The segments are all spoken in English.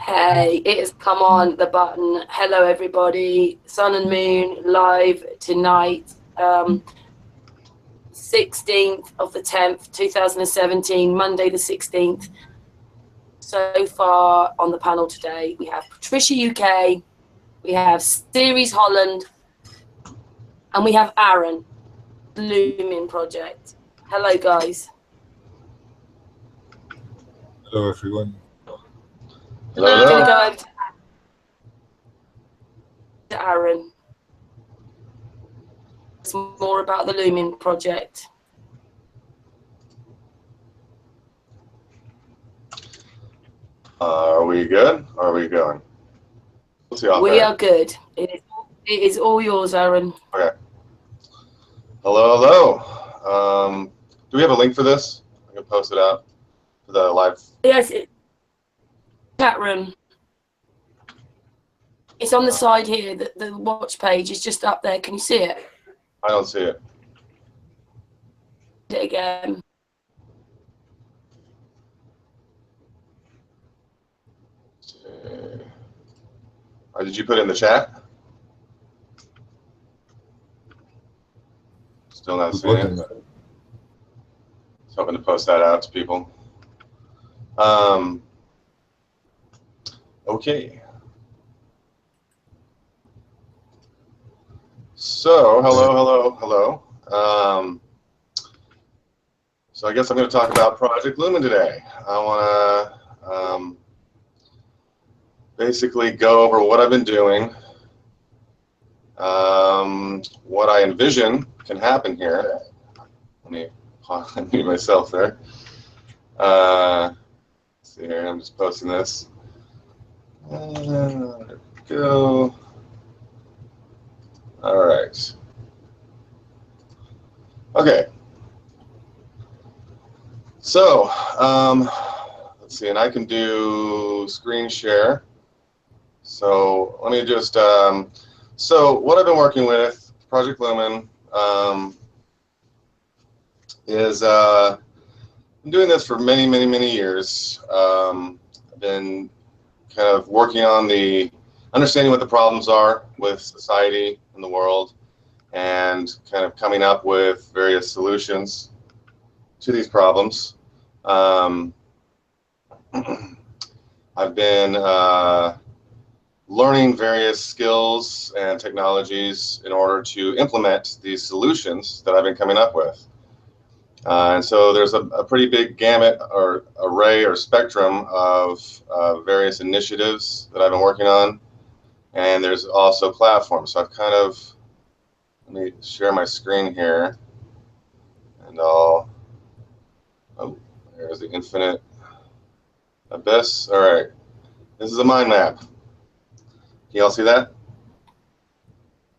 Hey, it has come on the button. Hello, everybody. Sun and Moon live tonight, 16th of the 10th, 2017, Monday the 16th. So far on the panel today, we have Patricia UK, we have Series Holland, and we have Aaron, Lumen Project. Hello, guys. Hello, everyone. Hello. I'm going to go over to Aaron. More about the Lumen Project. Are we good? Or are we going? Let's see. We are good. It is all yours, Aaron. Okay. Hello, hello. Do we have a link for this? I can post it out for the live. Yes, chat room. It's on the side here. The watch page is just up there. Can you see it? I don't see it. Do it again. Or did you put it in the chat? Still not seeing it. Just hoping to post that out to people. Okay. So, hello. So I guess I'm going to talk about Project Lumen today. I want to basically go over what I've been doing, what I envision can happen here. Let me mute myself there. Let's see here, I'm just posting this. There we go. All right. Okay. So, let's see, and I can do screen share. So let me just, so what I've been working with, Project Lumen, is I've been doing this for many years. I've been kind of working on understanding what the problems are with society and the world, and kind of coming up with various solutions to these problems. I've been learning various skills and technologies in order to implement these solutions that I've been coming up with. And so there's a pretty big gamut or array or spectrum of various initiatives that I've been working on. And there's also platforms. So I've kind of, let me share my screen here. And oh, there's the infinite abyss. All right, this is a mind map. Can you all see that?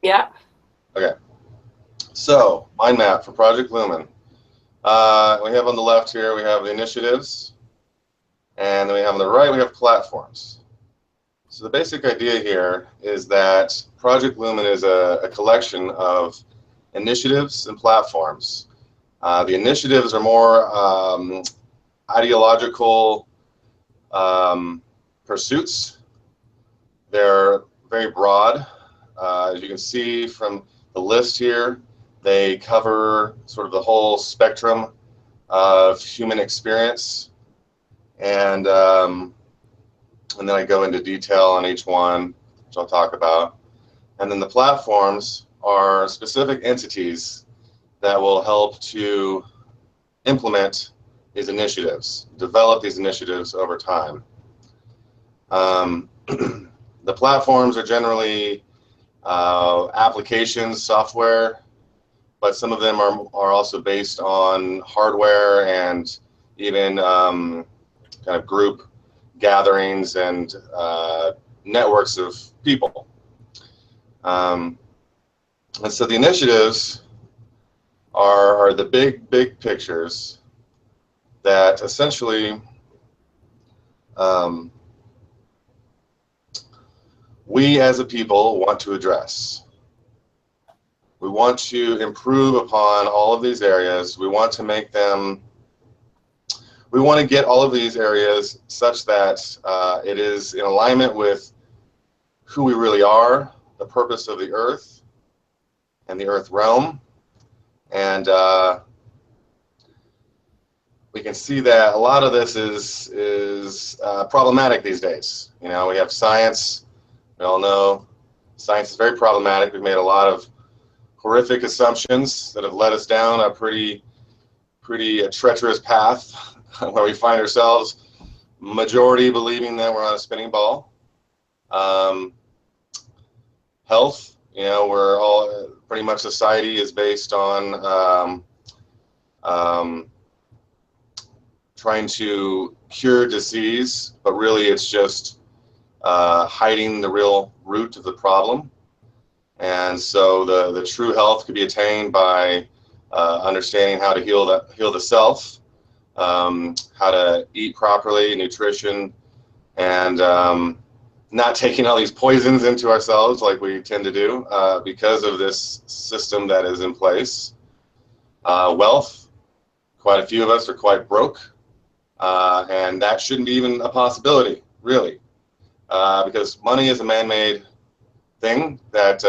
Yeah. Okay. So, mind map for Project Lumen. We have on the left here, we have the initiatives. And then we have on the right, we have platforms. So the basic idea here is that Project Lumen is a collection of initiatives and platforms. The initiatives are more ideological pursuits. They're very broad. As you can see from the list here, they cover sort of the whole spectrum of human experience. And then I go into detail on each one, which I'll talk about. And then the platforms are specific entities that will help to implement these initiatives, develop these initiatives over time. The platforms are generally applications, software, but some of them are also based on hardware and even kind of group gatherings and networks of people. And so the initiatives are the big pictures that essentially we as a people want to address. We want to improve upon all of these areas. We want to we want to get all of these areas such that it is in alignment with who we really are, the purpose of the Earth and the Earth realm. And we can see that a lot of this is problematic these days. You know, we have science. We all know science is very problematic. We've made a lot of horrific assumptions that have led us down a pretty treacherous path where we find ourselves, majority believing that we're on a spinning ball. Health, you know, we're all pretty much society is based on trying to cure disease, but really it's just hiding the real root of the problem. And so the true health could be attained by understanding how to heal the self, how to eat properly, nutrition, and not taking all these poisons into ourselves like we tend to do because of this system that is in place. Wealth, quite a few of us are quite broke, and that shouldn't be even a possibility, really, because money is a man-made thing that,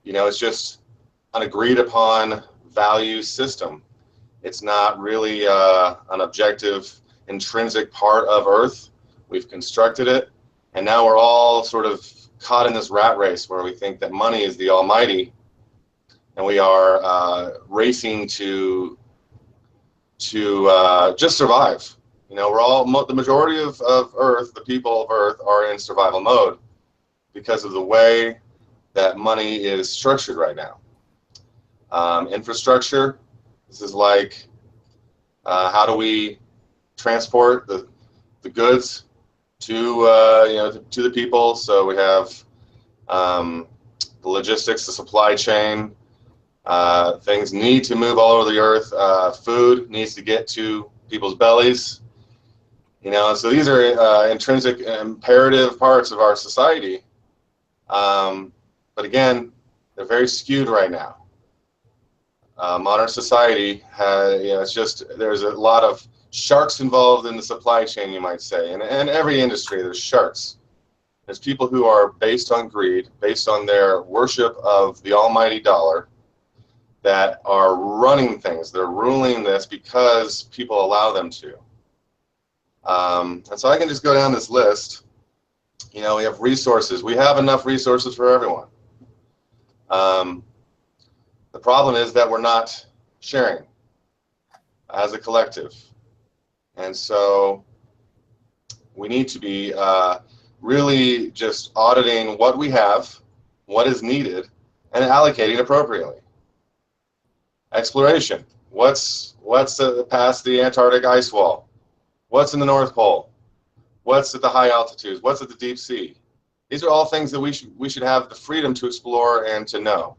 you know, it's just an agreed upon value system. It's not really an objective, intrinsic part of Earth. We've constructed it, and now we're all sort of caught in this rat race where we think that money is the almighty, and we are racing to just survive. You know, we're all, the majority of Earth, the people of Earth, are in survival mode because of the way that money is structured right now. Infrastructure, this is like how do we transport the goods to you know, to the people. So we have the logistics, the supply chain. Things need to move all over the earth. Food needs to get to people's bellies. You know, so these are intrinsic imperative parts of our society. But again, they're very skewed right now. Modern society has, you know, it's just, there's a lot of sharks involved in the supply chain, you might say. And in every industry, there's sharks. There's people who are based on greed, based on their worship of the almighty dollar, that are running things. They're ruling this because people allow them to. And so I can just go down this list. You know, we have resources. We have enough resources for everyone. The problem is that we're not sharing as a collective. And so we need to be really just auditing what we have, what is needed, and allocating appropriately. Exploration. What's past the Antarctic ice wall? What's in the North Pole? What's at the high altitudes? What's at the deep sea? These are all things that we should have the freedom to explore and to know.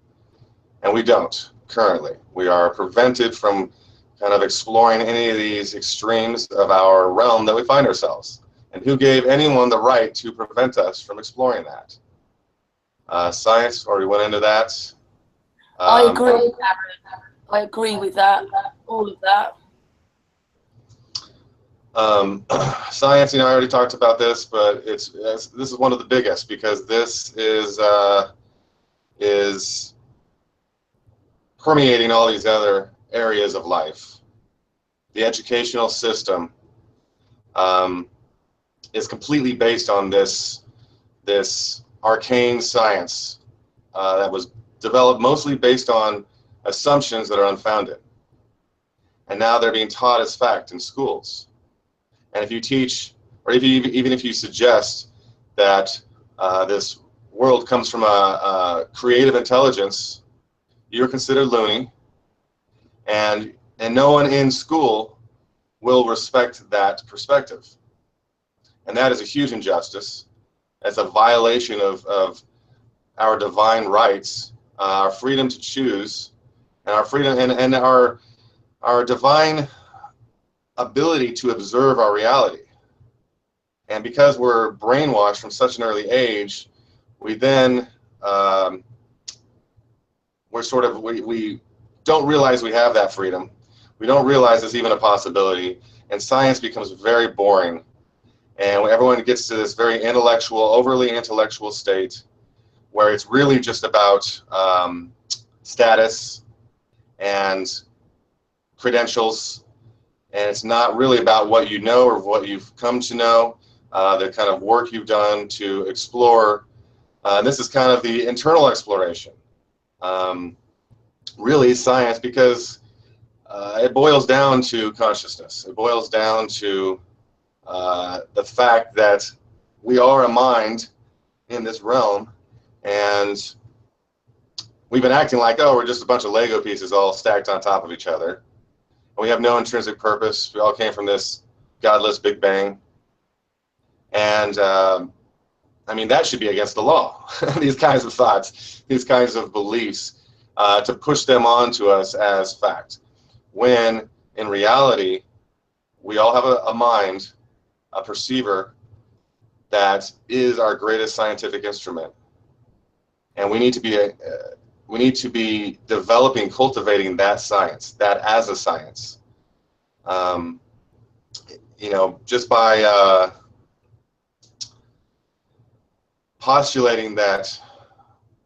And we don't currently. We are prevented from kind of exploring any of these extremes of our realm that we find ourselves. And who gave anyone the right to prevent us from exploring that? Science, already went into that. I agree, Aaron. I agree with that, all of that. Science, you know, I already talked about this, but this is one of the biggest, because this is permeating all these other areas of life. The educational system is completely based on this arcane science that was developed mostly based on assumptions that are unfounded. And now they're being taught as fact in schools. And if you teach, or even if you suggest that this world comes from a creative intelligence, you're considered loony, and no one in school will respect that perspective. And that is a huge injustice. That's a violation of our divine rights, our freedom to choose, and our freedom and our divine ability to observe our reality. And because we're brainwashed from such an early age, we then we don't realize we have that freedom. We don't realize it's even a possibility, and science becomes very boring. And when everyone gets to this very intellectual, overly intellectual state, where it's really just about status and credentials, and it's not really about what you know or what you've come to know, the kind of work you've done to explore. This is kind of the internal exploration. Really, science, because it boils down to consciousness. It boils down to the fact that we are a mind in this realm, and we've been acting like, oh, we're just a bunch of Lego pieces all stacked on top of each other. And we have no intrinsic purpose. We all came from this godless Big Bang. And I mean, that should be against the law. These kinds of thoughts, these kinds of beliefs, to push them onto us as fact. When in reality, we all have a mind, a perceiver, that is our greatest scientific instrument. And we need to be developing, cultivating that science, that as a science. You know, just by postulating that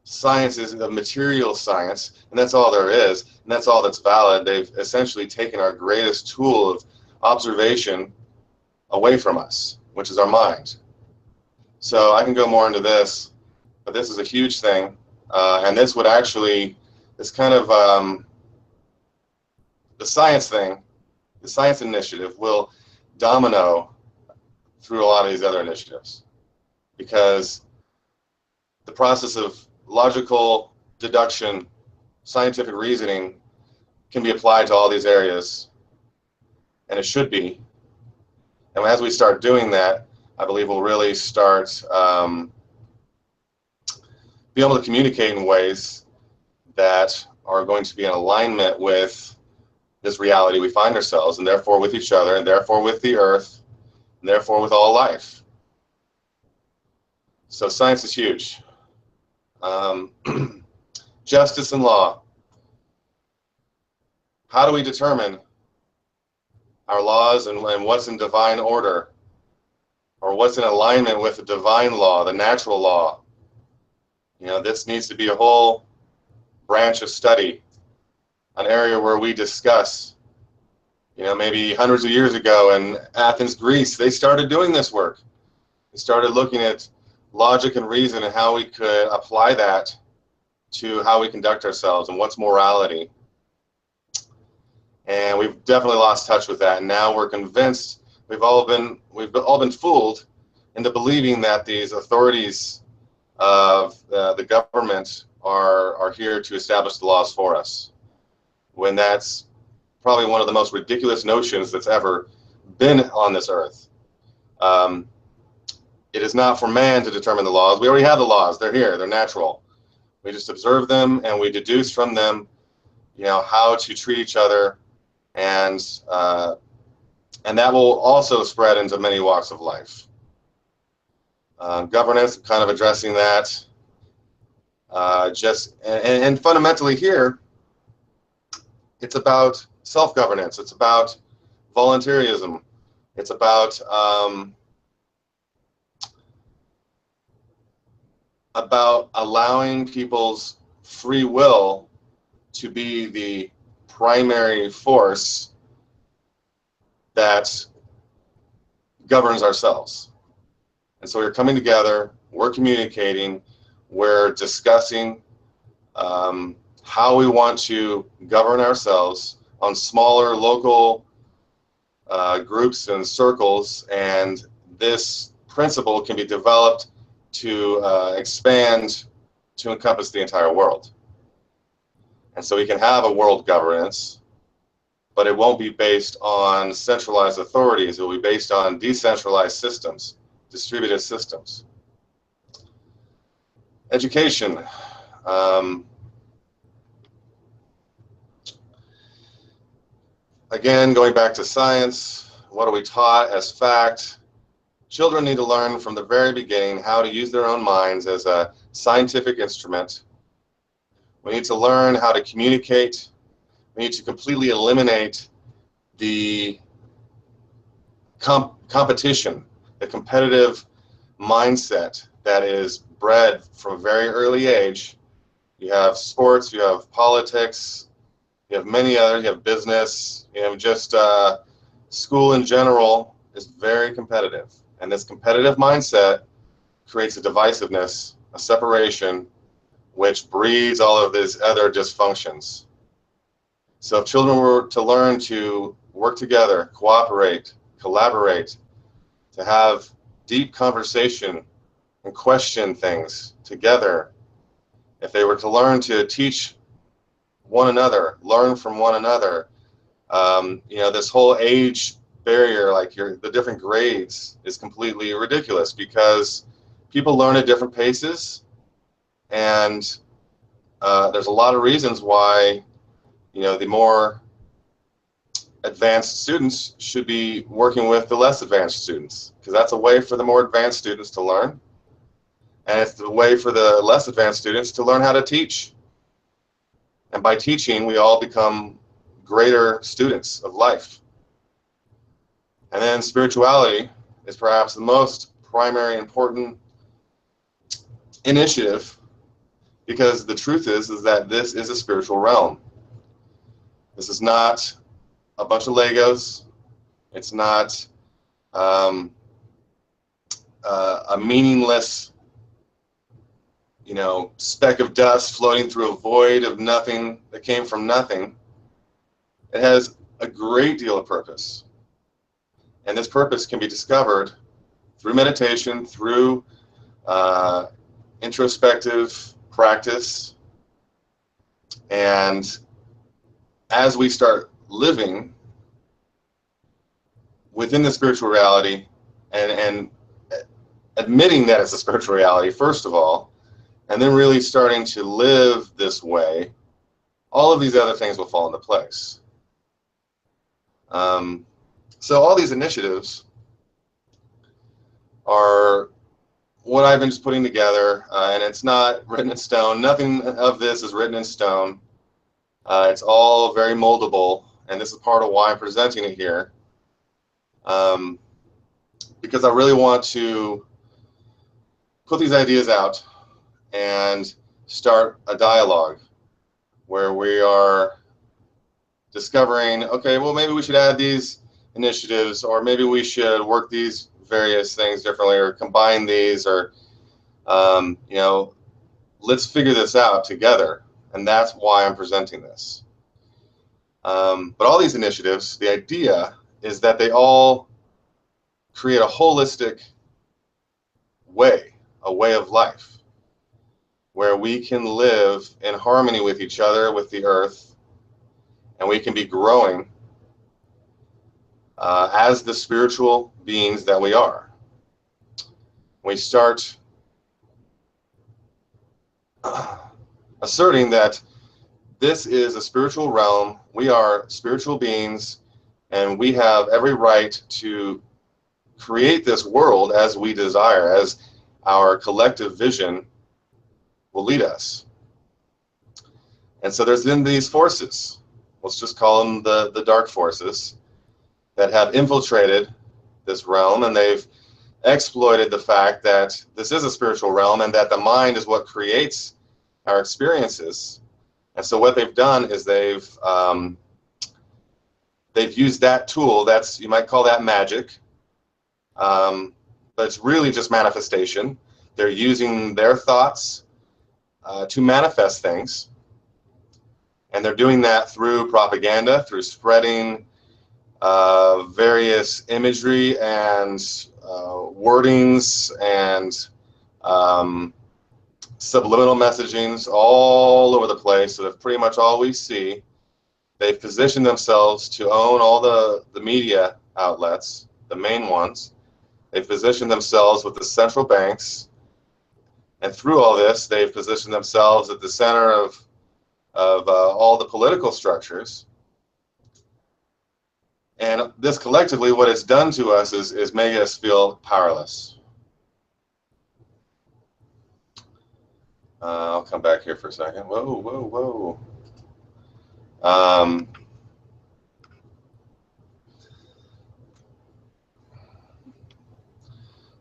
science is a material science, and that's all there is, and that's all that's valid, they've essentially taken our greatest tool of observation away from us, which is our mind. So I can go more into this, but this is a huge thing, and this would actually, this kind of, the science thing, the science initiative will domino through a lot of these other initiatives, because the process of logical deduction, scientific reasoning can be applied to all these areas, and it should be. And as we start doing that, I believe we'll really start be able to communicate in ways that are going to be in alignment with this reality we find ourselves, and therefore with each other, and therefore with the earth, and therefore with all life. So science is huge. Justice and law. How do we determine our laws and what's in divine order, or what's in alignment with the divine law, the natural law? You know, this needs to be a whole branch of study, an area where we discuss. You know, maybe hundreds of years ago in Athens, Greece, they started doing this work. They started looking at logic and reason and how we could apply that to how we conduct ourselves and what's morality. And we've definitely lost touch with that. And now we're convinced, we've all been fooled into believing that these authorities of the government are here to establish the laws for us, when that's probably one of the most ridiculous notions that's ever been on this earth. It is not for man to determine the laws. We already have the laws. They're here. They're natural. We just observe them, and we deduce from them, you know, how to treat each other, and that will also spread into many walks of life. Governance, kind of addressing that. And fundamentally here, it's about self-governance. It's about voluntarism. It's about allowing people's free will to be the primary force that governs ourselves. And so we're coming together, we're communicating, we're discussing how we want to govern ourselves on smaller local groups and circles, and this principle can be developed to expand to encompass the entire world. And so we can have a world governance, but it won't be based on centralized authorities. It will be based on decentralized systems, distributed systems. Education. Again, going back to science, what are we taught as fact? Children need to learn from the very beginning how to use their own minds as a scientific instrument. We need to learn how to communicate. We need to completely eliminate the competition, the competitive mindset that is bred from a very early age. You have sports, you have politics, you have many others, you have business, you have just school in general is very competitive. And this competitive mindset creates a divisiveness, a separation, which breeds all of these other dysfunctions. So if children were to learn to work together, cooperate, collaborate, to have deep conversation and question things together, if they were to learn to teach one another, learn from one another, this whole age barrier, like the different grades, is completely ridiculous because people learn at different paces, and there's a lot of reasons why the more advanced students should be working with the less advanced students, because that's a way for the more advanced students to learn, and it's the way for the less advanced students to learn how to teach. And by teaching, we all become greater students of life. And then spirituality is perhaps the most primary important initiative, because the truth is that this is a spiritual realm. This is not a bunch of Legos. It's not a meaningless, speck of dust floating through a void of nothing that came from nothing. It has a great deal of purpose. And this purpose can be discovered through meditation, through introspective practice. And as we start living within the spiritual reality and admitting that it's a spiritual reality, first of all, and then really starting to live this way, all of these other things will fall into place. So all these initiatives are what I've been just putting together, and it's not written in stone. Nothing of this is written in stone. It's all very moldable, and this is part of why I'm presenting it here, because I really want to put these ideas out and start a dialogue where we are discovering, okay, well, maybe we should add these initiatives, or maybe we should work these various things differently, or combine these, or let's figure this out together. And that's why I'm presenting this. But all these initiatives, the idea is that they all create a holistic way, a way of life, where we can live in harmony with each other, with the earth, and we can be growing as the spiritual beings that we are. We start asserting that this is a spiritual realm, we are spiritual beings, and we have every right to create this world as we desire, as our collective vision will lead us. And so there's then these forces, let's just call them the dark forces, that have infiltrated this realm, and they've exploited the fact that this is a spiritual realm and that the mind is what creates our experiences. And so what they've done is they've used that tool. That's, you might call that magic, but it's really just manifestation. They're using their thoughts to manifest things, and they're doing that through propaganda, through spreading various imagery and wordings and subliminal messagings all over the place. So that's pretty much all we see. They've positioned themselves to own all the media outlets, the main ones. They've positioned themselves with the central banks, and through all this, they've positioned themselves at the center of all the political structures. And this collectively, what it's done to us is make us feel powerless. I'll come back here for a second. Whoa, whoa, whoa.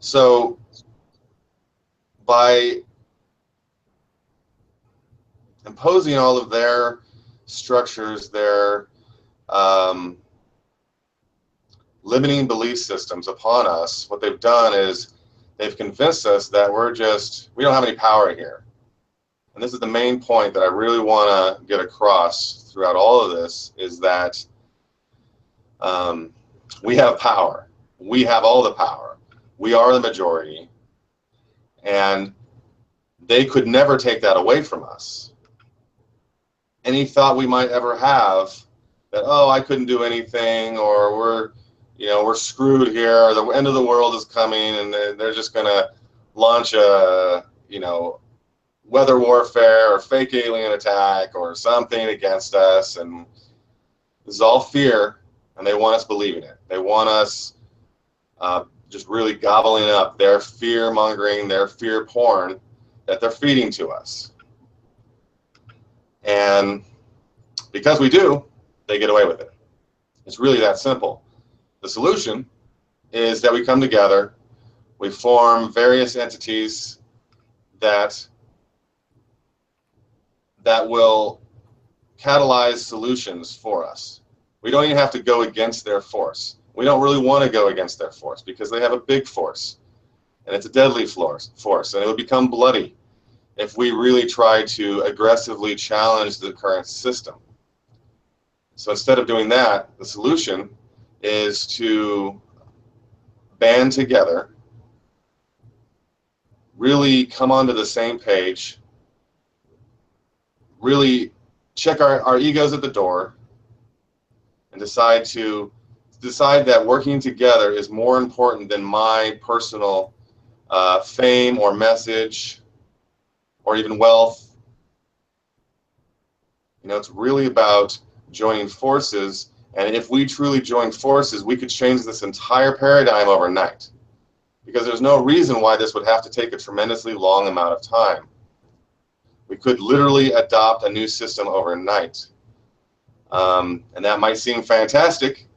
So by imposing all of their structures, their limiting belief systems upon us, what they've done is they've convinced us that we don't have any power here. And this is the main point that I really want to get across throughout all of this, is that we have power. We have all the power. We are the majority. And they could never take that away from us. Any thought we might ever have that, oh, I couldn't do anything, or we're screwed here, or the end of the world is coming, and they're just going to launch a, weather warfare or fake alien attack or something against us. And this is all fear, and they want us believing it. They want us just really gobbling up their fear-mongering, their fear porn that they're feeding to us. And because we do, they get away with it. It's really that simple. The solution is that we come together, we form various entities that will catalyze solutions for us. We don't even have to go against their force. We don't really want to go against their force because they have a big force, and it's a deadly force, and it would become bloody if we really try to aggressively challenge the current system. So instead of doing that, the solution is to band together, really come onto the same page, really check our egos at the door, and decide that working together is more important than my personal fame or message or even wealth. It's really about joining forces, and if we truly join forces, we could change this entire paradigm overnight, because there's no reason why this would have to take a tremendously long amount of time. We could literally adopt a new system overnight. And that might seem fantastic,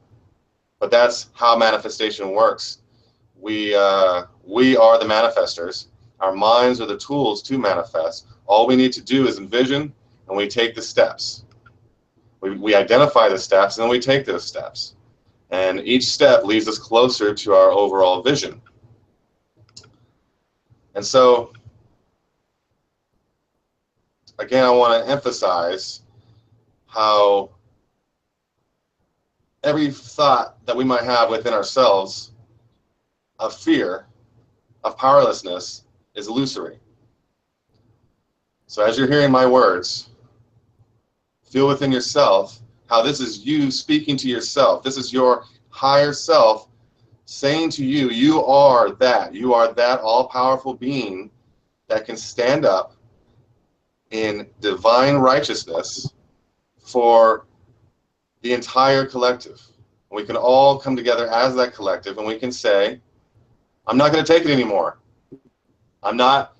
but that's how manifestation works. We are the manifestors. Our minds are the tools to manifest. All we need to do is envision, and we take the steps. We identify the steps, and then we take those steps. And each step leads us closer to our overall vision. And so, again, I want to emphasize how every thought that we might have within ourselves of fear, of powerlessness, is illusory. So as you're hearing my words, feel within yourself how this is you speaking to yourself. This is your higher self saying to you, you are that all-powerful being that can stand up in divine righteousness for the entire collective. We can all come together as that collective, and we can say, I'm not going to take it anymore. I'm not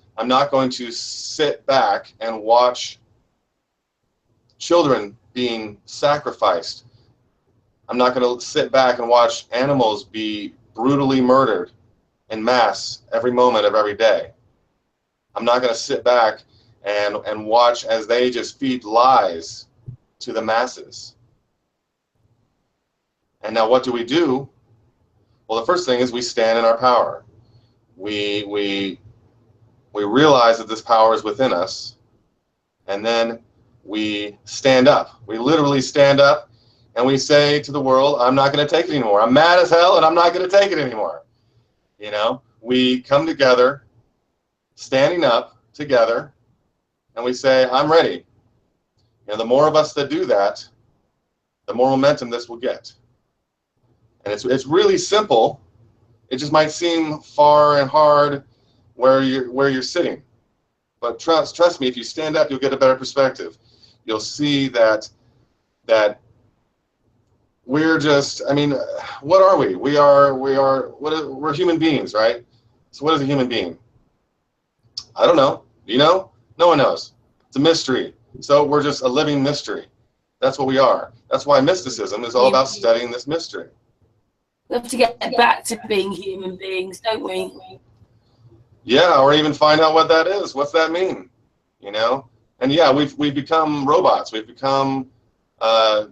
going to sit back and watch children being sacrificed. I'm not going to sit back and watch animals be brutally murdered en masse every moment of every day. I'm not going to sit back and watch as they just feed lies to the masses. And now what do? Well, the first thing is we stand in our power. We realize that this power is within us, and then we stand up. We literally stand up, and we say to the world, I'm not going to take it anymore. I'm mad as hell, and I'm not going to take it anymore. We come together, standing up together, and we say, I'm ready. The more of us that do that, the more momentum this will get. And it's really simple. It just might seem far and hard where you're sitting. But trust me, if you stand up, you'll get a better perspective. You'll see that we're just, what are we? We're human beings, right? So what is a human being? I don't know. Do you know? No one knows. It's a mystery. So we're just a living mystery. That's what we are. That's why mysticism is all about studying this mystery. We have to get back to being human beings, don't we? Yeah, or even find out what that is. What's that mean? You know? And yeah, we've become robots. We've become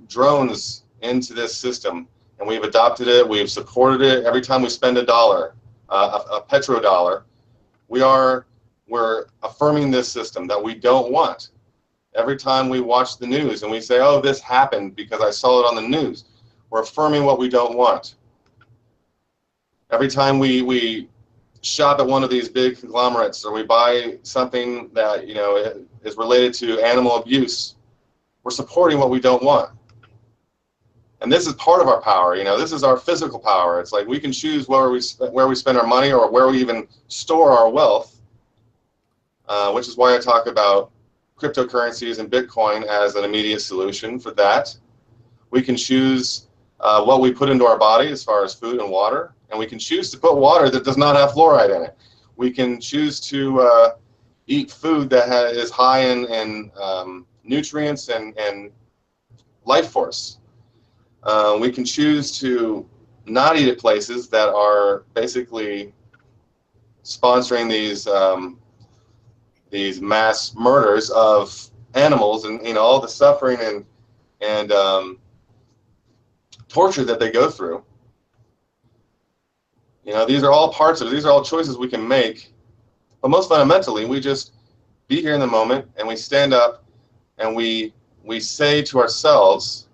drones into this system, and we've adopted it. We've supported it. Every time we spend a dollar, a petrodollar, we're affirming this system that we don't want. Every time we watch the news and we say, "Oh, this happened because I saw it on the news," we're affirming what we don't want. Every time we shop at one of these big conglomerates, or we buy something that, you know, is related to animal abuse, we're supporting what we don't want. And this is part of our power. You know, this is our physical power. It's like we can choose where we spend our money, or where we even store our wealth, which is why I talk about cryptocurrencies and Bitcoin as an immediate solution for that. We can choose what we put into our body as far as food and water, and we can choose to put water that does not have fluoride in it. We can choose to eat food that is high in nutrients and life force. We can choose to not eat at places that are basically sponsoring these mass murders of animals, and, you know, all the suffering and torture that they go through. You know, these are all parts of it. These are all choices we can make. But most fundamentally, we just be here in the moment, and we stand up, and we say to ourselves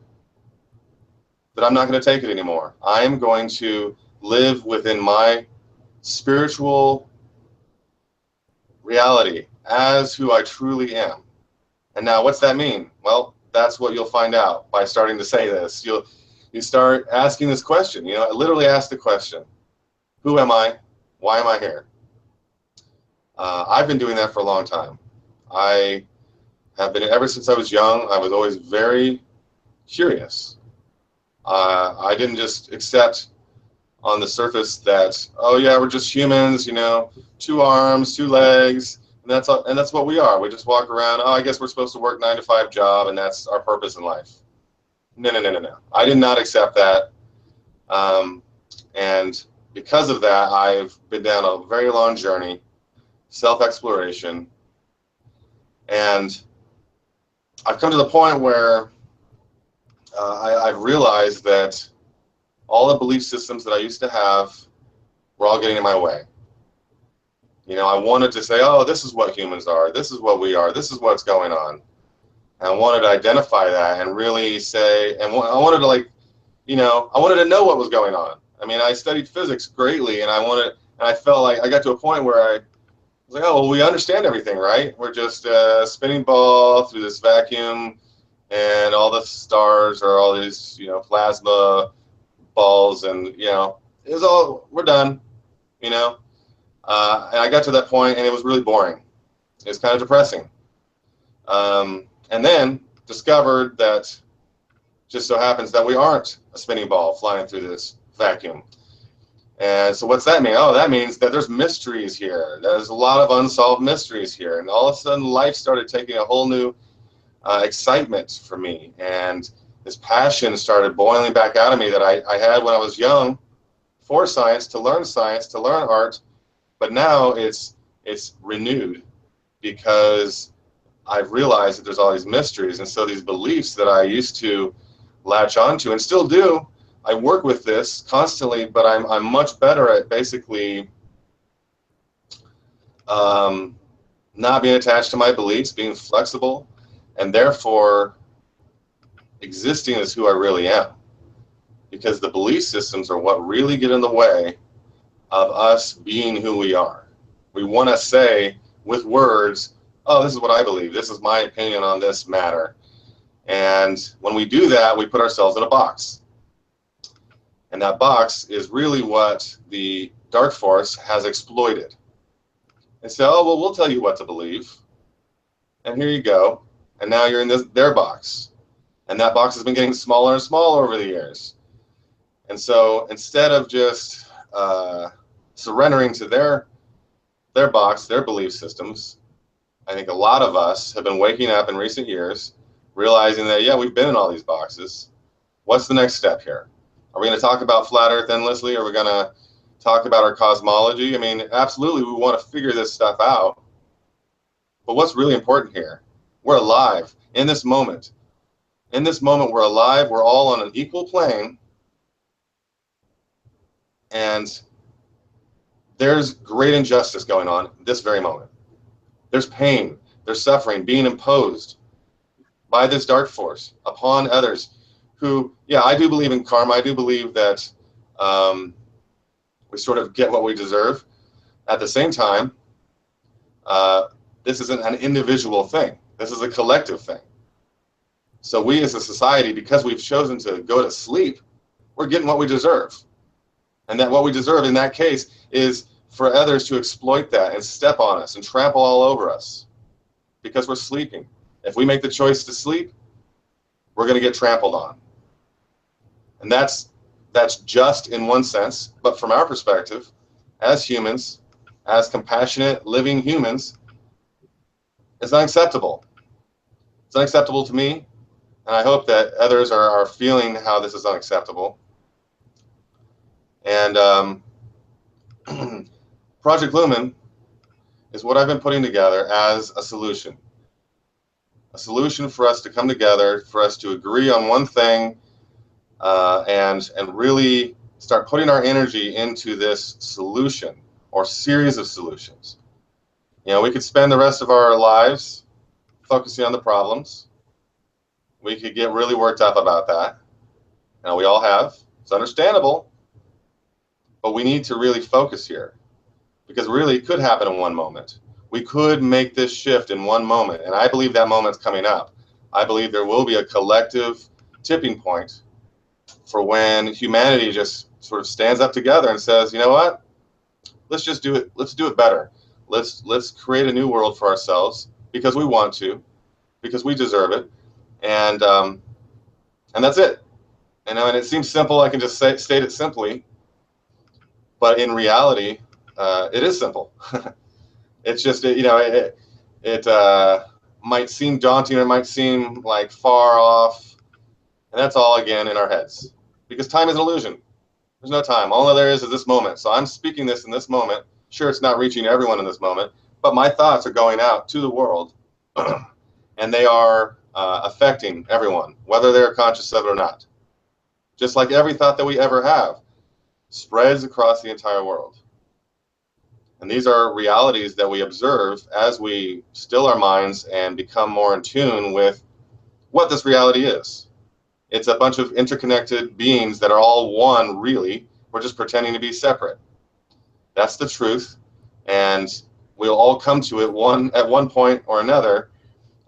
that I'm not going to take it anymore. I am going to live within my spiritual reality as who I truly am. And now, what's that mean? Well, that's what you'll find out by starting to say this. You start asking this question. You know, literally ask the question: who am I? Why am I here? I've been doing that for a long time. I have been, ever since I was young. I was always very curious. I didn't just accept on the surface that, oh yeah, we're just humans, you know, 2 arms, 2 legs, and that's what we are. We just walk around. Oh, I guess we're supposed to work 9-to-5 job, and that's our purpose in life. No. I did not accept that, and because of that, I've been down a very long journey, self-exploration, and I've come to the point where I've realized that all the belief systems that I used to have were all getting in my way. You know, I wanted to say, oh, this is what humans are, this is what we are, this is what's going on. And I wanted to identify that and really say, and I wanted to, like, you know, I wanted to know what was going on. I mean, I studied physics greatly, and I felt like I got to a point where I was like, oh, well, we understand everything, right? We're just a spinning ball through this vacuum, and all the stars are all these, you know, plasma balls, and, you know, it was all, we're done, you know. And I got to that point, and it was really boring. It was kind of depressing. And then discovered that just so happens that we aren't a spinning ball flying through this vacuum. And so what's that mean? Oh, that means that there's mysteries here. There's a lot of unsolved mysteries here. And all of a sudden, life started taking a whole new excitement for me. And this passion started boiling back out of me that I had when I was young for science, to learn art. But now it's renewed because I've realized that there's all these mysteries. And so these beliefs that I used to latch onto, and still do, I work with this constantly, but I'm much better at basically not being attached to my beliefs, being flexible, and therefore existing as who I really am. Because the belief systems are what really get in the way of us being who we are. We want to say with words, oh, this is what I believe, this is my opinion on this matter. And when we do that, we put ourselves in a box. And that box is really what the dark force has exploited. And so, oh, well, we'll tell you what to believe. And here you go. And now you're in their box. And that box has been getting smaller and smaller over the years. And so instead of just surrendering to their box, their belief systems, I think a lot of us have been waking up in recent years, realizing that, yeah, we've been in all these boxes. What's the next step here? Are we going to talk about flat Earth endlessly? Are we going to talk about our cosmology? I mean, absolutely, we want to figure this stuff out. But what's really important here? We're alive in this moment. In this moment, we're alive. We're all on an equal plane. And there's great injustice going on this very moment. There's pain. There's suffering being imposed by this dark force upon others who, yeah, I do believe in karma. I do believe that we sort of get what we deserve. At the same time, this isn't an individual thing. This is a collective thing. So we as a society, because we've chosen to go to sleep, we're getting what we deserve. And that what we deserve in that case is for others to exploit that and step on us and trample all over us because we're sleeping. If we make the choice to sleep, we're going to get trampled on. And that's just in one sense. But from our perspective, as humans, as compassionate, living humans, it's unacceptable. It's unacceptable to me. And I hope that others are feeling how this is unacceptable. And Project Lumen is what I've been putting together as a solution. A solution for us to come together, for us to agree on one thing, and really start putting our energy into this solution or series of solutions. You know, we could spend the rest of our lives focusing on the problems. We could get really worked up about that. Now, we all have. It's understandable. But we need to really focus here, because really it could happen in one moment. We could make this shift in one moment, and I believe that moment's coming up. I believe there will be a collective tipping point for when humanity just sort of stands up together and says, you know what? Let's just do it. Let's do it better. Let's create a new world for ourselves because we want to, because we deserve it, and that's it. And it seems simple. I can just state it simply. But in reality, it is simple. It's just, you know, it might seem daunting, or it might seem like far off. And that's all, again, in our heads. Because time is an illusion. There's no time. All there is this moment. So I'm speaking this in this moment. Sure, it's not reaching everyone in this moment. But my thoughts are going out to the world. And they are affecting everyone, whether they're conscious of it or not. Just like every thought that we ever have spreads across the entire world. And these are realities that we observe as we still our minds and become more in tune with what this reality is. It's a bunch of interconnected beings that are all one, really. We're just pretending to be separate. That's the truth. And we'll all come to it at one point or another,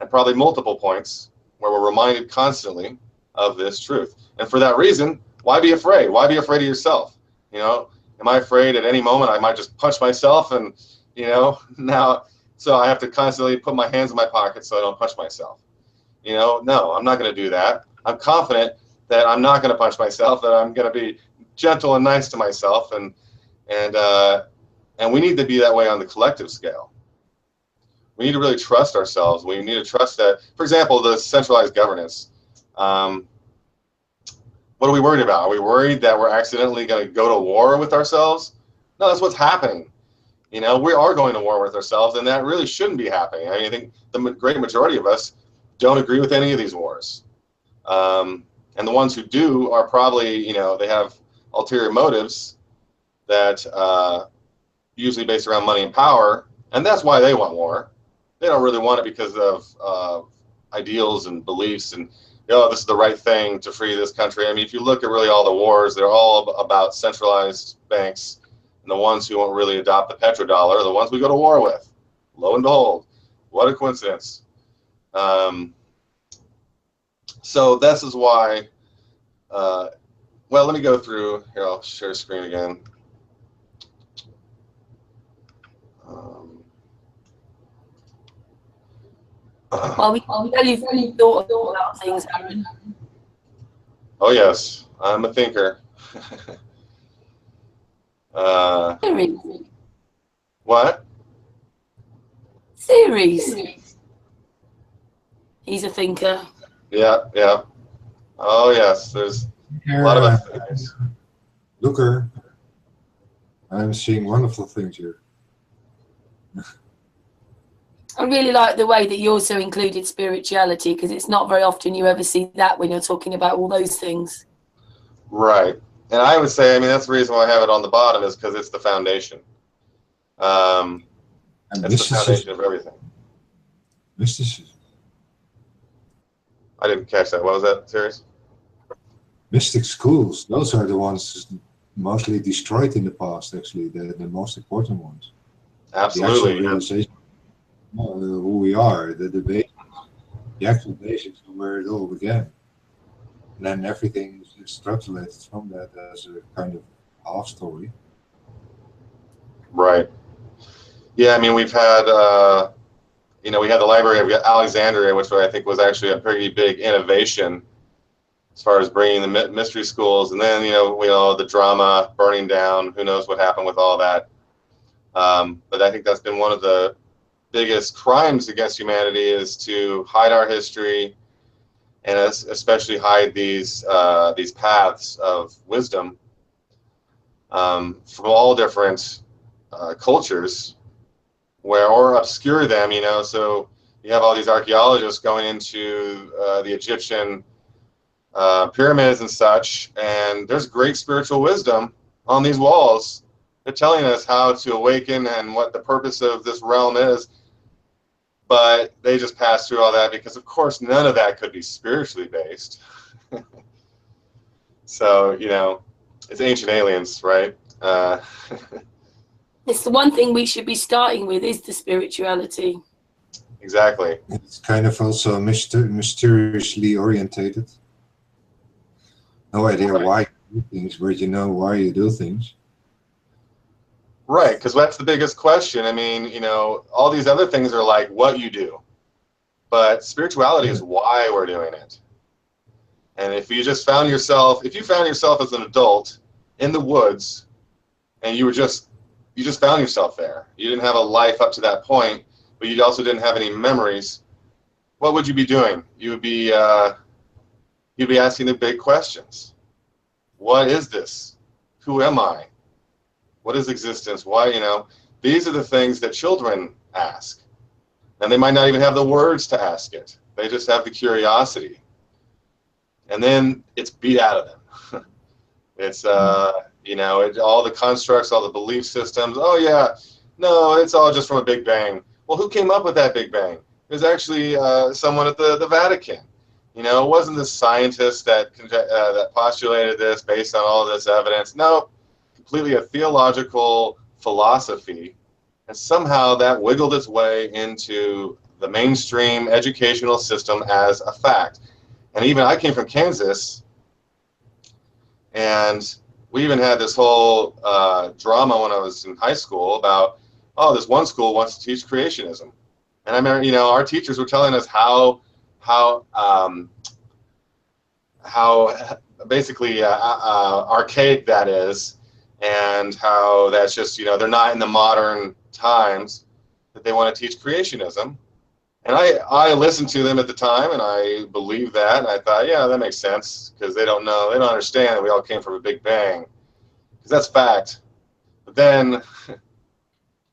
and probably multiple points, where we're reminded constantly of this truth. And for that reason, why be afraid? Why be afraid of yourself? You know, am I afraid at any moment I might just punch myself and, you know, now, so I have to constantly put my hands in my pockets so I don't punch myself? You know, no, I'm not going to do that. I'm confident that I'm not going to punch myself, that I'm going to be gentle and nice to myself, and we need to be that way on the collective scale. We need to really trust ourselves. We need to trust that, for example, the centralized governance. What are we worried about? Are we worried that we're accidentally going to go to war with ourselves? No, that's what's happening. You know, we are going to war with ourselves, and that really shouldn't be happening. I mean, I think the great majority of us don't agree with any of these wars. And the ones who do are probably, you know, they have ulterior motives that usually based around money and power, and that's why they want war. They don't really want it because of ideals and beliefs and, you know, this is the right thing to free this country. I mean, if you look at really all the wars, they're all about centralized banks, and the ones who won't really adopt the petrodollar are the ones we go to war with. Lo and behold, what a coincidence. So this is why, well, let me go through, here, I'll share screen again. Well, we can tell you've thought about things, Aaron. Oh, yes, I'm a thinker. Series. What? Series. He's a thinker. Yeah, yeah. Oh, yes, there's a lot of affinities. Looker, I'm seeing wonderful things here. I really like the way that you also included spirituality, because it's not very often you ever see that when you're talking about all those things. Right. And I would say, I mean, that's the reason why I have it on the bottom, is because it's the foundation. It's the foundation of everything. Mysticism. I didn't catch that. What was that, serious? Mystic schools, those are the ones mostly destroyed in the past, actually, the most important ones. Absolutely. The actual realization of who we are, the basics, the actual basics of where it all began. And then everything is extrapolated from that as a kind of half story. Right. Yeah, I mean, we've had, we had the Library of Alexandria, which I think was actually a pretty big innovation as far as bringing the mystery schools. And then, the drama burning down, who knows what happened with all that. But I think that's been one of the biggest crimes against humanity, is to hide our history, and especially hide these paths of wisdom from all different cultures, or obscure them. So you have all these archaeologists going into the Egyptian pyramids and such, and there's great spiritual wisdom on these walls. They're telling us how to awaken and what the purpose of this realm is. But they just pass through all that because, of course, none of that could be spiritually based. So, it's ancient aliens, right? It's the one thing we should be starting with, is the spirituality. Exactly. It's kind of also mysteriously orientated. No idea why you do things, but you know why you do things. Right, because that's the biggest question. I mean, all these other things are like what you do, but spirituality is why we're doing it. And if you found yourself as an adult in the woods, and you just found yourself there, you didn't have a life up to that point, but you also didn't have any memories, what would you be doing? You'd be asking the big questions. What is this? Who am I? What is existence? Why, these are the things that children ask. And they might not even have the words to ask it. They just have the curiosity. And then it's beat out of them. It's, all the constructs, all the belief systems. Oh, yeah, no, it's all just from a Big Bang. Well, who came up with that Big Bang? It was actually someone at the Vatican. It wasn't the scientist that postulated this based on all this evidence. No. Completely a theological philosophy, and somehow that wiggled its way into the mainstream educational system as a fact. And even I came from Kansas, and we even had this whole drama when I was in high school about, this one school wants to teach creationism. And I remember, our teachers were telling us how basically archaic that is, and how that's just, they're not in the modern times, that they want to teach creationism. And I listened to them at the time, and I believed that, and I thought, yeah, that makes sense, because they don't understand that we all came from a Big Bang, because that's fact. But then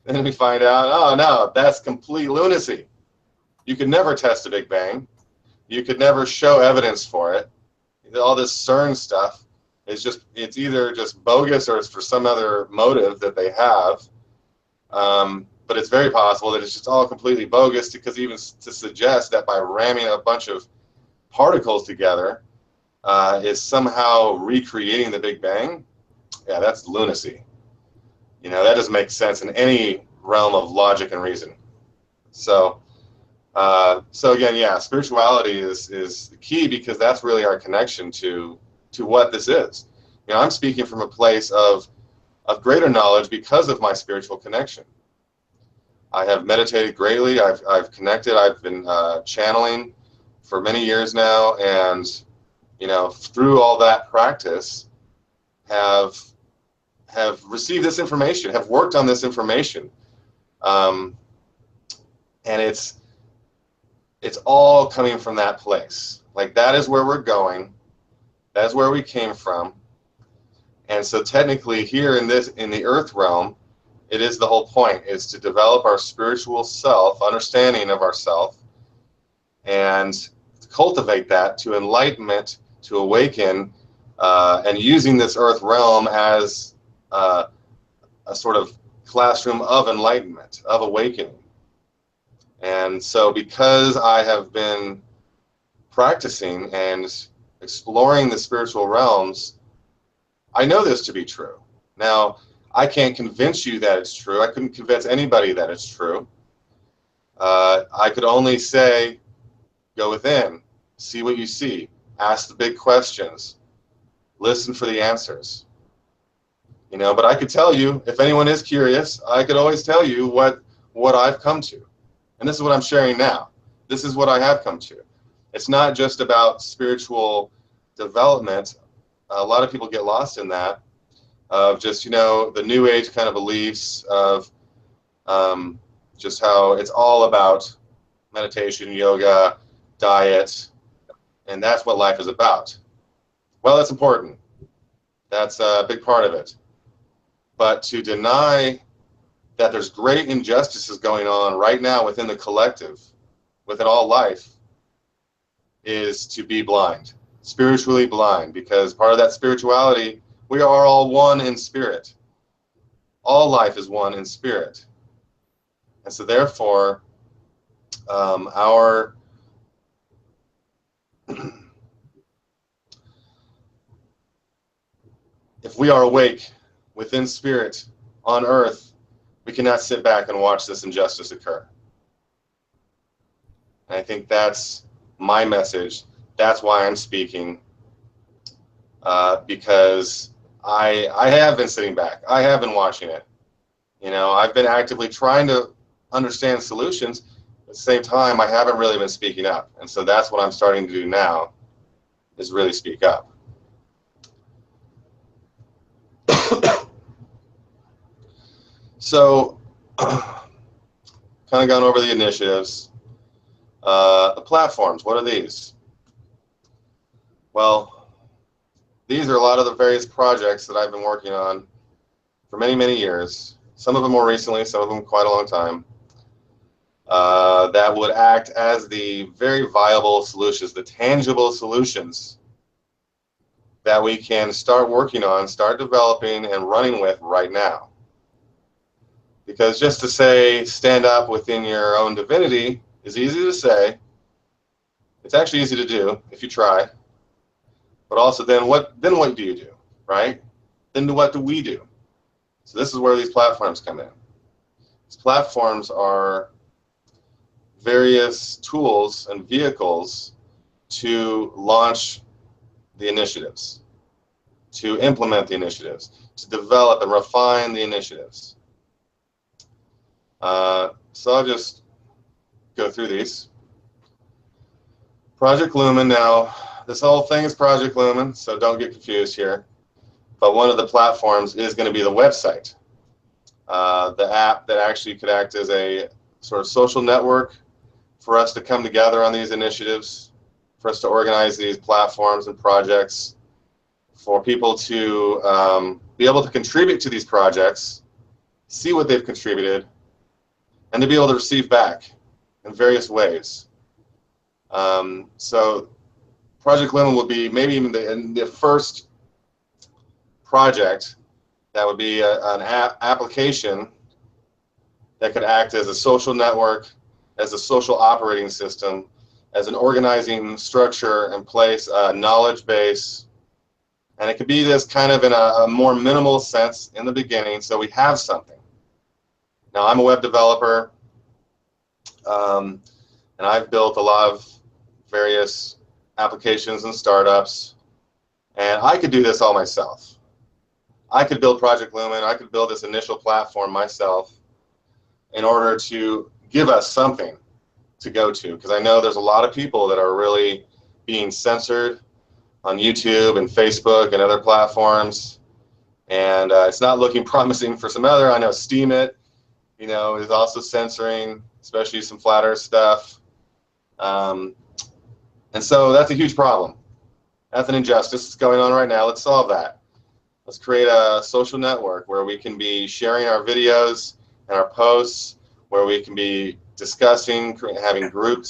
we find out, oh no, that's complete lunacy. You could never test a Big Bang. You could never show evidence for it. All this CERN stuff, it's either just bogus or it's for some other motive that they have. But it's very possible that it's just all completely bogus, because even to suggest that by ramming a bunch of particles together is somehow recreating the Big Bang, yeah, that's lunacy. That doesn't make sense in any realm of logic and reason. So again, yeah, spirituality is the key, because that's really our connection to what this is. I'm speaking from a place of greater knowledge because of my spiritual connection. I have meditated greatly. I've connected. I've been channeling for many years now, and through all that practice, have received this information, have worked on this information, and it's all coming from that place. Like, that is where we're going. That's where we came from. And so technically here in the earth realm, it is the whole point, is to develop our spiritual self, understanding of ourself, and cultivate that to enlightenment, to awaken, and using this earth realm as a sort of classroom of enlightenment, of awakening. And so because I have been practicing and exploring the spiritual realms, I know this to be true. Now, I can't convince you that it's true. I couldn't convince anybody that it's true. I could only say, go within, see what you see, ask the big questions, listen for the answers. You know, but I could tell you, if anyone is curious, I could always tell you what I've come to. And this is what I'm sharing now. This is what I have come to. It's not just about spiritual development. A lot of people get lost in that, of just, you know, the new age kind of beliefs of just how it's all about meditation, yoga, diet, and that's what life is about. Well, that's important. That's a big part of it. But to deny that there's great injustices going on right now within the collective, within all life, is to be blind, spiritually blind, because part of that spirituality, we are all one in spirit. All life is one in spirit. And so therefore, if we are awake within spirit on earth, we cannot sit back and watch this injustice occur. And I think that's my message. That's why I'm speaking, because I have been sitting back. I have been watching it. You know, I've been actively trying to understand solutions. At the same time, I haven't really been speaking up. And so that's what I'm starting to do now, is really speak up. So, kind of gone over the initiatives. The platforms, what are these? Well, these are a lot of the various projects that I've been working on for many, many years. Some of them more recently, some of them quite a long time. That would act as the very viable solutions, the tangible solutions that we can start working on, start developing and running with right now. Because just to say, stand up within your own divinity is easy to say. It's actually easy to do if you try. But also then what do you do, right? Then what do we do? So this is where these platforms come in. These platforms are various tools and vehicles to launch the initiatives, to implement the initiatives, to develop and refine the initiatives. So I'll just go through these. Project Lumen. Now, this whole thing is Project Lumen, so don't get confused here. But one of the platforms is going to be the website, the app that actually could act as a sort of social network for us to come together on these initiatives, for us to organize these platforms and projects, for people to be able to contribute to these projects, see what they've contributed, and to be able to receive back in various ways. So Project Lumen will be maybe even the first project that would be an application that could act as a social network, as a social operating system, as an organizing structure and place, a knowledge base. And it could be this kind of in a more minimal sense in the beginning, so we have something. Now, I'm a web developer, and I've built a lot of various applications and startups, and I could do this all myself. I could build Project Lumen, I could build this initial platform myself in order to give us something to go to, because I know there's a lot of people that are really being censored on YouTube and Facebook and other platforms, and it's not looking promising for some other. I know Steemit, you know, is also censoring, especially some flat earth stuff. And so that's a huge problem. That's an injustice that's going on right now. Let's solve that. Let's create a social network where we can be sharing our videos and our posts, where we can be discussing, having group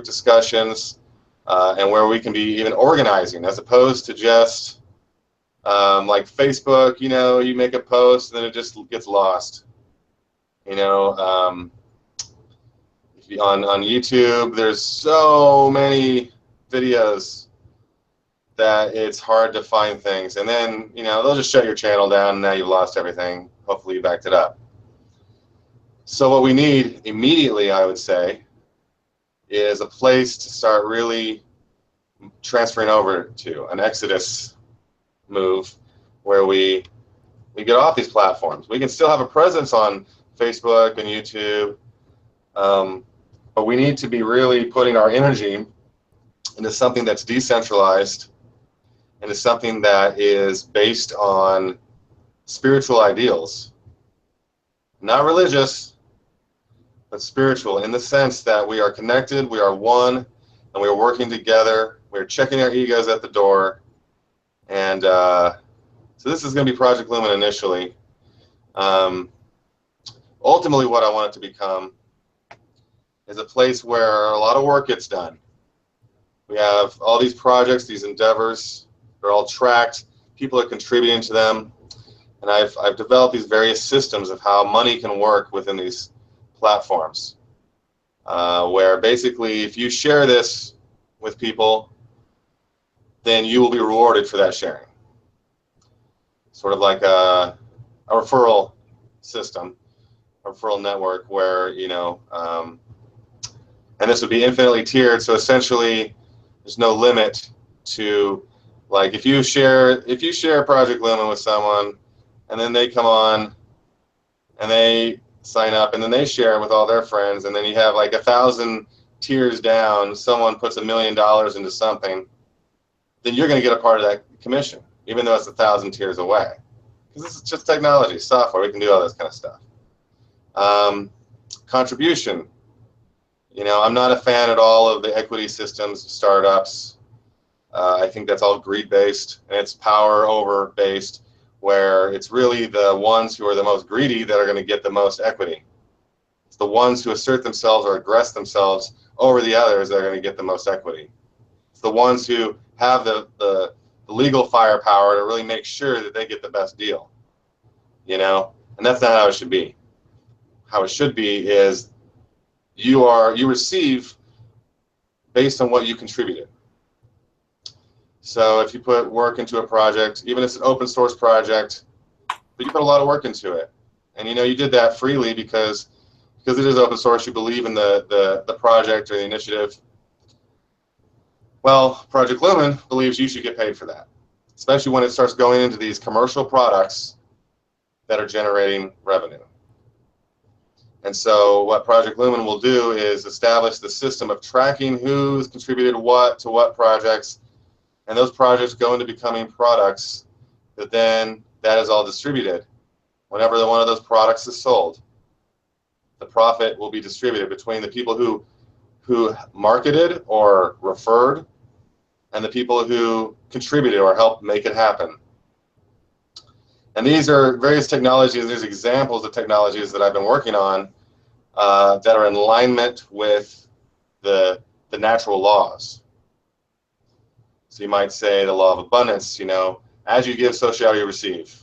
discussions, and where we can be even organizing, as opposed to just like Facebook, you know, you make a post and then it just gets lost. You know, on YouTube, there's so many videos that it's hard to find things, and then, you know, they'll just shut your channel down and now you've lost everything. Hopefully you backed it up. So what we need immediately, I would say, is a place to start really transferring over to, an exodus move, where we get off these platforms. We can still have a presence on Facebook and YouTube, but we need to be really putting our energy into something that's decentralized, into something that is based on spiritual ideals. Not religious, but spiritual, in the sense that we are connected, we are one, and we are working together. We're checking our egos at the door. And so this is going to be Project Lumen initially. Ultimately, what I want it to become is a place where a lot of work gets done. We have all these projects, these endeavors. They're all tracked. People are contributing to them. And I've developed these various systems of how money can work within these platforms, where basically if you share this with people, then you will be rewarded for that sharing. Sort of like a referral system, a referral network, where, you know, and this would be infinitely tiered. So essentially, there's no limit to, like, if you share Project Lumen with someone, and then they come on and they sign up and then they share it with all their friends, and then you have like 1,000 tiers down, someone puts $1 million into something, then you're going to get a part of that commission, even though it's 1,000 tiers away. Because this is just technology, software, we can do all this kind of stuff. Contribution. You know, I'm not a fan at all of the equity systems, startups. I think that's all greed-based, and it's power over-based, where it's really the ones who are the most greedy that are going to get the most equity. It's the ones who assert themselves or aggress themselves over the others that are going to get the most equity. It's the ones who have the legal firepower to really make sure that they get the best deal. You know, and that's not how it should be. How it should be is you receive based on what you contributed. So if you put work into a project, even if it's an open source project, but you put a lot of work into it, and you know you did that freely because it is open source, you believe in the project or the initiative. Well, Project Lumen believes you should get paid for that, especially when it starts going into these commercial products that are generating revenue. And so what Project Lumen will do is establish the system of tracking who's contributed what to what projects, and those projects go into becoming products that then that is all distributed. Whenever one of those products is sold, the profit will be distributed between the people who marketed or referred and the people who contributed or helped make it happen. And these are various technologies. There's examples of technologies that I've been working on that are in alignment with the natural laws. So you might say the law of abundance, you know, as you give, so shall you receive.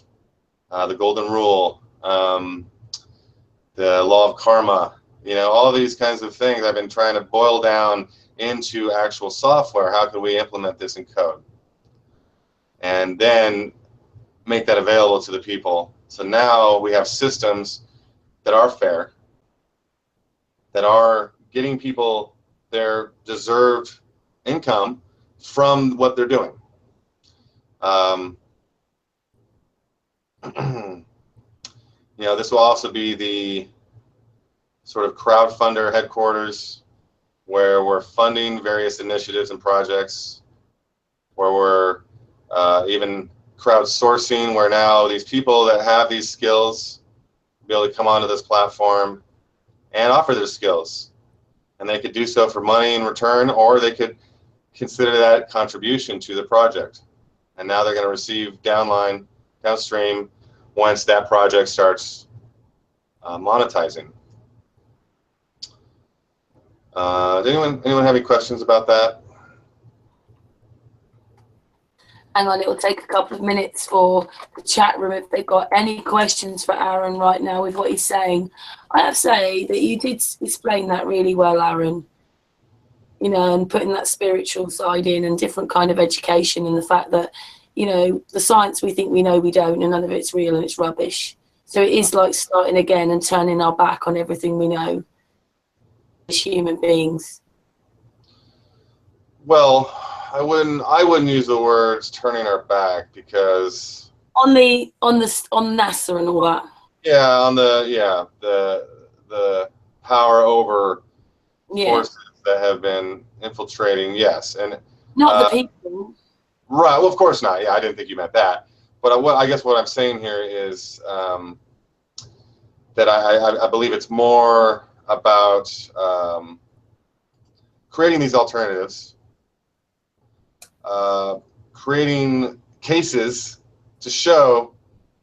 The golden rule, the law of karma, you know, all these kinds of things I've been trying to boil down into actual software. How can we implement this in code? And then make that available to the people. So now we have systems that are fair, that are getting people their deserved income from what they're doing. You know, this will also be the sort of crowdfunder headquarters where we're funding various initiatives and projects, where we're even crowdsourcing, where now these people that have these skills will be able to come onto this platform and offer their skills. And they could do so for money in return, or they could consider that contribution to the project. And now they're going to receive downstream, once that project starts monetizing. Does anyone have any questions about that? Hang on, it will take a couple of minutes for the chat room if they've got any questions for Aaron right now with what he's saying. I have to say that you did explain that really well, Aaron. You know, and putting that spiritual side in and different kind of education, and the fact that, you know, the science we think we know we don't, and none of it's real and it's rubbish. So it is like starting again and turning our back on everything we know as human beings. Well, I wouldn't use the words turning our back, because on NASA and all that. Yeah, on the power over forces that have been infiltrating, yes, and not the people. Right. Well, of course not. Yeah, I didn't think you meant that. But I guess what I'm saying here is that I believe it's more about creating these alternatives, creating cases to show,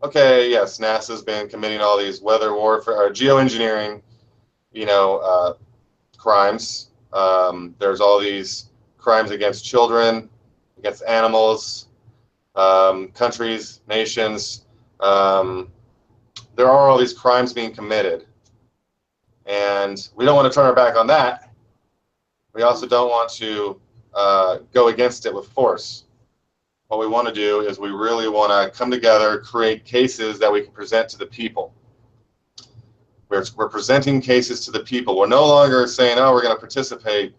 okay, yes, NASA's been committing all these weather warfare or geoengineering, you know, crimes. There's all these crimes against children, against animals, countries, nations. There are all these crimes being committed, and we don't want to turn our back on that. We also don't want to go against it with force. What we want to do is we really want to come together, create cases that we can present to the people. We're presenting cases to the people. We're no longer saying, oh, we're going to participate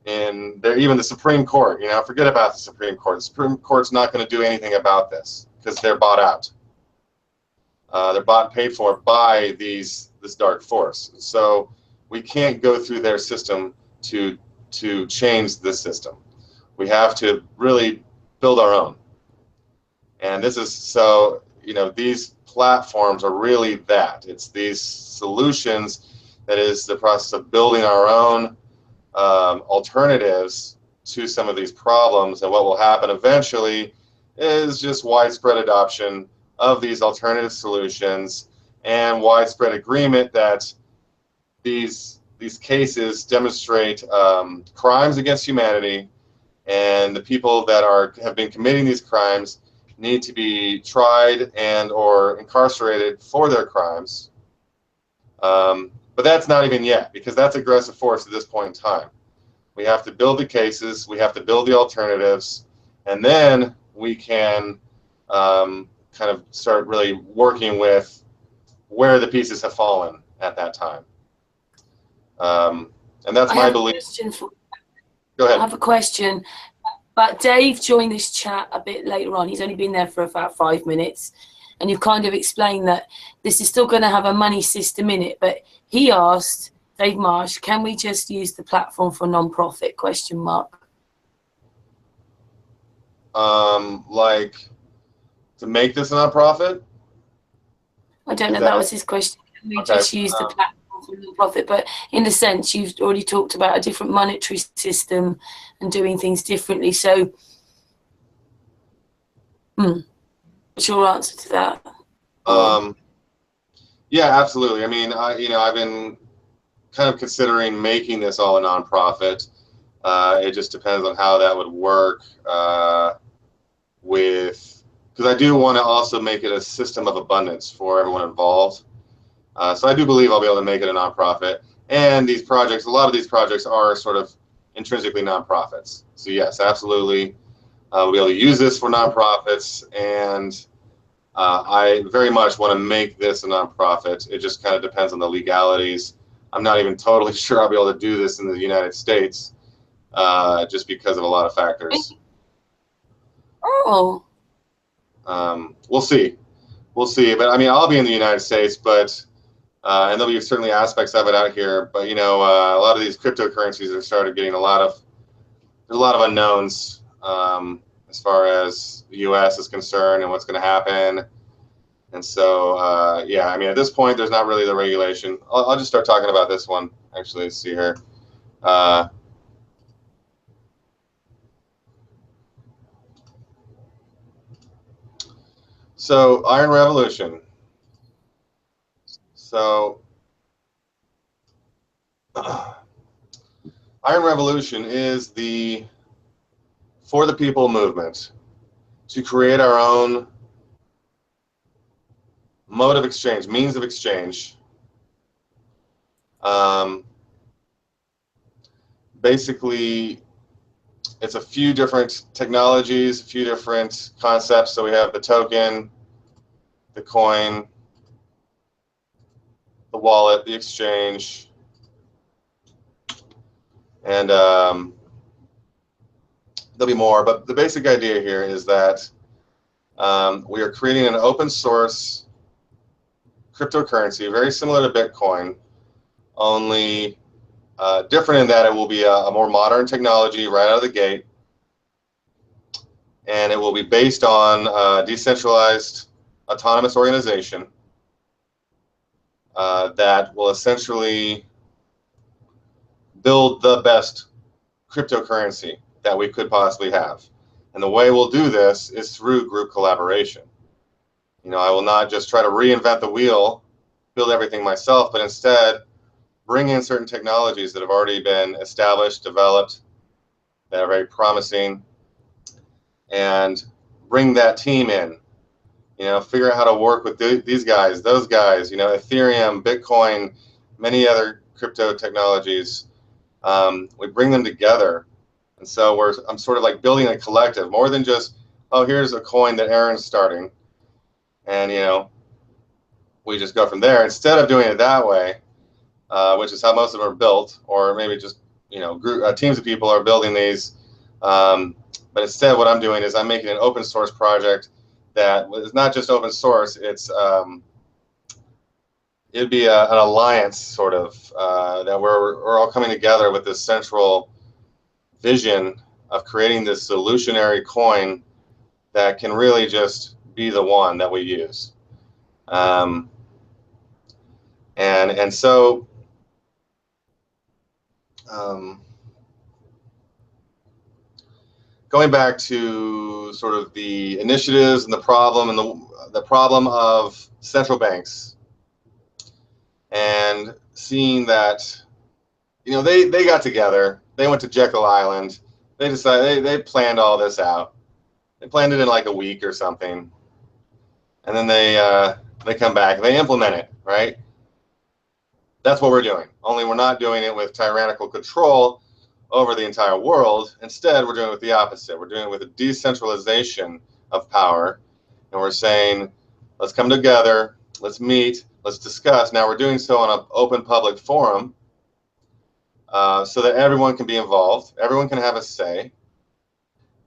in even the Supreme Court. You know, forget about the Supreme Court. The Supreme Court's not going to do anything about this because they're bought out. They're bought and paid for by this dark force. So we can't go through their system to change this system. We have to really build our own. And this is, so, you know, these platforms are really that. It's these solutions that is the process of building our own alternatives to some of these problems. And what will happen eventually is just widespread adoption of these alternative solutions and widespread agreement that these cases demonstrate crimes against humanity, and the people that have been committing these crimes need to be tried and or incarcerated for their crimes. But that's not even yet, because that's aggressive force at this point in time. We have to build the cases, we have to build the alternatives, and then we can kind of start really working with where the pieces have fallen at that time. And that's my belief. Go ahead. I have a question. But Dave joined this chat a bit later on. He's only been there for about 5 minutes. And you've kind of explained that this is still going to have a money system in it. But he asked, Dave Marsh, can we just use the platform for non-profit, ? Like, to make this a nonprofit? I don't know. That was his question. Can we just use the platform for non-profit? But in a sense, you've already talked about a different monetary system and doing things differently. So, what's your answer to that? Yeah, absolutely. I mean, I've been kind of considering making this all a nonprofit. It just depends on how that would work because I do want to also make it a system of abundance for everyone involved. So I do believe I'll be able to make it a nonprofit. And these projects, a lot of these projects are sort of intrinsically nonprofits. So yes, absolutely, we'll be able to use this for nonprofits, and I very much want to make this a nonprofit. It just kind of depends on the legalities. I'm not even totally sure I'll be able to do this in the United States, just because of a lot of factors. Oh. We'll see. We'll see. But I mean, I'll be in the United States, but and there'll be certainly aspects of it out here. But you know, a lot of these cryptocurrencies have started getting there's a lot of unknowns as far as the U.S. is concerned and what's going to happen. And so, yeah, I mean, at this point, there's not really the regulation. I'll just start talking about this one. Actually, let's see here. So Iron Revolution. So Iron Revolution is the for the people movement to create our own mode of exchange, means of exchange. Basically, it's a few different technologies, a few different concepts. So we have the token, the coin, the wallet, the exchange, and there'll be more. But the basic idea here is that we are creating an open source cryptocurrency, very similar to Bitcoin, only different in that it will be a more modern technology right out of the gate, and it will be based on a decentralized autonomous organization that will essentially build the best cryptocurrency that we could possibly have. And the way we'll do this is through group collaboration. You know, I will not just try to reinvent the wheel, build everything myself, but instead bring in certain technologies that have already been established, developed, that are very promising, and bring that team in. You know, figure out how to work with these guys, those guys, you know, Ethereum, Bitcoin, many other crypto technologies. We bring them together. And so I'm sort of like building a collective, more than just, oh, here's a coin that Aaron's starting. And, you know, we just go from there. Instead of doing it that way, which is how most of them are built, or maybe just, you know, teams of people are building these. But instead, what I'm doing is I'm making an open source project that is not just open source. It'd be an alliance, sort of, that we're all coming together with this central vision of creating this solutionary coin that can really just be the one that we use. And so going back to sort of the initiatives and the problem of central banks, and seeing that, you know, they got together, they went to Jekyll Island, they decided they planned all this out. They planned it in like a week or something, and then they come back, they implement it, right? That's what we're doing. Only we're not doing it with tyrannical control over the entire world. Instead, we're doing it with the opposite. We're doing it with a decentralization of power, and we're saying, let's come together, let's meet, let's discuss. Now we're doing so on an open public forum, so that everyone can be involved, everyone can have a say,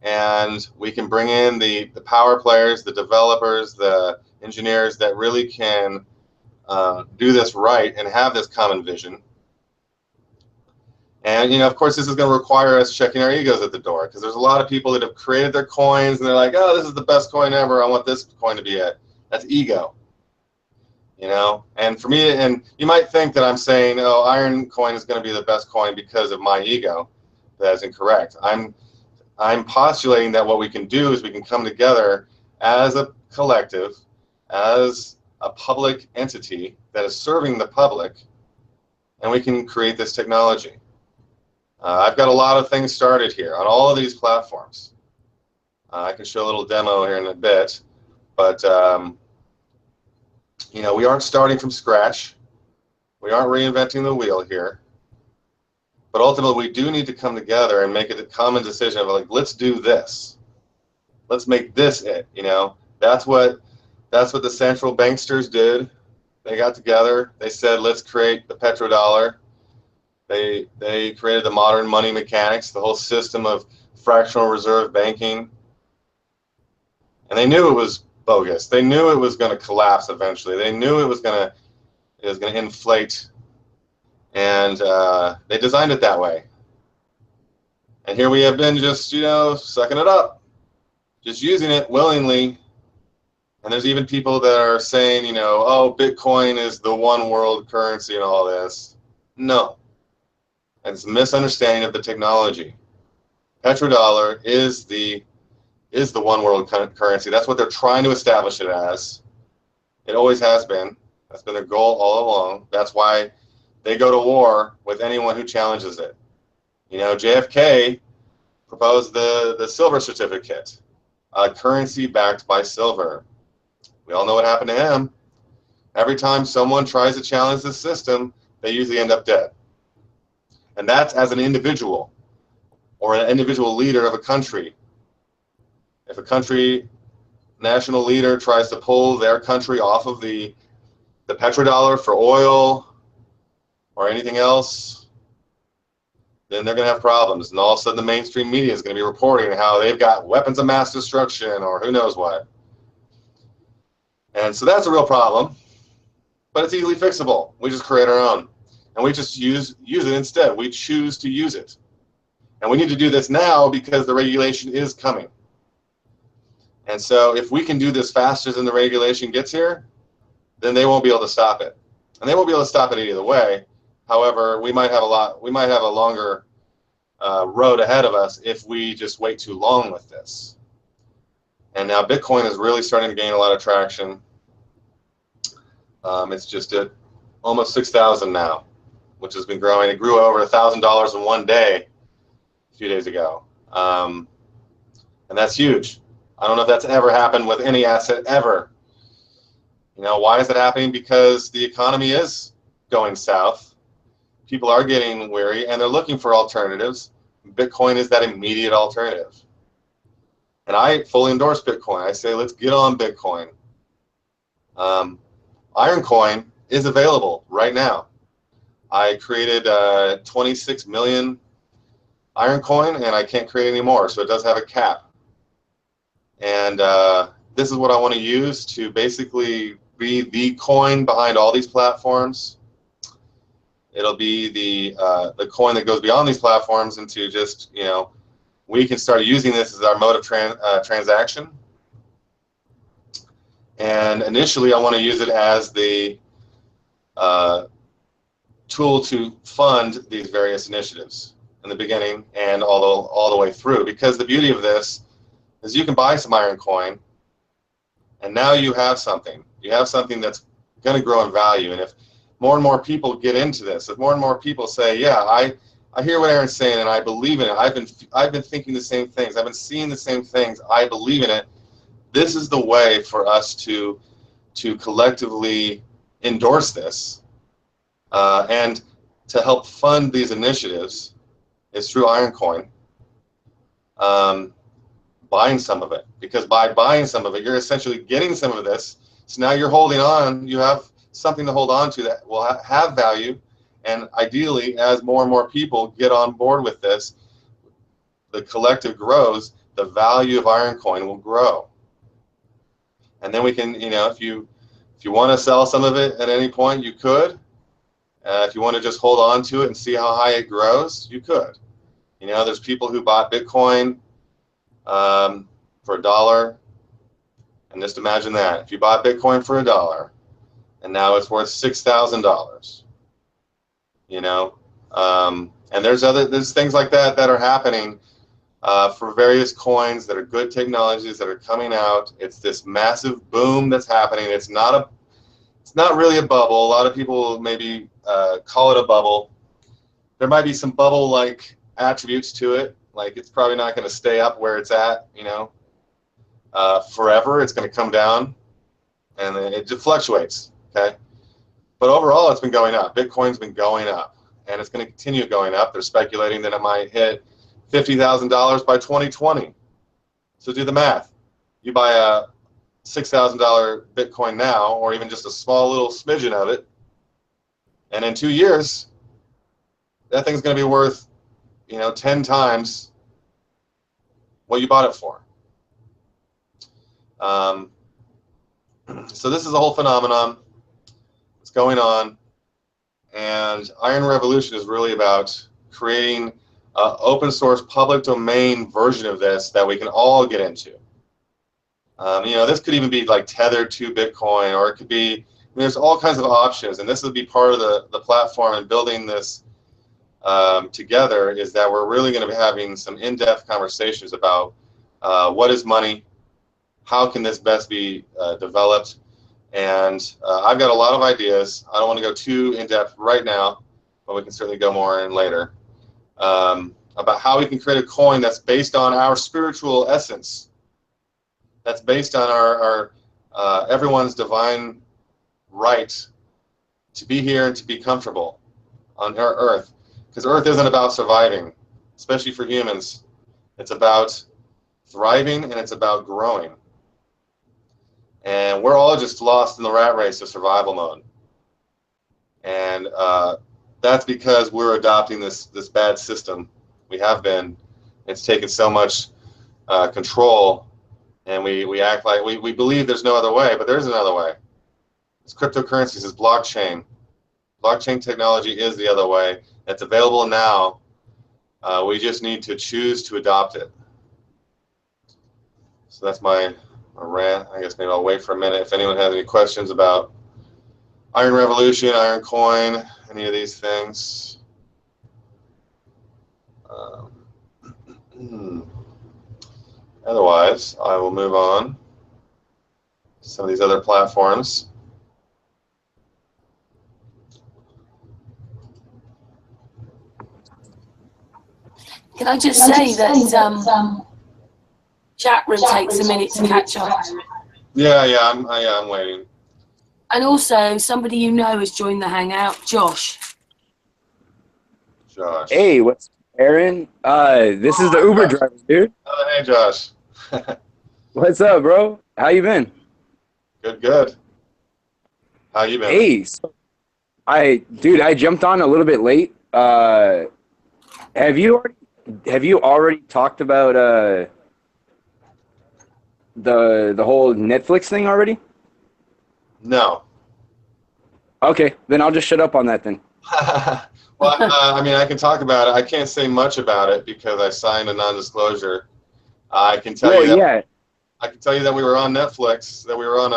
and we can bring in the power players, the developers, the engineers that really can do this right and have this common vision. And, you know, of course, this is going to require us checking our egos at the door, because there's a lot of people that have created their coins and they're like, oh, this is the best coin ever, I want this coin to be it. That's ego, you know. And for me, and you might think that I'm saying, oh, Iron coin is going to be the best coin because of my ego. That is incorrect. I'm postulating that what we can do is we can come together as a collective, as a public entity that is serving the public, and we can create this technology. I've got a lot of things started here on all of these platforms. I can show a little demo here in a bit, but you know, we aren't starting from scratch. We aren't reinventing the wheel here. But ultimately, we do need to come together and make a common decision of like, let's do this. Let's make this it. You know, that's what the central banksters did. They got together. They said, let's create the petrodollar. They created the modern money mechanics, the whole system of fractional reserve banking. And they knew it was bogus. They knew it was going to collapse eventually. They knew it was going to inflate. And they designed it that way. And here we have been just, you know, sucking it up, just using it willingly. And there's even people that are saying, you know, oh, Bitcoin is the one world currency and all this. No. It's a misunderstanding of the technology. Petrodollar is the is the one world currency. That's what they're trying to establish it as. It always has been. That's been their goal all along. That's why they go to war with anyone who challenges it. You know, JFK proposed the silver certificate, a currency backed by silver. We all know what happened to him. Every time someone tries to challenge the system, they usually end up dead. And that's as an individual or an individual leader of a country. If a country national leader tries to pull their country off of the petrodollar for oil or anything else, then they're going to have problems. And all of a sudden the mainstream media is going to be reporting how they've got weapons of mass destruction or who knows what. And so that's a real problem. But it's easily fixable. We just create our own. And we just use it instead. We choose to use it. And we need to do this now because the regulation is coming. And so if we can do this faster than the regulation gets here, then they won't be able to stop it. And they won't be able to stop it any other way. However, we might have a longer road ahead of us if we just wait too long with this. And now Bitcoin is really starting to gain a lot of traction. It's just at almost 6,000 now, which has been growing. It grew over $1,000 in one day a few days ago. And that's huge. I don't know if that's ever happened with any asset ever. You know, why is it happening? Because the economy is going south. People are getting weary and they're looking for alternatives. Bitcoin is that immediate alternative. And I fully endorse Bitcoin. I say, let's get on Bitcoin. Iron Coin is available right now. I created 26 million Iron Coin and I can't create any more, so it does have a cap. And this is what I want to use to basically be the coin behind all these platforms. It'll be the coin that goes beyond these platforms into just, you know, we can start using this as our mode of transaction. And initially, I want to use it as the tool to fund these various initiatives in the beginning and all the way through. Because the beauty of this is you can buy some Iron Coin, and now you have something. You have something that's going to grow in value. And if more and more people get into this, if more and more people say, yeah, I hear what Aaron's saying and I believe in it. I've been thinking the same things. I've been seeing the same things. I believe in it. This is the way for us to collectively endorse this and to help fund these initiatives is through Iron Coin, buying some of it. Because by buying some of it, you're essentially getting some of this. So now you're holding on. You have something to hold on to that will have value. And ideally, as more and more people get on board with this, the collective grows, the value of Iron Coin will grow. And then we can, you know, if you want to sell some of it at any point, you could. If you want to just hold on to it and see how high it grows, you could. You know, there's people who bought Bitcoin for $1. And just imagine that. If you bought Bitcoin for $1 and now it's worth $6,000, you know, and there's things like that are happening for various coins that are good technologies that are coming out. It's this massive boom that's happening. It's not really a bubble. A lot of people maybe call it a bubble. There might be some bubble-like attributes to it. Like it's probably not going to stay up where it's at, you know, forever. It's going to come down, and it just fluctuates. Okay, but overall, it's been going up. Bitcoin's been going up, and it's going to continue going up. They're speculating that it might hit $50,000 by 2020. So do the math. You buy a $6,000 Bitcoin now, or even just a small little smidgen of it, and in 2 years, that thing's going to be worth, you know, 10 times what you bought it for. So this is a whole phenomenon. It's going on, and Iron Revolution is really about creating an open source public domain version of this that we can all get into. You know, this could even be like tethered to Bitcoin, or it could be, I mean, there's all kinds of options, and this would be part of the platform and building this together, is that we're really going to be having some in-depth conversations about what is money, how can this best be developed, and I've got a lot of ideas. I don't want to go too in-depth right now, but we can certainly go more in later, about how we can create a coin that's based on our spiritual essence, that's based on our everyone's divine right to be here and to be comfortable on our Earth. Because Earth isn't about surviving, especially for humans. It's about thriving and it's about growing. And we're all just lost in the rat race of survival mode. And that's because we're adopting this bad system. We have been. It's taken so much control, and we act like we believe there's no other way, but there's another way. It's cryptocurrencies, it's blockchain. Blockchain technology is the other way. It's available now. We just need to choose to adopt it. So that's my rant. I guess maybe I'll wait for a minute if anyone has any questions about Iron Revolution, Iron Coin, any of these things. Otherwise, I will move on to some of these other platforms. Can I just say that chat room takes a minute to catch up? Yeah, I'm waiting. And also, somebody you know has joined the Hangout, Josh. Josh. Hey, what's Aaron? This is the Uber driver, dude. Oh, hey, Josh. What's up, bro? How you been? Good. How you been? Hey, so I jumped on a little bit late. Have you already talked about the whole Netflix thing already? No. Okay, then I'll just shut up on that then. Well, I mean, I can talk about it. I can't say much about it because I signed a non-disclosure. I can tell you that. Yeah. I can tell you that we were on Netflix. That we were on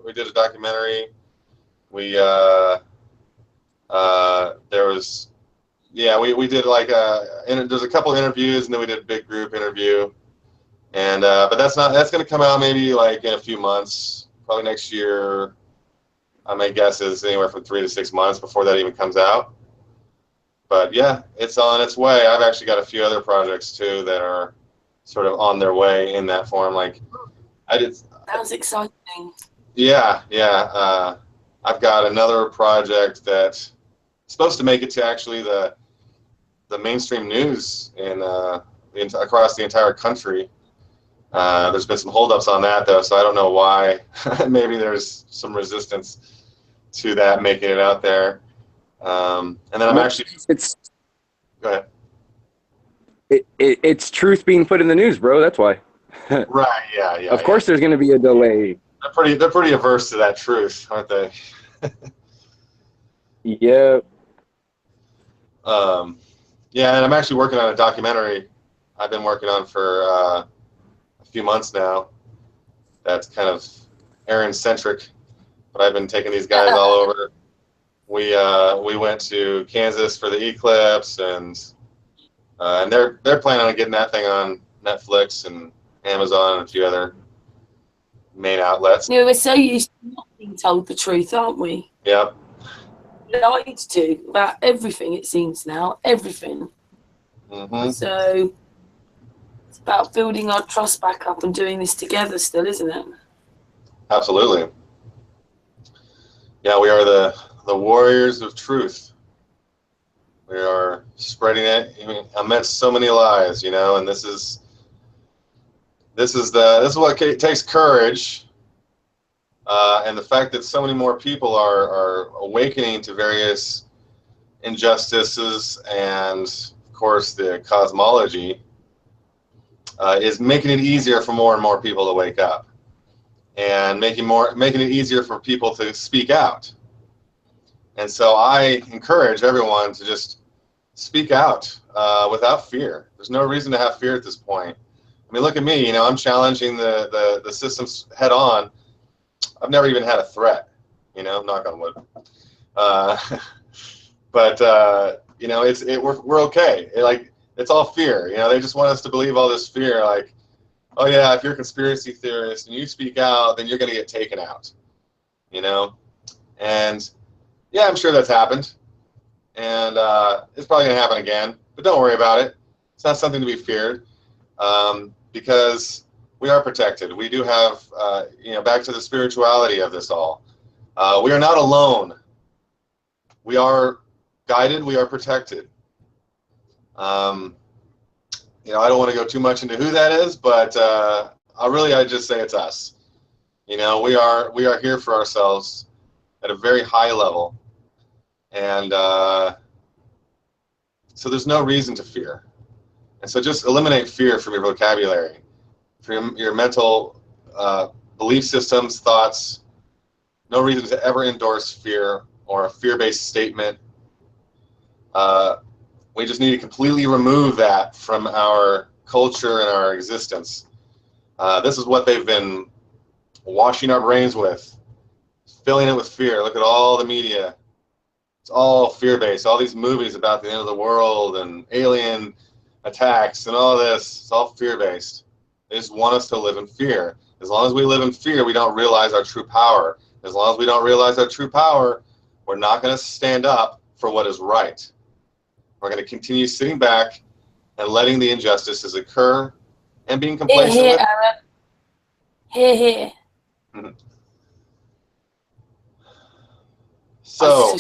we did a documentary. We there was, yeah, we did like there's a couple interviews, and then we did a big group interview, and but that's going to come out maybe like in a few months, probably next year. My guess is anywhere from 3 to 6 months before that even comes out. But yeah, it's on its way. I've actually got a few other projects too that are sort of on their way in that form. Like Sounds exciting. Yeah. I've got another project that's supposed to make it to actually the mainstream news in across the entire country. There's been some holdups on that though, so I don't know why. Maybe there's some resistance to that making it out there. And then I'm actually. Go ahead. It's truth being put in the news, bro. That's why. Right. Yeah. Of course, there's going to be a delay. They're pretty averse to that truth, aren't they? Yeah. Yeah, and I'm actually working on a documentary I've been working on for a few months now. That's kind of Aaron-centric, but I've been taking these guys all over. We went to Kansas for the eclipse, and they're planning on getting that thing on Netflix and Amazon and a few other main outlets. You know, we're so used to not being told the truth, aren't we? Yep. Lied to about everything, it seems now. Everything. Mm-hmm. So it's about building our trust back up and doing this together still, isn't it? Absolutely. Yeah, we are the warriors of truth. We are spreading it amidst so many lies, you know, and this is what takes courage, and the fact that so many more people are awakening to various injustices and, of course, the cosmology is making it easier for more and more people to wake up, and making it easier for people to speak out. And so I encourage everyone to just speak out without fear. There's no reason to have fear at this point. I mean, look at me, you know, I'm challenging the systems head on. I've never even had a threat, you know, knock on wood. But you know, we're okay. It's all fear, you know. They just want us to believe all this fear, like oh yeah, if you're a conspiracy theorist and you speak out, then you're going to get taken out, you know? And yeah, I'm sure that's happened. And it's probably going to happen again. But don't worry about it. It's not something to be feared, because we are protected. We do have, you know, back to the spirituality of this all. We are not alone. We are guided. We are protected. You know, I don't want to go too much into who that is, but I'd just say it's us. You know, we are here for ourselves at a very high level, and so there's no reason to fear. And so just eliminate fear from your vocabulary, from your mental belief systems, thoughts. No reason to ever endorse fear or a fear-based statement. We just need to completely remove that from our culture and our existence. This is what they've been washing our brains with, filling it with fear. Look at all the media. It's all fear-based. All these movies about the end of the world and alien attacks and all this, it's all fear-based. They just want us to live in fear. As long as we live in fear, we don't realize our true power. As long as we don't realize our true power, we're not going to stand up for what is right. We're going to continue sitting back and letting the injustices occur and being complacent Here, with. Aaron. Here. Mhm. So,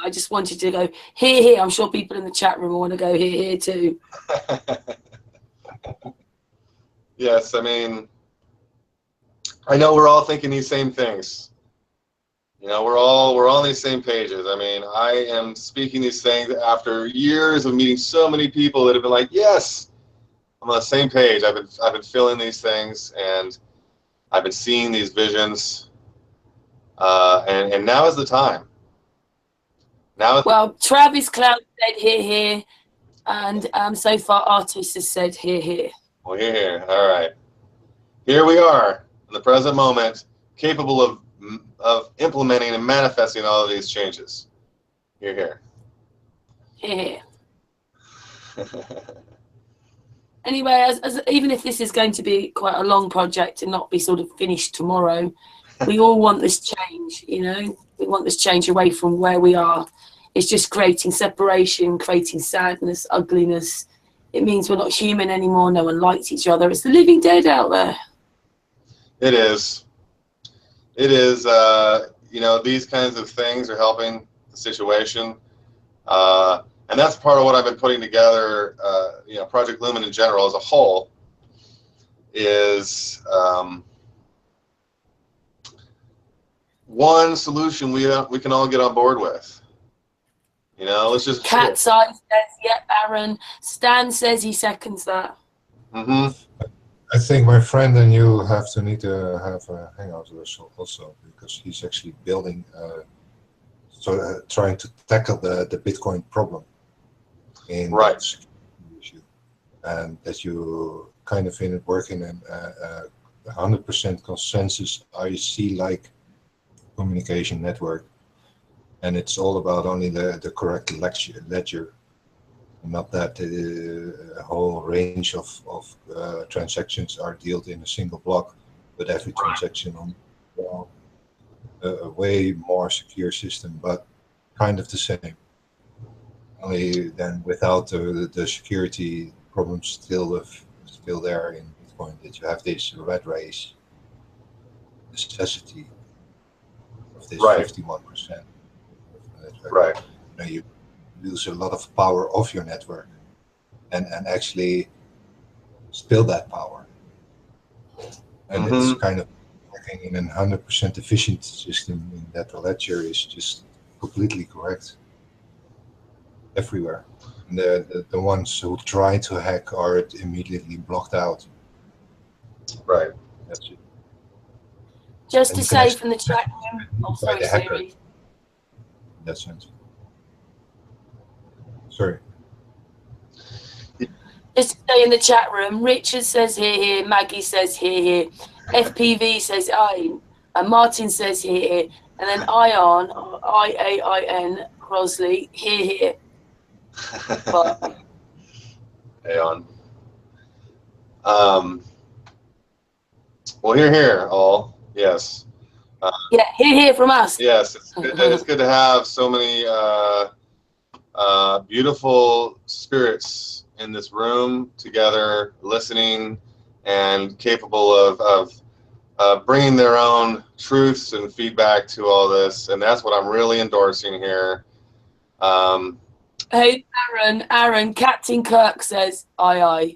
I just wanted to go here. I'm sure people in the chat room want to go here too. yes, I mean, I know we're all thinking these same things. You know, we're all on these same pages. I mean, I am speaking these things after years of meeting so many people that have been like, yes, I'm on the same page. I've been feeling these things, and I've been seeing these visions, and now is the time. Well, Travis Cloud said here, and so far Artist has said here. Well, here. All right. Here we are in the present moment, capable of implementing and manifesting all of these changes. Here. Anyway, as even if this is going to be quite a long project and not be sort of finished tomorrow, we all want this change, you know? We want this change away from where we are. It's just creating separation, creating sadness, ugliness. It means we're not human anymore. No one likes each other. It's the living dead out there. It is. You know, these kinds of things are helping the situation. And that's part of what I've been putting together, you know, Project Lumen in general as a whole, is one solution we can all get on board with. You know, let's just. Cat's Eye says, yep, Aaron. Stan says he seconds that. Mm-hmm. I think my friend and you need to have a hangout also, because he's actually building, trying to tackle the Bitcoin problem in right. that issue, and that you kind of working in 100% consensus IC-like communication network, and it's all about only the correct ledger. Not that a whole range of transactions are dealt in a single block, but every transaction on a way more secure system, but kind of the same. Only then without the security problems still there in Bitcoin, that you have this red race necessity of this 51%. Right. You know, you lose a lot of power of your network, and actually spill that power. And it's kind of working in a 100% efficient system in that the ledger is just completely correct everywhere. And the ones who try to hack are immediately blocked out. Right. That's it. Just to say from the chat room, oh, sorry, Siri. In that sense. Sorry. Just to say in the chat room, Richard says here, Maggie says here, FPV says aye, and Martin says here, and then Ion, IAIN, Crosley, here. Aeon. Well, here, all. Yes. Yeah, hear from us. Yes, it's good to have so many beautiful spirits in this room together, listening and capable of bringing their own truths and feedback to all this. And that's what I'm really endorsing here. Hey, Aaron, Captain Kirk says, aye, aye.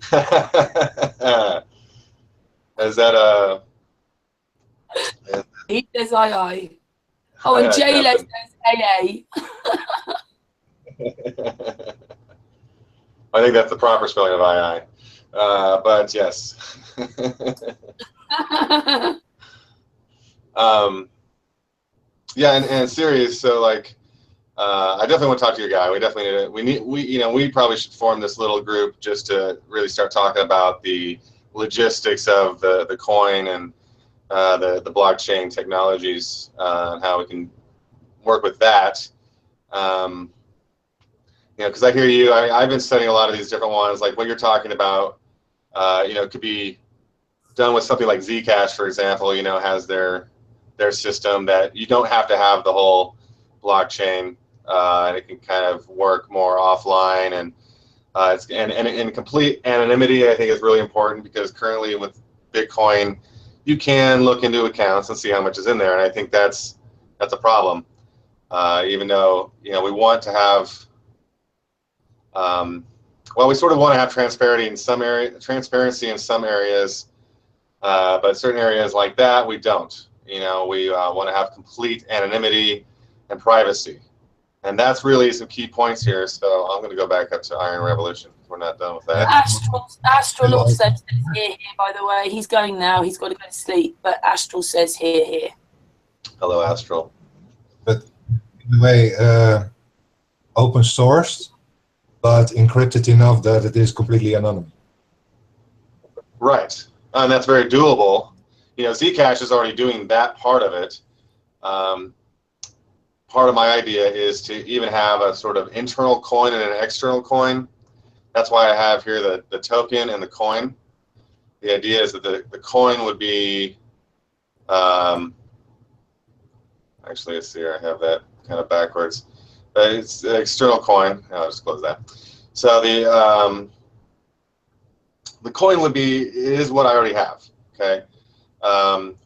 Is that a... He says, aye, aye. Oh, and J-Lo says, AA. I think that's the proper spelling of aye, aye. But yes. Yeah, and serious. So like, I definitely want to talk to your guy. We definitely need it. We probably should form this little group just to really start talking about the logistics of the coin and the blockchain technologies and how we can work with that. Because I hear you. I've been studying a lot of these different ones, like what you're talking about. Could be done with something like Zcash, for example. Has their system that you don't have to have the whole blockchain, and it can kind of work more offline, and and complete anonymity. I think is really important because currently with Bitcoin, you can look into accounts and see how much is in there, and I think that's a problem. Even though we want to have, well, we sort of want to have transparency in some areas, but certain areas like that we don't. We want to have complete anonymity and privacy, and that's really some key points here. So I'm going to go back up to Iron Revolution. We're not done with that. Astral also says here, by the way. He's going now. He's got to go to sleep. But Astral says here. Hello, Astral. But in a way, open sourced, but encrypted enough that it is completely anonymous. Right, and that's very doable. Zcash is already doing that part of it. Part of my idea is to even have a sort of internal coin and an external coin. That's why I have here the token and the coin. The idea is that the coin would be, actually, let's see here, I have that kind of backwards. But it's the external coin. I'll just close that. So the coin is what I already have. Okay,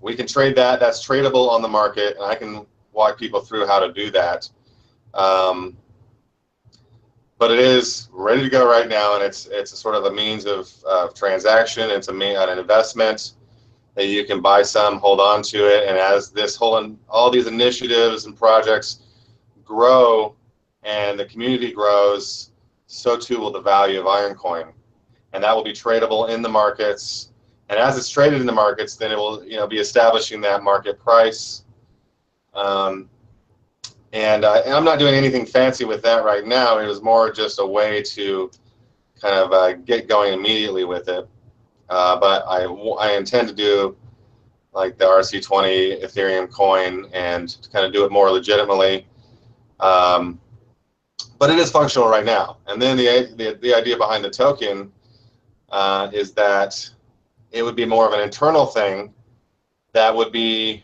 we can trade that. That's tradable on the market, and I can walk people through how to do that. But it is ready to go right now, and it's a sort of a means of transaction. It's an investment that you can buy some, hold on to it, and as all these initiatives and projects grow and the community grows, so too will the value of Ironcoin, and that will be tradable in the markets. And as it's traded in the markets, then it will be establishing that market price. And I'm not doing anything fancy with that right now. It was more just a way to kind of get going immediately with it. But I intend to do like the RC20 Ethereum coin and to kind of do it more legitimately. But it is functional right now. And then the idea behind the token is that it would be more of an internal thing that would be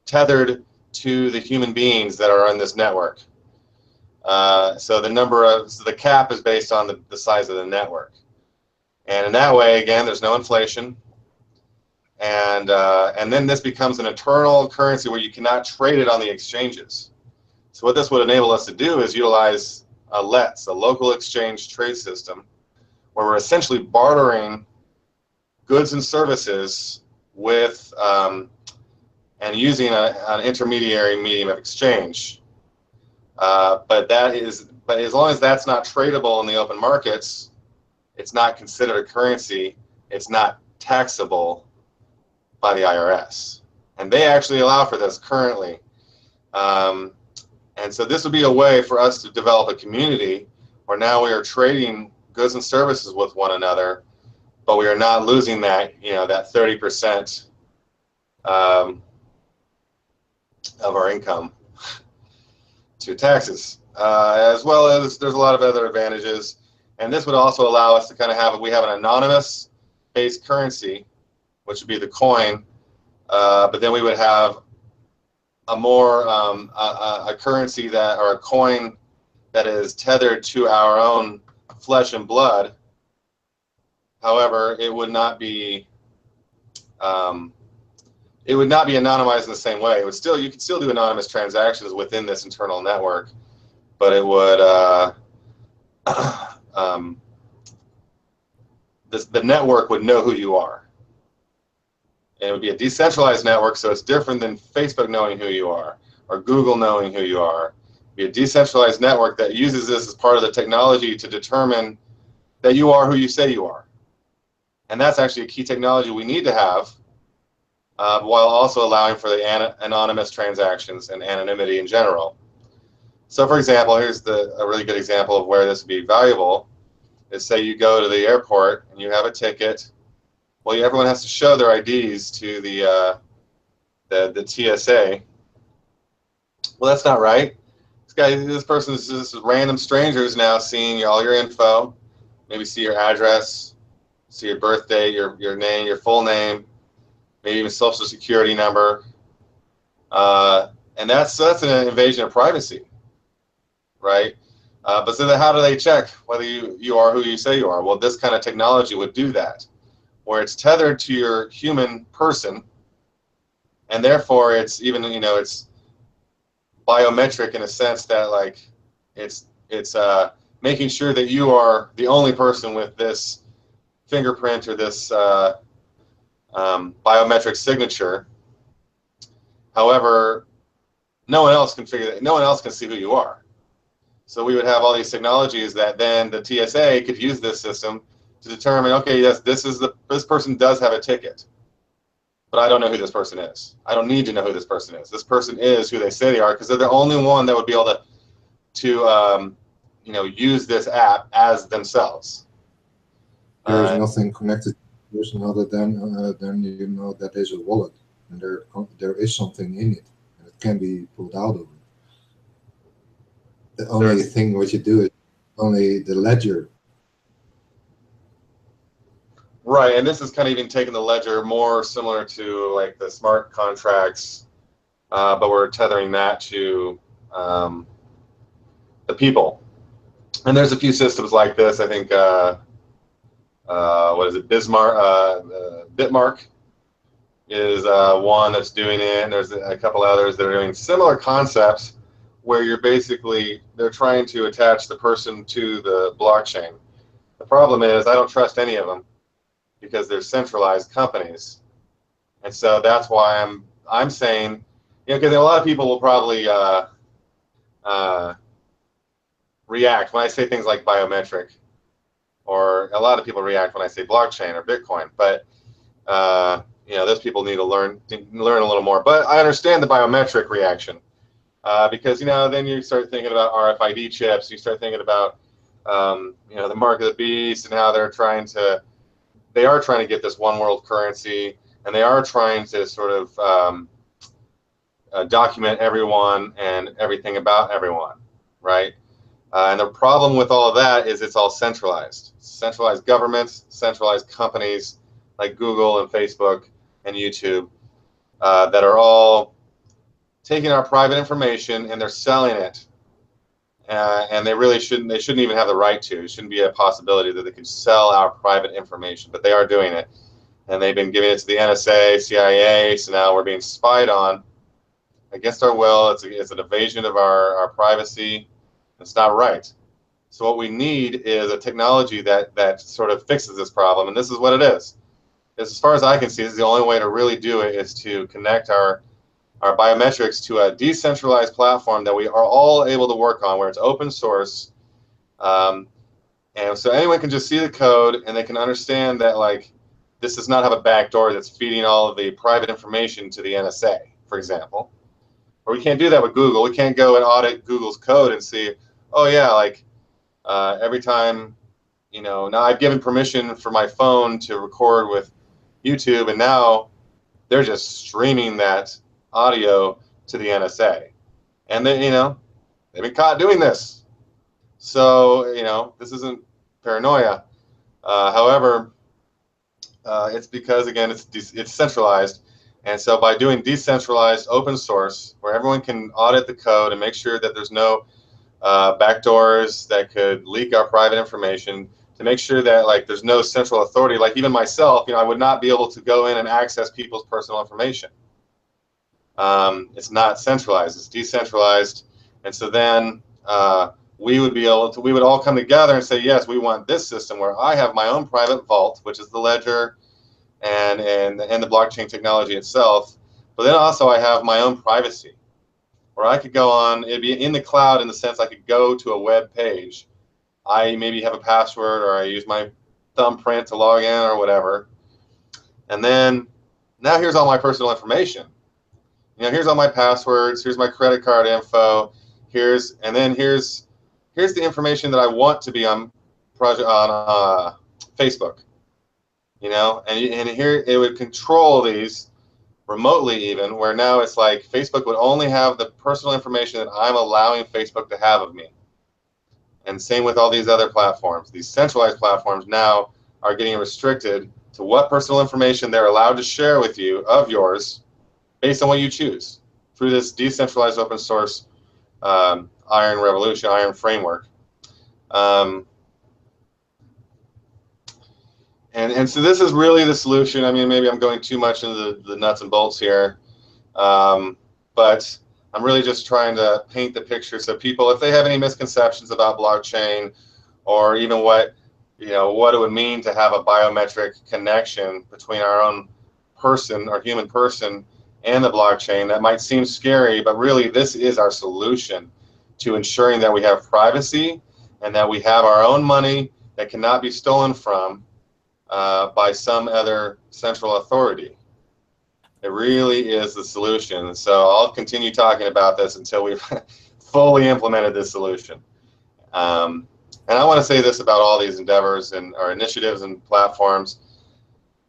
tethered to the human beings that are on this network. So the cap is based on the size of the network. And in that way, again, there's no inflation. And then this becomes an internal currency where you cannot trade it on the exchanges. So what this would enable us to do is utilize a LETS, a local exchange trade system, where we're essentially bartering goods and services with and using an intermediary medium of exchange. But as long as that's not tradable in the open markets, it's not considered a currency. It's not taxable by the IRS, and they actually allow for this currently. And so this would be a way for us to develop a community where now we are trading goods and services with one another, but we are not losing that that 30% of our income to taxes, as well as there's a lot of other advantages. And this would also allow us to kind of have an anonymous base currency, which would be the coin, but then we would have a more a currency that, or a coin that is tethered to our own flesh and blood. However, it would not be anonymized in the same way. It would still, you could still do anonymous transactions within this internal network, but it would the network would know who you are. And it would be a decentralized network, so it's different than Facebook knowing who you are or Google knowing who you are. It'd be a decentralized network that uses this as part of the technology to determine that you are who you say you are. And that's actually a key technology we need to have, while also allowing for the anonymous transactions and anonymity in general. So for example, here's a really good example of where this would be valuable, is say you go to the airport and you have a ticket. Well, everyone has to show their IDs to the TSA. Well, that's not right. This person is just random strangers now seeing all your info, maybe see your address, see your birth date, your name, your full name, maybe even social security number, and that's an invasion of privacy, right? But so then how do they check whether you are who you say you are? Well, this kind of technology would do that, where it's tethered to your human person, and therefore it's even, it's biometric in a sense that, like, it's making sure that you are the only person with this fingerprint or this biometric signature. However, no one else can no one else can see who you are. So we would have all these technologies that then the TSA could use this system to determine, okay, yes, this person does have a ticket, but I don't know who this person is. I don't need to know who this person is. This person is who they say they are, because they're the only one that would be able to use this app as themselves. There is nothing connected to the person other than that there's a wallet, and there is something in it, and it can be pulled out of it. The only thing what you do is only the ledger. Right, and this is kind of even taking the ledger more similar to like the smart contracts, but we're tethering that to the people. And there's a few systems like this. I think what is it? Bitmark is one that's doing it, and there's a couple others that are doing similar concepts, where they're trying to attach the person to the blockchain. The problem is I don't trust any of them, because they're centralized companies, and so that's why I'm saying, because a lot of people will probably react when I say things like biometric, or a lot of people react when I say blockchain or Bitcoin, but those people need to learn a little more. But I understand the biometric reaction, because then you start thinking about RFID chips, you start thinking about the mark of the beast, and how they are trying to get this one world currency, and they are trying to sort of document everyone and everything about everyone, right? And the problem with all of that is it's all centralized. Centralized governments, centralized companies like Google and Facebook and YouTube that are all taking our private information and they're selling it. And they shouldn't even have the right to. It shouldn't be a possibility that they could sell our private information, but they are doing it. And they've been giving it to the NSA, CIA, so now we're being spied on against our will. It's an invasion of our privacy. It's not right. So what we need is a technology that sort of fixes this problem, and this is what it is. As far as I can see, this is the only way to really do it, is to connect our biometrics to a decentralized platform that we are all able to work on, where it's open source, and so anyone can just see the code and they can understand that, like, this does not have a backdoor that's feeding all of the private information to the NSA, for example. Or we can't do that with Google. We can't go and audit Google's code and see, oh yeah, like every time, now I've given permission for my phone to record with YouTube, and now they're just streaming that audio to the NSA, and they, they've been caught doing this. So this isn't paranoia. However, It's because, again, it's centralized. And so by doing decentralized open source, where everyone can audit the code and make sure that there's no backdoors that could leak our private information, to make sure that like there's no central authority, like even myself, I would not be able to go in and access people's personal information. It's not centralized, it's decentralized. And so then we would all come together and say, yes, we want this system where I have my own private vault, which is the ledger and the blockchain technology itself. But then also I have my own privacy, where I could go on, it'd be in the cloud in the sense I could go to a web page. I maybe have a password, or I use my thumbprint to log in or whatever. And then now here's all my personal information. Here's all my passwords, here's my credit card info, here's the information that I want to be on Facebook. And here it would control these remotely, even where now it's like Facebook would only have the personal information that I'm allowing Facebook to have of me. And same with all these other platforms. These centralized platforms now are getting restricted to what personal information they're allowed to share with you of yours based on what you choose through this decentralized open source Iron framework. And so this is really the solution. I mean, maybe I'm going too much into the nuts and bolts here, but I'm really just trying to paint the picture so people, if they have any misconceptions about blockchain, or even what it would mean to have a biometric connection between our own person or human person and the blockchain, that might seem scary, but really this is our solution to ensuring that we have privacy and that we have our own money that cannot be stolen from by some other central authority. It really is the solution. So I'll continue talking about this until we've fully implemented this solution. And I want to say this about all these endeavors and our initiatives and platforms.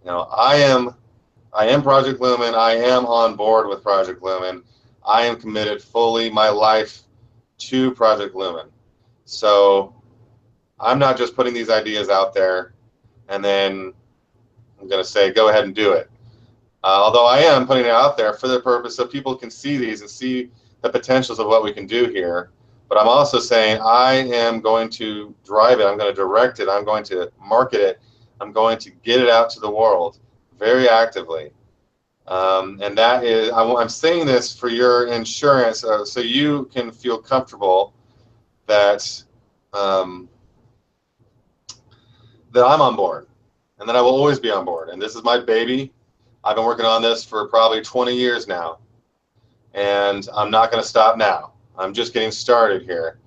I am Project Lumen. I am on board with Project Lumen. I am committed fully my life to Project Lumen. So I'm not just putting these ideas out there and then I'm going to say, go ahead and do it. Although I am putting it out there for the purpose so people can see these and see the potentials of what we can do here. But I'm also saying I am going to drive it. I'm going to direct it. I'm going to market it. I'm going to get it out to the world very actively. And that is, I'm saying this for your insurance, so you can feel comfortable that that I'm on board and that I will always be on board. And this is my baby. I've been working on this for probably 20 years now, and I'm not going to stop now. I'm just getting started here.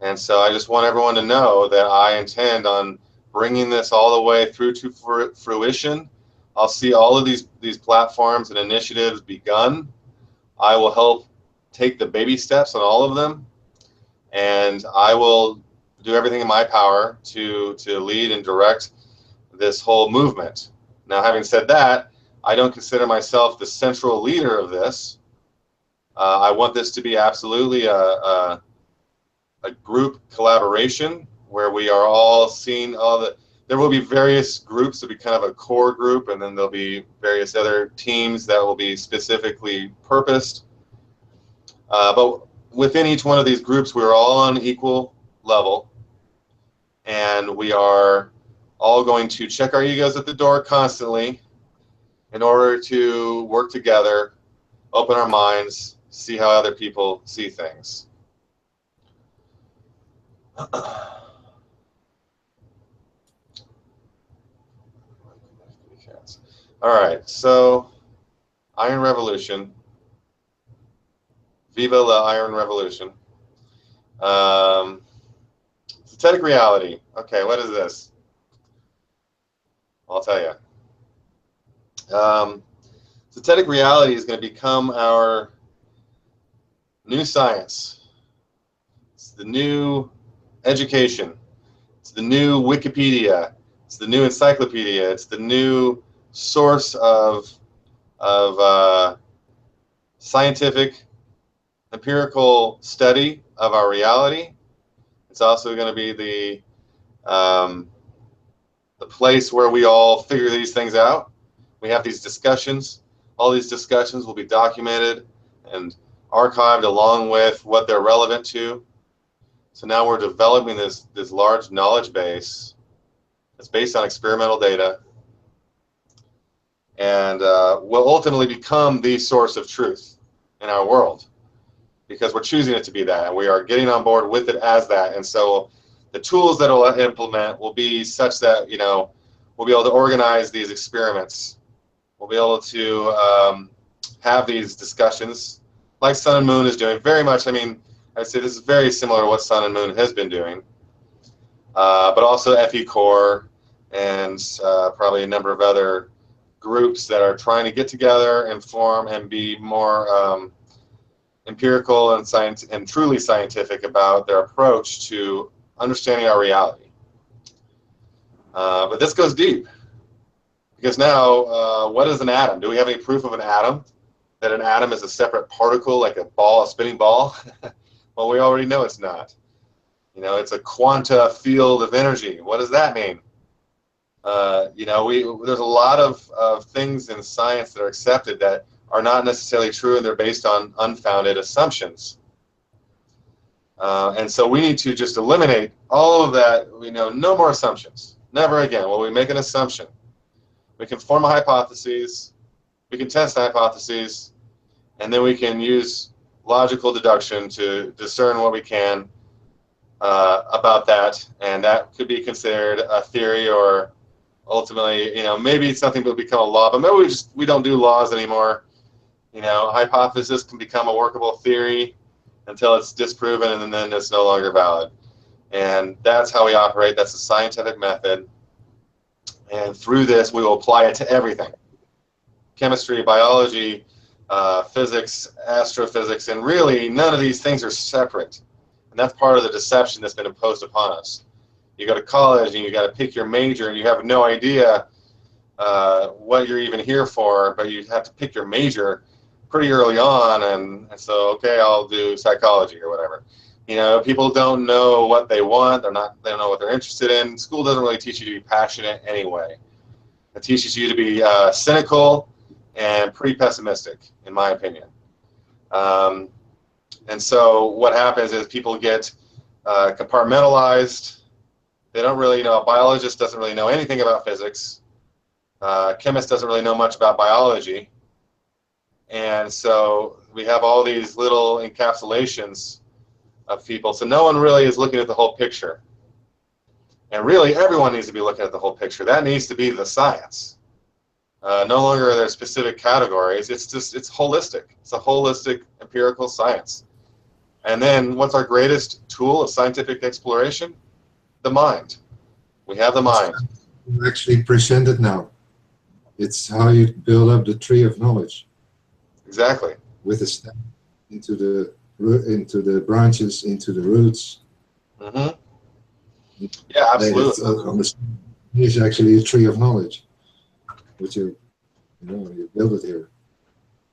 And so I just want everyone to know that I intend on bringing this all the way through to fruition. I'll see all of these platforms and initiatives begun. I will help take the baby steps on all of them, and I will do everything in my power to lead and direct this whole movement. Now, having said that, I don't consider myself the central leader of this. I want this to be absolutely a group collaboration where we are all seeing there will be various groups. There'll be kind of a core group, and then there'll be various other teams that will be specifically purposed. But within each one of these groups, we're all on equal level, and we are all going to check our egos at the door constantly in order to work together, open our minds, see how other people see things. All right, so Iron Revolution. Viva la Iron Revolution. Synthetic reality. Okay, what is this? I'll tell you. Synthetic reality is going to become our new science. It's the new education. It's the new Wikipedia. It's the new encyclopedia. It's the new source of scientific, empirical study of our reality. It's also going to be the the place where we all figure these things out. We have these discussions. All these discussions will be documented and archived along with what they're relevant to. So now we're developing this large knowledge base that's based on experimental data, and will ultimately become the source of truth in our world, because we're choosing it to be that, and we are getting on board with it as that. And so the tools that it'll implement will be such that, you know, we'll be able to organize these experiments. We'll be able to have these discussions like Sun and Moon is doing. Very much, I mean, I'd say this is very similar to what Sun and Moon has been doing, but also FE Core and probably a number of other groups that are trying to get together and form and be more empirical and truly scientific about their approach to understanding our reality. But this goes deep, because now, what is an atom? Do we have any proof of an atom? That an atom is a separate particle, like a ball, a spinning ball? Well, we already know it's not. You know, it's a quanta field of energy. What does that mean? You know, there's a lot of things in science that are accepted that are not necessarily true, and they're based on unfounded assumptions. And so we need to just eliminate all of that. You know, no more assumptions. Never again will we make an assumption. We can form a hypothesis, we can test hypotheses, and then we can use logical deduction to discern what we can about that, and that could be considered a theory, or ultimately, you know, maybe something will become a law, but maybe we don't do laws anymore. You know, hypothesis can become a workable theory until it's disproven, and then it's no longer valid. And that's how we operate. That's a scientific method. And through this, we will apply it to everything. Chemistry, biology, physics, astrophysics, and really none of these things are separate. And that's part of the deception that's been imposed upon us. You go to college and you got to pick your major, and you have no idea what you're even here for, but you have to pick your major pretty early on, and so, okay, I'll do psychology or whatever. You know, people don't know what they want. They don't know what they're interested in. School doesn't really teach you to be passionate anyway. It teaches you to be cynical and pretty pessimistic, in my opinion. And so what happens is people get compartmentalized. They don't really know. A biologist doesn't really know anything about physics. A chemist doesn't really know much about biology. And so we have all these little encapsulations of people. So no one really is looking at the whole picture. And really, everyone needs to be looking at the whole picture. That needs to be the science. No longer are there specific categories. It's holistic. It's a holistic empirical science. And then what's our greatest tool of scientific exploration? The mind. We have the mind. You actually present it now. It's how you build up the tree of knowledge. Exactly. With a stem into the branches, into the roots. Mm-hmm. Yeah, absolutely. It's actually a tree of knowledge, which you build it here.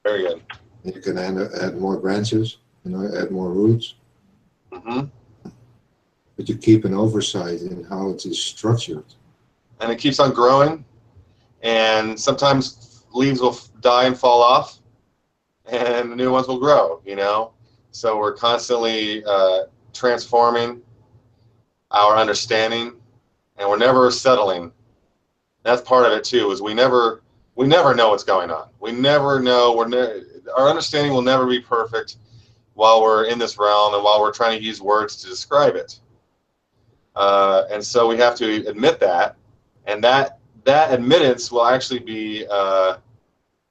Very good. And you can add more branches, add more roots. Mm-hmm. But you keep an oversight in how it is structured. And it keeps on growing, and sometimes leaves will die and fall off, and new ones will grow, So we're constantly transforming our understanding, and we're never settling. That's part of it too, is we never know what's going on. We never know. Our understanding will never be perfect while we're in this realm and while we're trying to use words to describe it. And so we have to admit that, and that admittance will actually be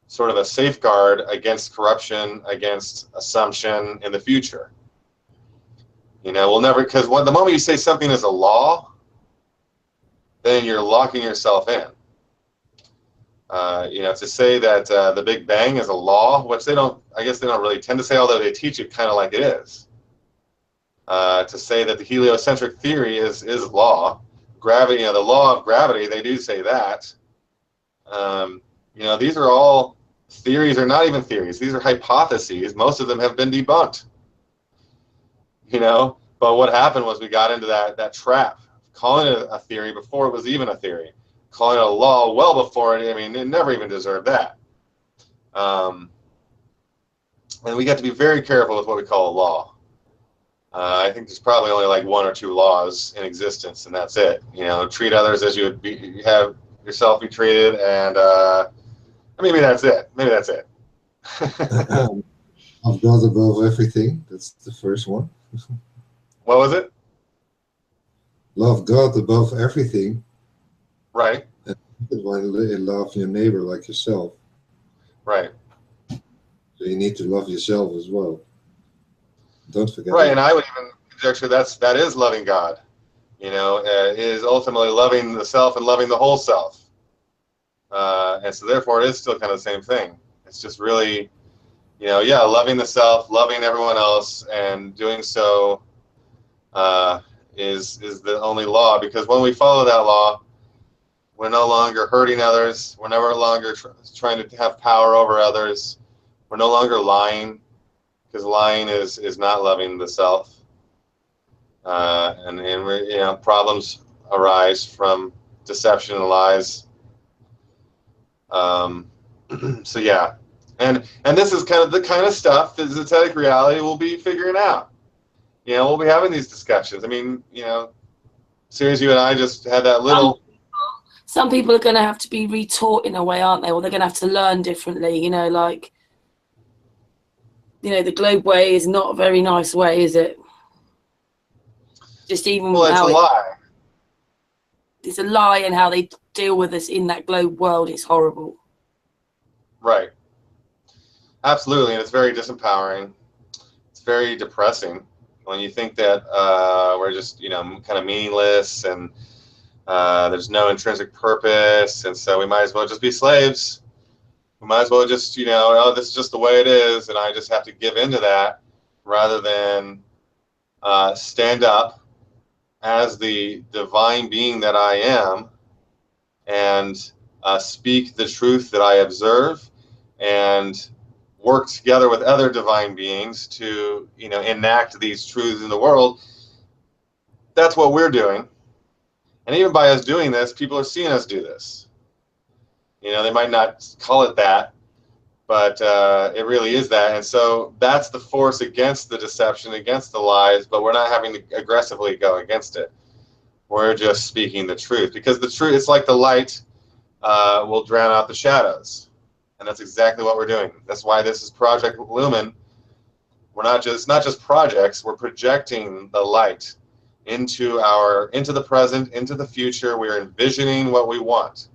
sort of a safeguard against corruption, against assumption in the future. We'll never, because the moment you say something is a law, then you're locking yourself in. To say that the Big Bang is a law, which I guess they don't really tend to say, although they teach it kind of like it is. To say that the heliocentric theory is law, gravity, the law of gravity, they do say that. These are all theories, or not even theories. These are hypotheses. Most of them have been debunked. But what happened was we got into that trap, calling it a theory before it was even a theory. calling it a law well before it. I mean, it never even deserved that. And we got to be very careful with what we call a law. I think there's probably only like 1 or 2 laws in existence, and that's it. You know, treat others as you would have yourself be treated, and maybe that's it. Maybe that's it. Of God above everything. That's the first one. What was it? Love God above everything. Right. And love your neighbor like yourself. Right. So you need to love yourself as well. Don't forget. Right, and I would even conjecture that is loving God. You know, is ultimately loving the self and loving the whole self. And so therefore it is still kind of the same thing. It's just really, you know, yeah, loving the self, loving everyone else, and doing so is the only law. Because when we follow that law, we're no longer hurting others. We're no longer trying to have power over others. We're no longer lying, because lying is not loving the self. And you know, problems arise from deception and lies. So yeah, and this is kind of the kind of stuff that Zetetic reality will be figuring out. You know, we'll be having these discussions. I mean, you know, Series, you and I just had that little. Some people are going to have to be retaught in a way, aren't they? Or they're going to have to learn differently. You know, like, you know, the globe way is not a very nice way, is it? Just even Well, it's a lie. It's a lie, and how they deal with us in that globe world is horrible. Right. Absolutely, and it's very disempowering. It's very depressing when you think that we're just, you know, kind of meaningless, and there's no intrinsic purpose, and so we might as well just be slaves. We might as well just, you know, oh, this is just the way it is, and I just have to give into that, rather than stand up as the divine being that I am, and speak the truth that I observe, and work together with other divine beings to, you know, enact these truths in the world. That's what we're doing. And even by us doing this, people are seeing us do this. You know, they might not call it that, but it really is that. And so that's the force against the deception, against the lies, but we're not having to aggressively go against it. We're just speaking the truth, because the truth, it's like the light will drown out the shadows. And that's exactly what we're doing. That's why this is Project Lumen. We're not just projects, we're projecting the light into the present, into the future. We're envisioning what we want.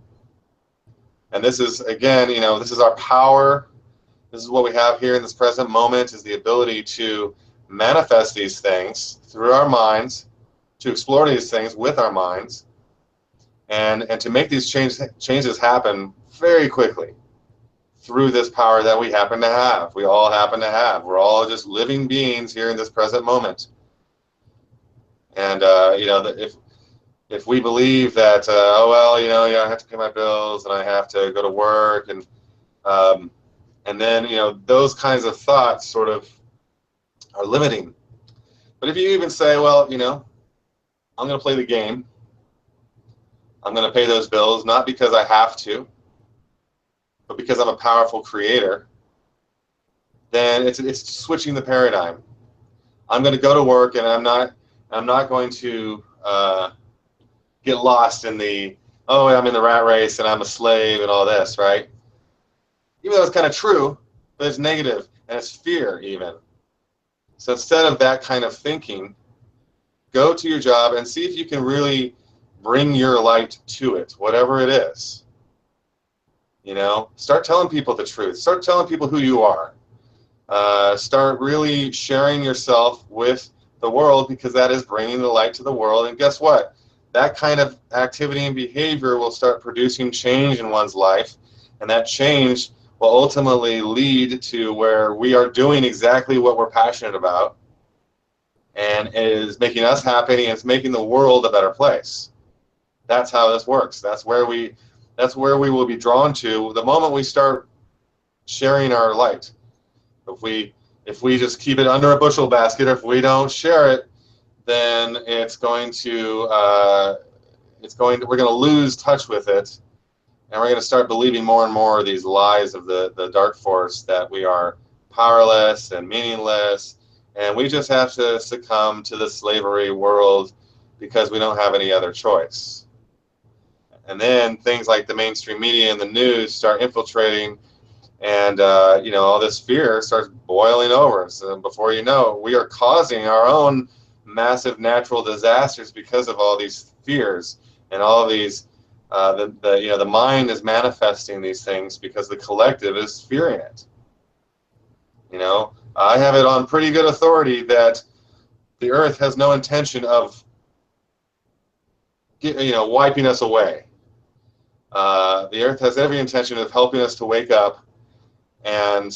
And this is, again, you know, this is our power. This is what we have here in this present moment, is the ability to manifest these things through our minds, to explore these things with our minds, and to make these changes happen very quickly through this power that we happen to have. We all happen to have. We're all just living beings here in this present moment. And you know, if we believe that, oh well, you know, I have to pay my bills and I have to go to work, and then, you know, those kinds of thoughts sort of are limiting. But if you even say, well, you know, I'm going to play the game. I'm going to pay those bills, not because I have to, but because I'm a powerful creator, then it's switching the paradigm. I'm going to go to work, and I'm not going to get lost in the, oh, I'm in the rat race and I'm a slave and all this, right? Even though it's kind of true, but it's negative, and it's fear even. So instead of that kind of thinking, go to your job and see if you can really bring your light to it, whatever it is. You know, start telling people the truth. Start telling people who you are. Start really sharing yourself with the world, because that is bringing the light to the world. And guess what? That kind of activity and behavior will start producing change in one's life, and that change will ultimately lead to where we are doing exactly what we're passionate about, and it is making us happy, and it's making the world a better place. That's how this works. That's where we will be drawn to the moment we start sharing our light. If we just keep it under a bushel basket, or if we don't share it, then it's going to we're going to lose touch with it, and we're going to start believing more and more of these lies of the dark force, that we are powerless and meaningless, and we just have to succumb to the slavery world because we don't have any other choice. And then things like the mainstream media and the news start infiltrating, and all this fear starts boiling over. So before you know, we are causing our own massive natural disasters because of all these fears and all of these. The mind is manifesting these things because the collective is fearing it. I have it on pretty good authority that the Earth has no intention of wiping us away. The Earth has every intention of helping us to wake up, and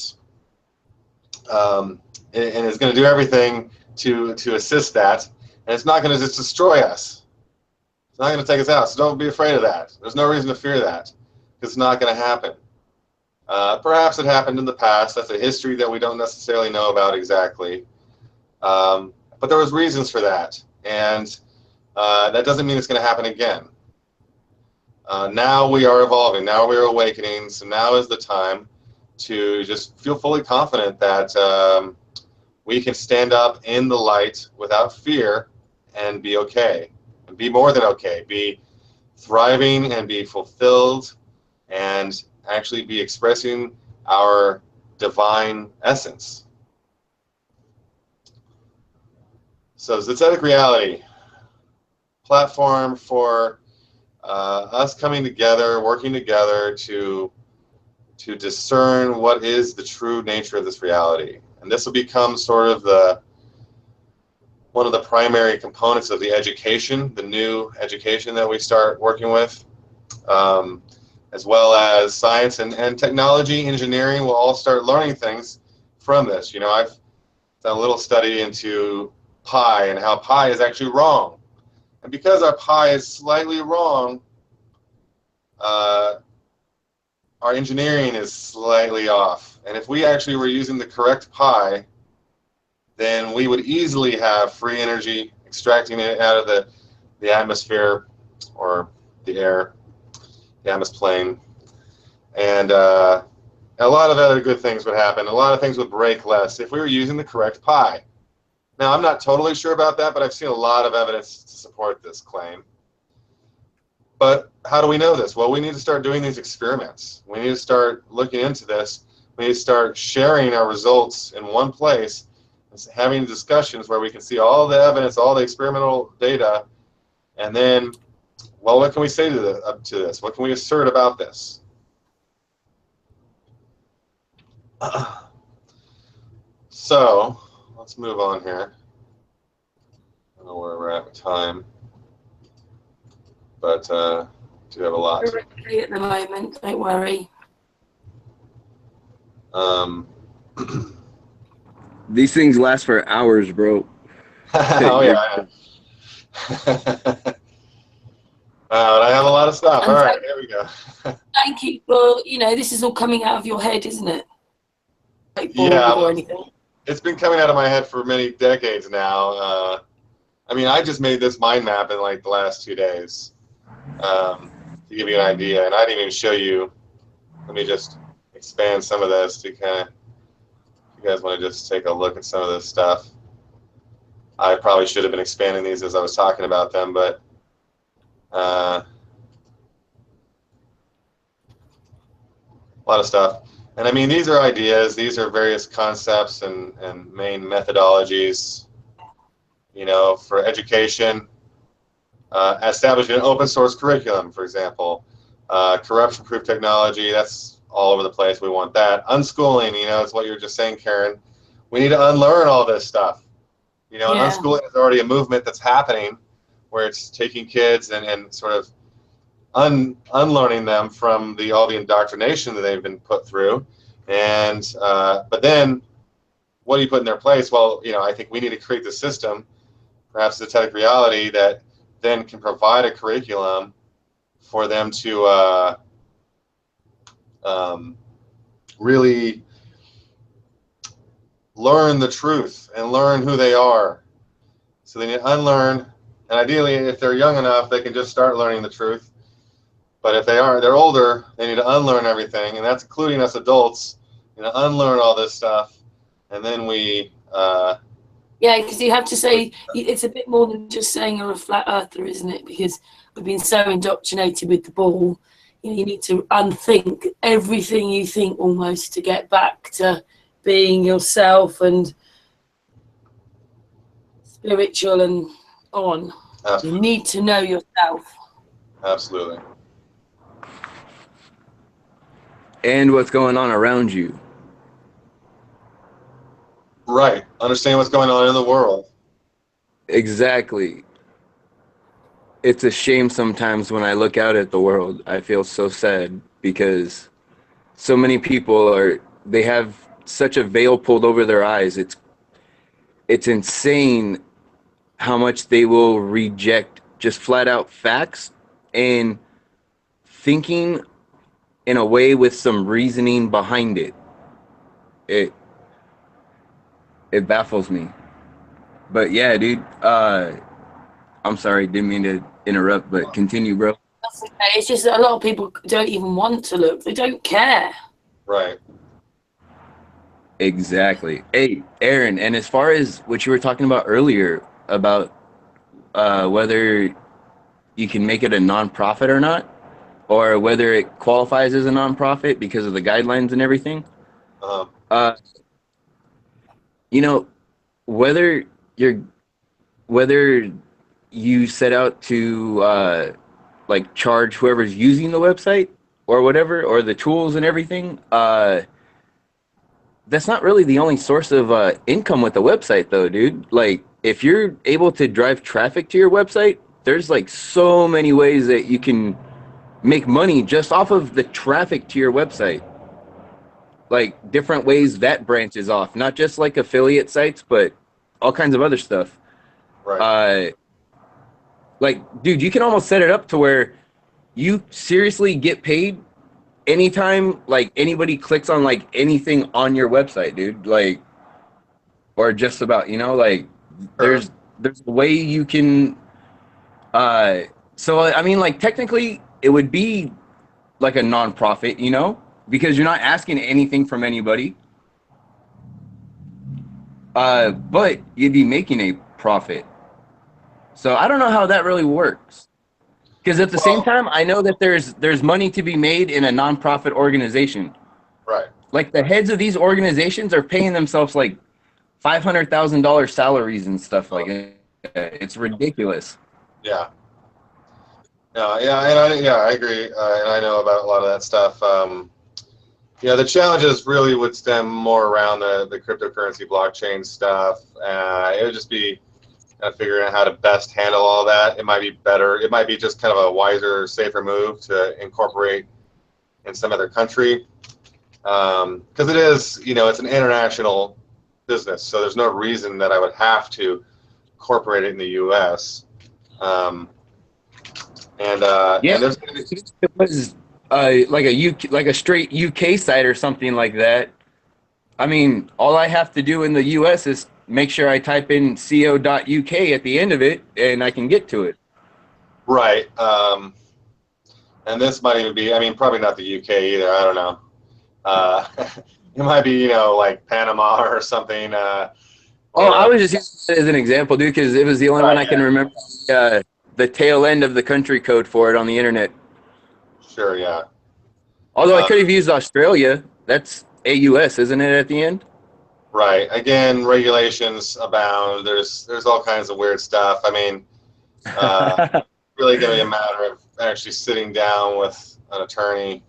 is going to do everything to assist that, and it's not going to just destroy us. It's not going to take us out, so don't be afraid of that. There's no reason to fear that, because it's not going to happen. Perhaps it happened in the past. That's a history that we don't necessarily know about exactly, but there was reasons for that, and that doesn't mean it's going to happen again. Now we are evolving. Now we are awakening. So now is the time to just feel fully confident that we can stand up in the light without fear and be okay, and be more than okay, be thriving and be fulfilled, and actually be expressing our divine essence. So Zetetic Reality, platform for us coming together, working together to discern what is the true nature of this reality. And this will become sort of one of the primary components of the education, the new education that we start working with, as well as science and technology, engineering will all start learning things from this. I've done a little study into pi and how pi is actually wrong. And because our pi is slightly wrong, our engineering is slightly off. And if we actually were using the correct pi, then we would easily have free energy, extracting it out of the atmosphere or the air, the atmosphere, and a lot of other good things would happen. A lot of things would break less if we were using the correct pi. Now, I'm not totally sure about that, but I've seen a lot of evidence to support this claim. But how do we know this? Well, we need to start doing these experiments. We need to start looking into this. We need to start sharing our results in one place, and having discussions where we can see all the evidence, all the experimental data, and then, well, what can we say to this? What can we assert about this? So, let's move on here. I don't know where we're at with time, but do have a lot. We're okay at the moment, don't worry. These things last for hours, bro. Oh yeah. I have a lot of stuff. All right, here we go. Thank you. Well, this is all coming out of your head, isn't it? Yeah. Or anything. It's been coming out of my head for many decades now. I mean, I just made this mind map in like the last 2 days, to give you an idea. And I didn't even show you. Let me just expand some of this to kind of, if you guys want to just take a look at some of this stuff. I probably should have been expanding these as I was talking about them, but a lot of stuff. And I mean, these are ideas, these are various concepts and main methodologies, for education. Establishing an open source curriculum, for example. Corruption-proof technology, that's all over the place. We want that. Unschooling, it's what you were just saying, Karen. We need to unlearn all this stuff. Unschooling is already a movement that's happening where it's taking kids and sort of unlearning them from all the indoctrination that they've been put through. And but then what do you put in their place? Well, I think we need to create the system, perhaps the Zetetic Reality, that then can provide a curriculum for them to really learn the truth and learn who they are. So they need to unlearn And ideally, if they're young enough, they can just start learning the truth. But if they're older, they need to unlearn everything, and that's including us adults, unlearn all this stuff, and then we. Yeah, because you have to say it's a bit more than just saying you're a flat earther, isn't it? Because we've been so indoctrinated with the ball. You need to unthink everything you think almost to get back to being yourself and spiritual and on. Absolutely. You need to know yourself. Absolutely. And what's going on around you. Right. Understand what's going on in the world. Exactly. It's a shame sometimes when I look out at the world. I feel so sad because so many people they have such a veil pulled over their eyes. It's insane how much they will reject just flat out facts and thinking in a way with some reasoning behind it. It baffles me. But yeah, dude, I'm sorry, didn't mean to interrupt, but continue, bro. That's okay. It's just that a lot of people don't even want to look. They don't care. Right. Exactly. Hey, Aaron, and as far as what you were talking about earlier about whether you can make it a nonprofit or not, or whether it qualifies as a nonprofit because of the guidelines and everything, whether you set out to like charge whoever's using the website or whatever, or the tools and everything, that's not really the only source of income with the website though, dude. Like if you're able to drive traffic to your website, there's like so many ways that you can make money just off of the traffic to your website. Like different ways that branches off, not just like affiliate sites, but all kinds of other stuff. Right. Like, dude, you can almost set it up to where you seriously get paid anytime like anybody clicks on like anything on your website, dude. Like, or just about, like there's a way you can so I mean, like technically it would be like a nonprofit, because you're not asking anything from anybody, but you'd be making a profit. So I don't know how that really works, because at the same time I know that there's money to be made in a nonprofit organization. Right. Like the heads of these organizations are paying themselves like $500,000 salaries and stuff like that. It's ridiculous. Yeah. I agree, and I know about a lot of that stuff. The challenges really would stem more around the cryptocurrency blockchain stuff. It would just be figuring out how to best handle all that. It might be better. It might be just kind of a wiser, safer move to incorporate in some other country, because it is, it's an international business, so there's no reason that I would have to incorporate it in the U.S. And there's it was like a straight UK site or something like that. I mean, all I have to do in the US is make sure I type in co.uk at the end of it, and I can get to it. Right. And this might even be, I mean, probably not the UK either. I don't know. It might be, like Panama or something. I was just using it as an example, dude, because it was the only one I can remember. The tail end of the country code for it on the internet. Sure, yeah. Although I could have used Australia. That's AUS, isn't it, at the end? Right. Again, regulations abound. There's all kinds of weird stuff. I mean, really going to be a matter of actually sitting down with an attorney.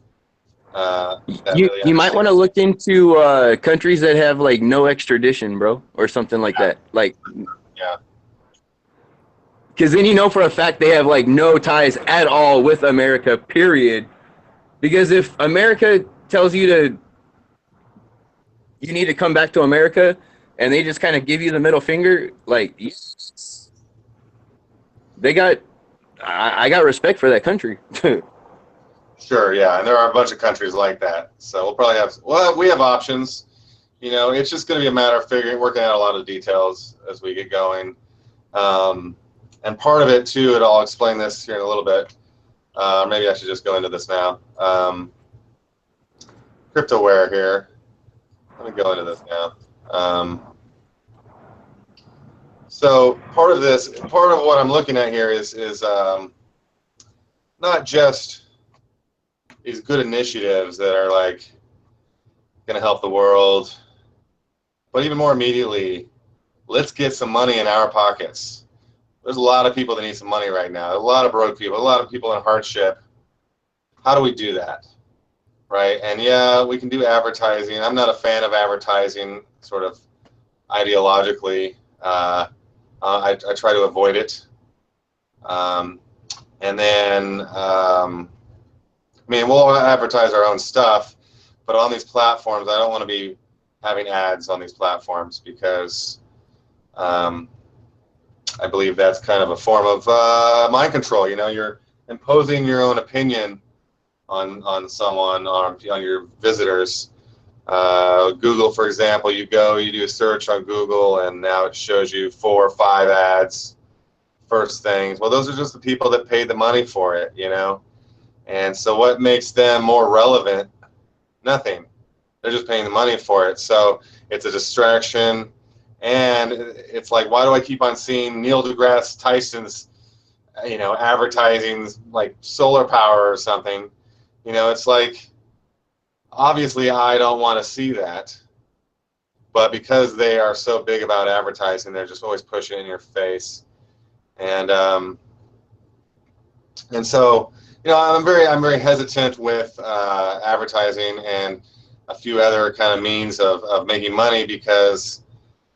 You might want to look into countries that have like no extradition, bro, or something like that. Like, yeah. Because then for a fact they have like no ties at all with America, period. Because if America tells you need to come back to America, and they just kind of give you the middle finger, like, I got respect for that country. Sure, yeah, and there are a bunch of countries like that. So we'll probably we have options. It's just going to be a matter of working out a lot of details as we get going. And part of it too, and I'll explain this here in a little bit. Maybe I should just go into this now. Cryptoware here. Let me go into this now. So part of what I'm looking at here is not just these good initiatives that are like going to help the world, but even more immediately, let's get some money in our pockets. There's a lot of people that need some money right now. A lot of broke people, a lot of people in hardship. How do we do that? Right? And yeah, we can do advertising. I'm not a fan of advertising sort of ideologically. I try to avoid it. And then, I mean, we'll advertise our own stuff, but on these platforms, I don't want to be having ads on these platforms because I believe that's kind of a form of mind control. You know, you're imposing your own opinion on someone, on your visitors. Google, for example, you do a search on Google, and now it shows you 4 or 5 ads, first things. Well, those are just the people that paid the money for it, you know. And so what makes them more relevant? Nothing. They're just paying the money for it. So it's a distraction. And it's like, why do I keep on seeing Neil deGrasse Tyson's, you know, advertising like solar power or something? You know, it's like, obviously I don't want to see that. But because they are so big about advertising, they're just always pushing it in your face. And so, you know, I'm very hesitant with advertising and a few other kind of means of making money, because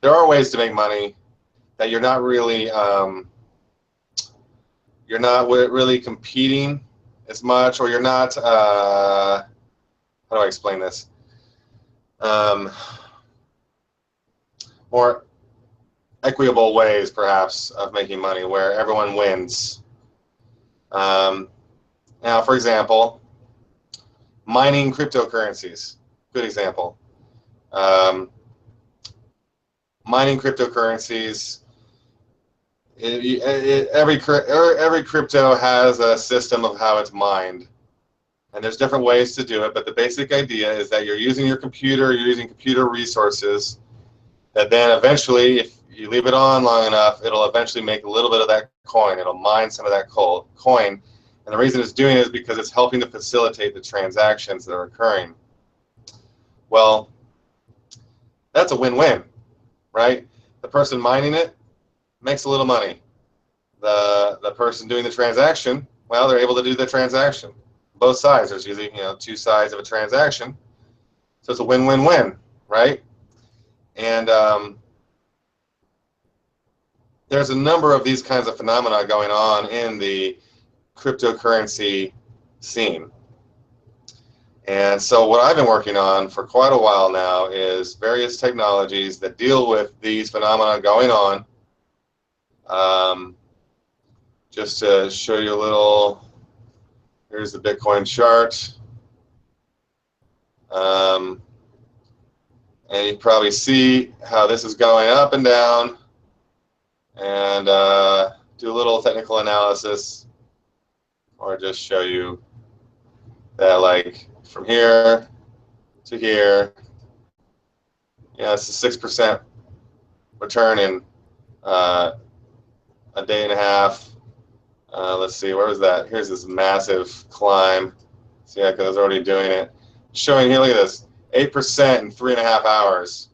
there are ways to make money that you're not really competing as much, or you're not. How do I explain this? More equitable ways, perhaps, of making money where everyone wins. Now, for example, mining cryptocurrencies. Good example. Mining cryptocurrencies. Every crypto has a system of how it's mined, and there's different ways to do it. But the basic idea is that you're using your computer, you're using computer resources. That then eventually, if you leave it on long enough, it'll eventually make a little bit of that coin. It'll mine some of that coin. And the reason it's doing it is because it's helping to facilitate the transactions that are occurring. Well, that's a win-win, right? The person mining it makes a little money. The person doing the transaction, well, they're able to do the transaction. Both sides. There's usually, you know, 2 sides of a transaction. So it's a win-win-win, right? And there's a number of these kinds of phenomena going on in the cryptocurrency scene. And so what I've been working on for quite a while now is various technologies that deal with these phenomena going on. Just to show you a little, here's the Bitcoin chart. And you probably see how this is going up and down, and do a little technical analysis, or just show you that, like, from here to here, yeah, it's a 6% return in a day and a half. Let's see, where was that? Here's this massive climb. See, yeah, because I was already doing it. Showing here, look at this, 8% in 3.5 hours.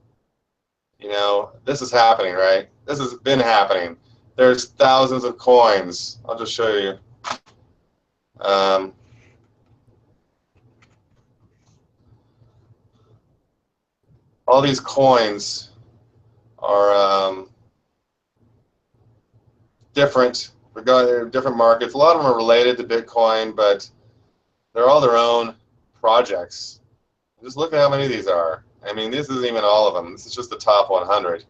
You know, this is happening, right? This has been happening. There's thousands of coins. I'll just show you. All these coins are different. They're different markets. A lot of them are related to Bitcoin, but they're all their own projects. Just look at how many of these are. I mean, this isn't even all of them. This is just the top 100.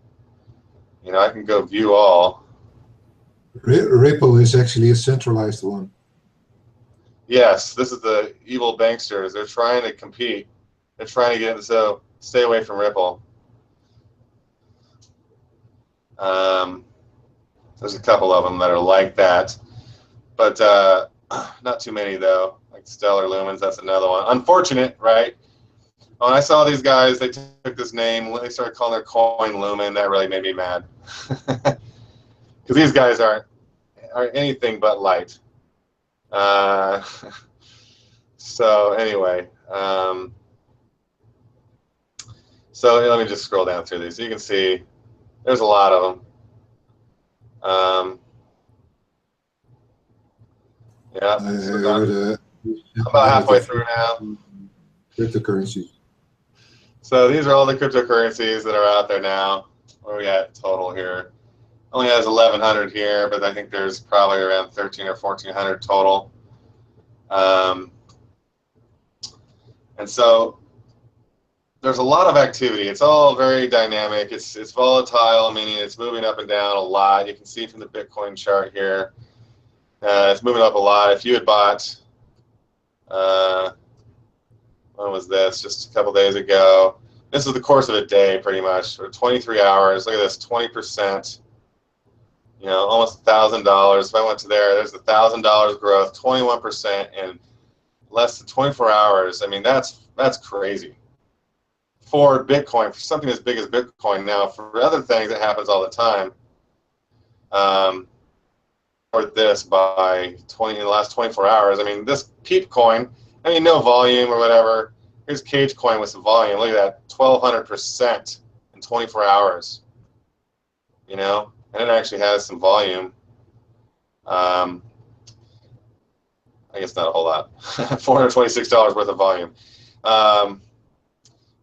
You know, I can go view all. Ripple is actually a centralized one. Yes, this is the evil banksters. They're trying to compete. They're trying to get, so stay away from Ripple. There's a couple of them that are like that, but not too many though. Like stellar lumens, that's another one. Unfortunate, right? When I saw these guys, they took this name, they started calling their coin Lumen. That really made me mad, because these guys aren't anything but light. So anyway, so let me just scroll down through these. You can see there's a lot of them. Yeah, so I'm about halfway through now. Cryptocurrencies. So these are all the cryptocurrencies that are out there now. What are we at total here? Only has 1,100 here, but I think there's probably around 1,300 or 1,400 total. And so there's a lot of activity. It's all very dynamic. It's volatile, meaning it's moving up and down a lot. You can see from the Bitcoin chart here, it's moving up a lot. If you had bought, when was this? Just a couple days ago. This is the course of a day, pretty much, or 23 hours. Look at this, 20%. You know, almost $1,000. If I went to there's $1,000 growth, 21% in less than 24 hours. I mean, that's crazy for Bitcoin, for something as big as Bitcoin. Now, for other things, it happens all the time. Or this by in the last 24 hours. I mean, this Peep coin, I mean, no volume or whatever. Here's Cage coin with some volume. Look at that, 1,200% in 24 hours. You know, and it actually has some volume. I guess not a whole lot. $426 worth of volume. But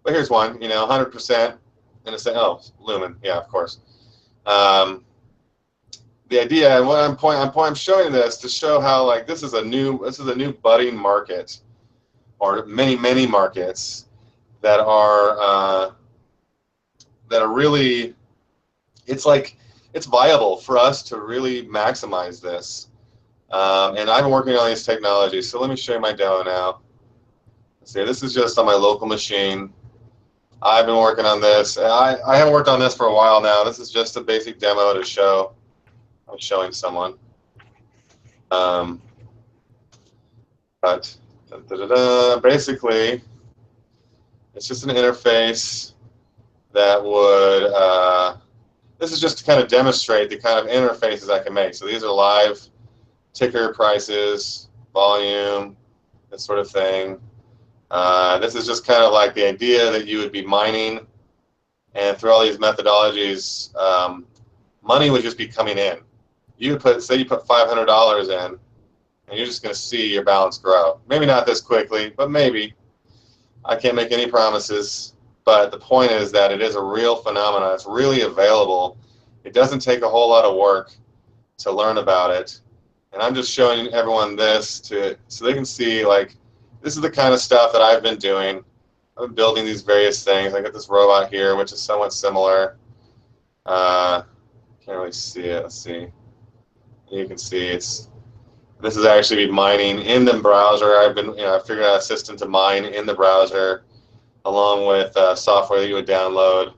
here's one, you know, 100%. And it's oh, Lumen, yeah, of course. The idea, and what I'm showing this to show how like this is a new budding market, or many markets that are really, it's viable for us to really maximize this. And I've been working on these technologies. So let me show you my demo now. Let's see, this is just on my local machine. I've been working on this. I haven't worked on this for a while now. This is just a basic demo to show. I'm showing someone. But basically, it's just an interface that would, this is just to kind of demonstrate the kind of interfaces I can make. So these are live ticker prices, volume, this sort of thing. This is just kind of like the idea that you would be mining, and through all these methodologies, money would just be coming in. You would say you put $500 in, and you're just going to see your balance grow. Maybe not this quickly, but maybe. I can't make any promises, but the point is that it is a real phenomenon. It's really available. It doesn't take a whole lot of work to learn about it. And I'm just showing everyone this so they can see, like, this is the kind of stuff that I've been doing. I've been building these various things. I got this robot here, which is somewhat similar. Can't really see it. Let's see. You can see this is actually mining in the browser. I figured out a system to mine in the browser, along with software that you would download,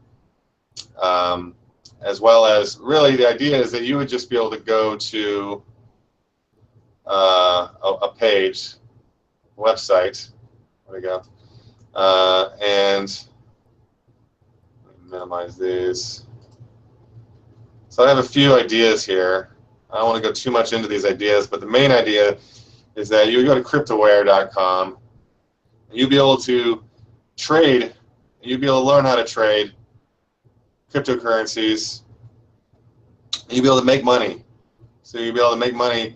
as well as, really, the idea is that you would just be able to go to a page, website. There we go, and minimize these. So I have a few ideas here. I don't want to go too much into these ideas, but the main idea is that you would go to cryptoware.com, and you'd be able to trade, you'd be able to learn how to trade cryptocurrencies, and you'd be able to make money. So you'd be able to make money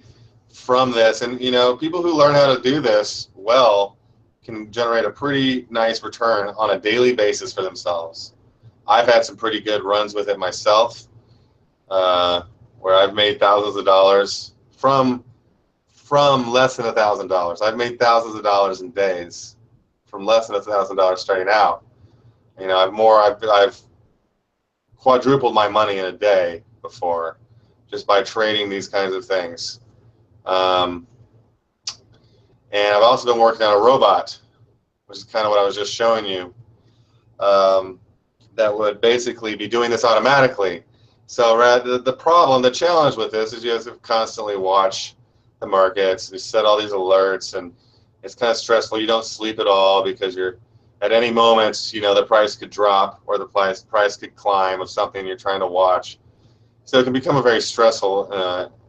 from this. And, you know, people who learn how to do this well can generate a pretty nice return on a daily basis for themselves. I've had some pretty good runs with it myself, where I've made thousands of dollars from less than $1,000. I've made thousands of dollars in days from less than $1,000 starting out. You know, I've quadrupled my money in a day before, just by trading these kinds of things. And I've also been working on a robot, which is kind of what I was just showing you, that would basically be doing this automatically. So the problem, the challenge with this is you have to constantly watch the markets. You set all these alerts, and it's kind of stressful. You don't sleep at all because you're at any moment, you know, the price could drop or the price could climb of something you're trying to watch. So it can become a very stressful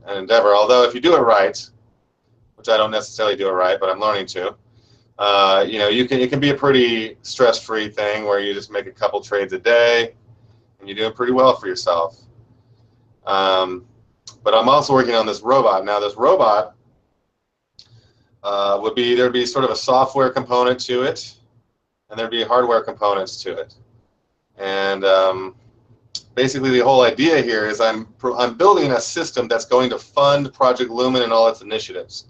endeavor. Although if you do it right, which I don't necessarily do it right, but I'm learning to, you know, it can be a pretty stress-free thing where you just make a couple trades a day, and you're doing pretty well for yourself. But I'm also working on this robot. Now, this robot there'd be sort of a software component to it, and there'd be hardware components to it. And basically, the whole idea here is I'm building a system that's going to fund Project Lumen and all its initiatives.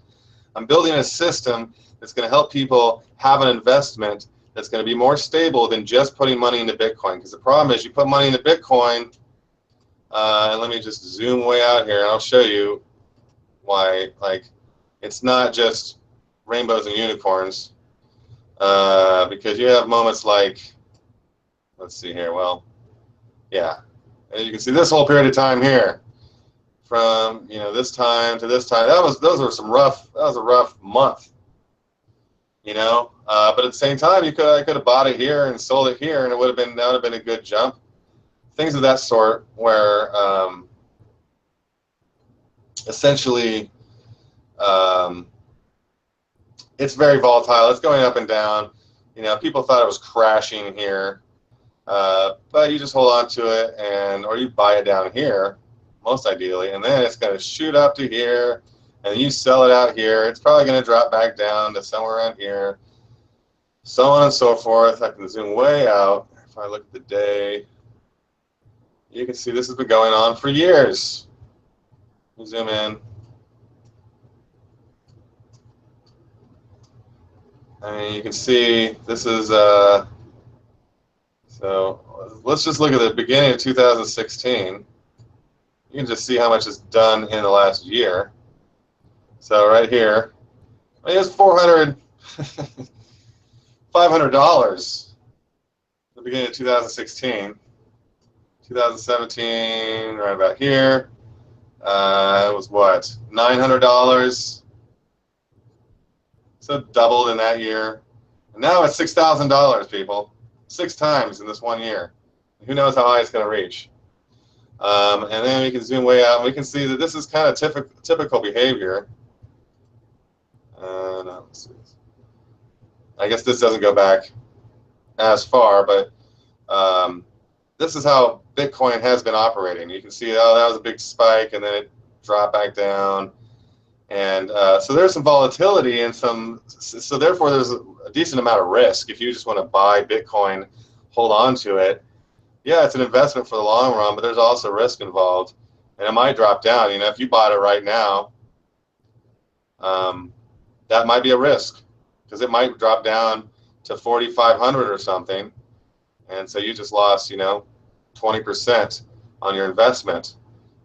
I'm building a system that's going to help people have an investment that's going to be more stable than just putting money into Bitcoin. Because the problem is, you put money into Bitcoin, and let me just zoom way out here, and I'll show you why. Like, it's not just rainbows and unicorns, because you have moments like, let's see here. Well, yeah, and you can see this whole period of time here, from, you know, this time to this time. That was a rough month, you know. But at the same time, I could have bought it here and sold it here, and that would have been a good jump. Things of that sort, where essentially it's very volatile. It's going up and down. You know, people thought it was crashing here, but you just hold on to it, or you buy it down here, most ideally, and then it's going to shoot up to here, and you sell it out here. It's probably going to drop back down to somewhere around here, so on and so forth. I can zoom way out. If I look at the day, you can see this has been going on for years. Zoom in. I mean, you can see this is, so let's just look at the beginning of 2016. You can just see how much is done in the last year. So right here, I mean, it's $500 at the beginning of 2016. 2017, right about here, it was what, $900? So doubled in that year. And now it's $6,000, people. 6 times in this 1 year. Who knows how high it's going to reach. And then we can zoom way out, and we can see that this is kind of typical behavior. No, let's see. I guess this doesn't go back as far, but this is how Bitcoin has been operating. You can see, oh, that was a big spike, and then it dropped back down. And so there's some volatility and so therefore there's a decent amount of risk. If you just want to buy Bitcoin, hold on to it, yeah, it's an investment for the long run, but there's also risk involved. And it might drop down. You know, if you bought it right now, that might be a risk, because it might drop down to 4,500 or something. And so you just lost, you know, 20% on your investment.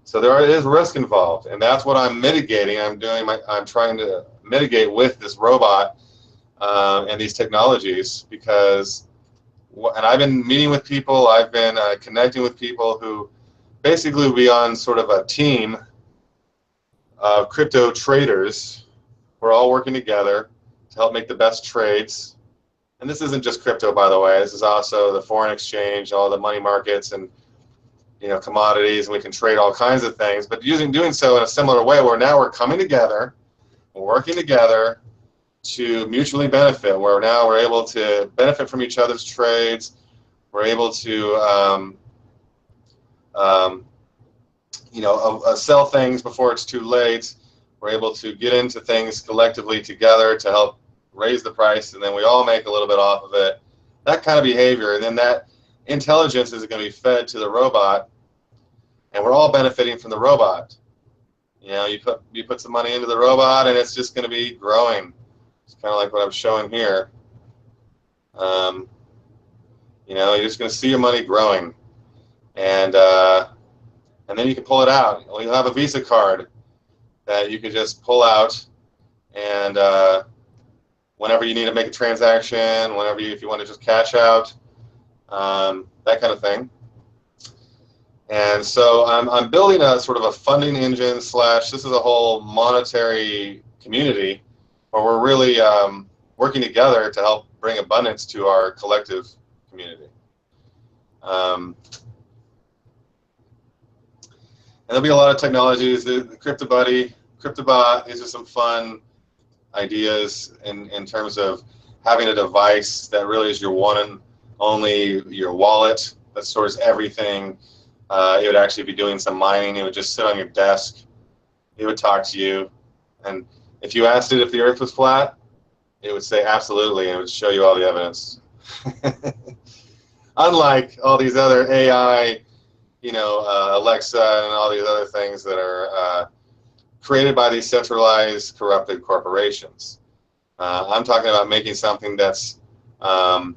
So there is risk involved, and that's what I'm mitigating. I'm trying to mitigate with this robot and these technologies, because, and I've been meeting with people, I've been connecting with people who basically will be on sort of a team of crypto traders. We're all working together to help make the best trades. And this isn't just crypto, by the way. This is also the foreign exchange, all the money markets, and, you know, commodities, and we can trade all kinds of things. But doing so in a similar way, where now we're coming together, we're working together to mutually benefit. Where now we're able to benefit from each other's trades. We're able to, you know, sell things before it's too late. We're able to get into things collectively together to help raise the price, and then we all make a little bit off of it. That kind of behavior, and then that intelligence is going to be fed to the robot, and we're all benefiting from the robot. You know, you put some money into the robot, and it's just going to be growing. It's kind of like what I'm showing here. You know, you're just going to see your money growing, and then you can pull it out. You'll have a Visa card that you can just pull out, and whenever you need to make a transaction, if you want to just cash out, that kind of thing. And so I'm building a sort of a funding engine slash, this is a whole monetary community where we're really working together to help bring abundance to our collective community. And there'll be a lot of technologies, the CryptoBuddy, CryptoBot, these are some fun ideas in terms of having a device that really is your one and only, your wallet that stores everything. It would actually be doing some mining. It would just sit on your desk. It would talk to you. And if you asked it if the Earth was flat, it would say absolutely, and it would show you all the evidence. Unlike all these other AI, you know, Alexa and all these other things that are created by these centralized, corrupted corporations. I'm talking about making something that's for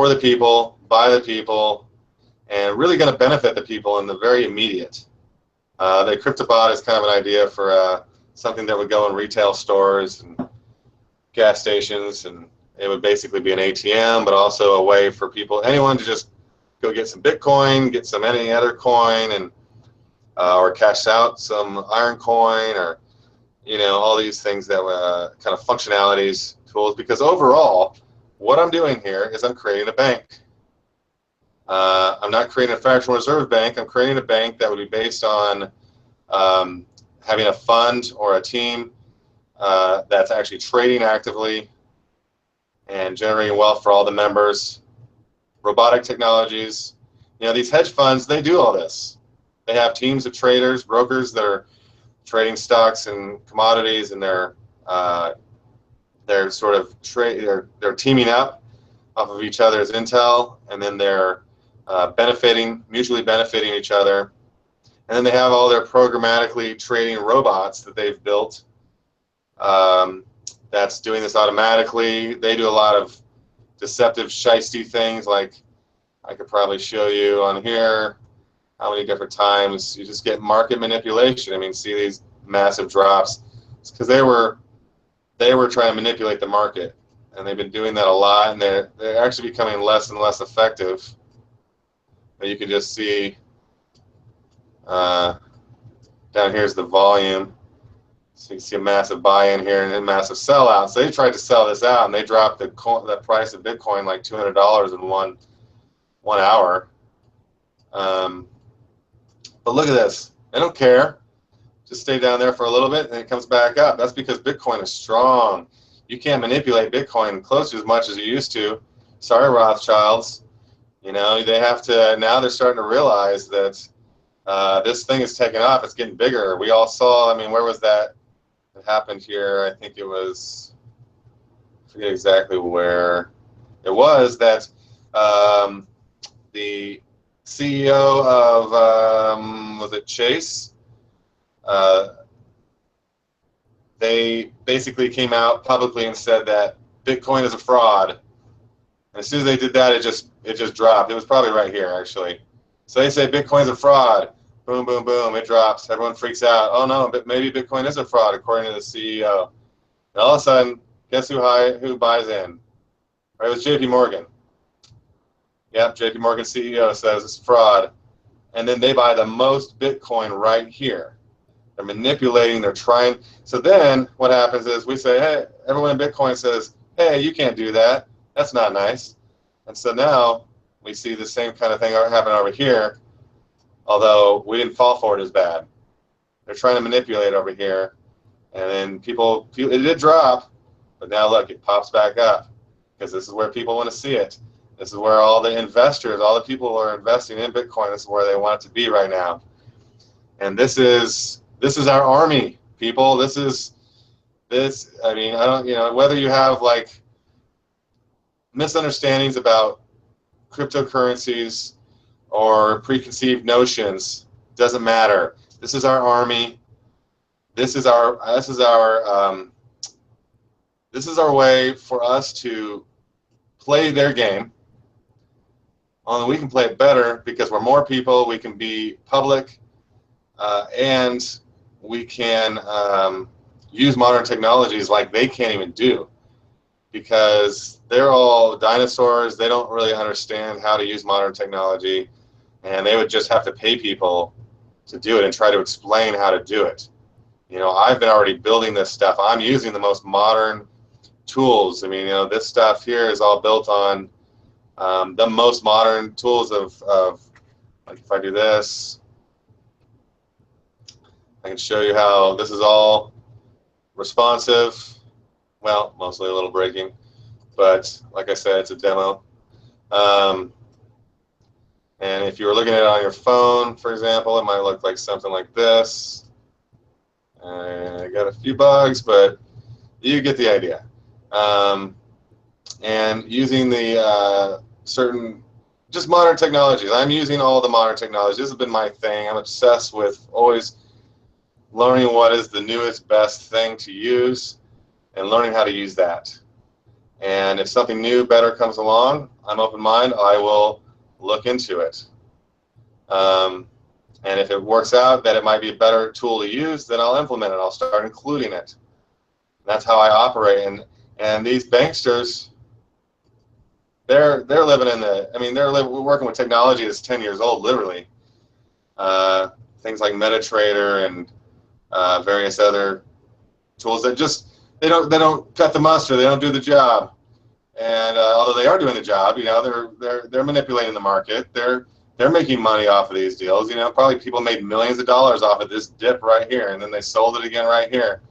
the people, by the people, and really going to benefit the people in the very immediate. The CryptoBot is kind of an idea for something that would go in retail stores and gas stations, and it would basically be an ATM, but also a way for people, anyone, to just go get some Bitcoin, get some any other coin, and or cash out some Iron coin, or you know, all these things that kind of functionalities, tools. Because overall, what I'm doing here is I'm creating a bank. I'm not creating a fractional reserve bank. I'm creating a bank that would be based on having a fund or a team that's actually trading actively and generating wealth for all the members. Robotic technologies. You know, these hedge funds, they do all this. They have teams of traders, brokers that are trading stocks and commodities, and they're sort of they're teaming up off of each other's intel, and then they're mutually benefiting each other. And then they have all their programmatically trading robots that they've built that's doing this automatically. They do a lot of deceptive, shisty things, like I could probably show you on here how many different times you just get market manipulation. I mean, see these massive drops. It's because they were trying to manipulate the market, and they've been doing that a lot, and they're actually becoming less and less effective. But you can just see down here's the volume. So you can see a massive buy-in here and a massive sell-out. So they tried to sell this out, and they dropped the price of Bitcoin like $200 in one hour. But look at this. They don't care. Just stay down there for a little bit, and it comes back up. That's because Bitcoin is strong. You can't manipulate Bitcoin close to as much as you used to. Sorry, Rothschilds. You know, they have to, now they're starting to realize that this thing is taking off. It's getting bigger. We all saw, I mean, where was that? It happened here. I think it was, I forget exactly where it was, that the CEO of, was it Chase? They basically came out publicly and said that Bitcoin is a fraud. And as soon as they did that, it just dropped. It was probably right here, actually. So they say Bitcoin's a fraud. Boom, boom, boom. It drops. Everyone freaks out. Oh no, but maybe Bitcoin is a fraud, according to the CEO. And all of a sudden, guess who buys in? Right, it was J.P. Morgan. Yep, J.P. Morgan CEO says it's fraud. And then they buy the most Bitcoin right here. They're manipulating, they're trying. So then what happens is we say, hey, everyone in Bitcoin says, hey, you can't do that. That's not nice. And so now we see the same kind of thing happen over here, although we didn't fall for it as bad. They're trying to manipulate over here. And then it did drop, but now look, it pops back up, because this is where people want to see it. This is where all the investors, all the people who are investing in Bitcoin, this is where they want it to be right now. And this is our army, people. I mean, I don't, you know, whether you have like misunderstandings about cryptocurrencies or preconceived notions, doesn't matter. This is our army. This is our way for us to play their game. Only we can play it better because we're more people. We can be public, and we can use modern technologies like they can't even do, because they're all dinosaurs. They don't really understand how to use modern technology, and they would just have to pay people to do it and try to explain how to do it. You know, I've been already building this stuff. I'm using the most modern tools. I mean, you know, this stuff here is all built on the most modern tools of like if I do this, I can show you how this is all responsive. Well, mostly a little breaking, but like I said, it's a demo. And if you were looking at it on your phone, for example, it might look like something like this. I got a few bugs, but you get the idea. And using the certain, just modern technologies. I'm using all the modern technologies. This has been my thing. I'm obsessed with always learning what is the newest, best thing to use and learning how to use that. And if something new, better comes along, I'm open-minded. I will look into it. And if it works out that it might be a better tool to use, then I'll implement it. I'll start including it. That's how I operate. And these banksters, they're living in the, I mean, we're working with technology that's 10 years old, literally. Things like MetaTrader and various other tools that just, they don't cut the mustard. They don't do the job. And although they are doing the job, you know, they're manipulating the market. They're making money off of these deals. You know, probably people made millions of dollars off of this dip right here, and then they sold it again right here.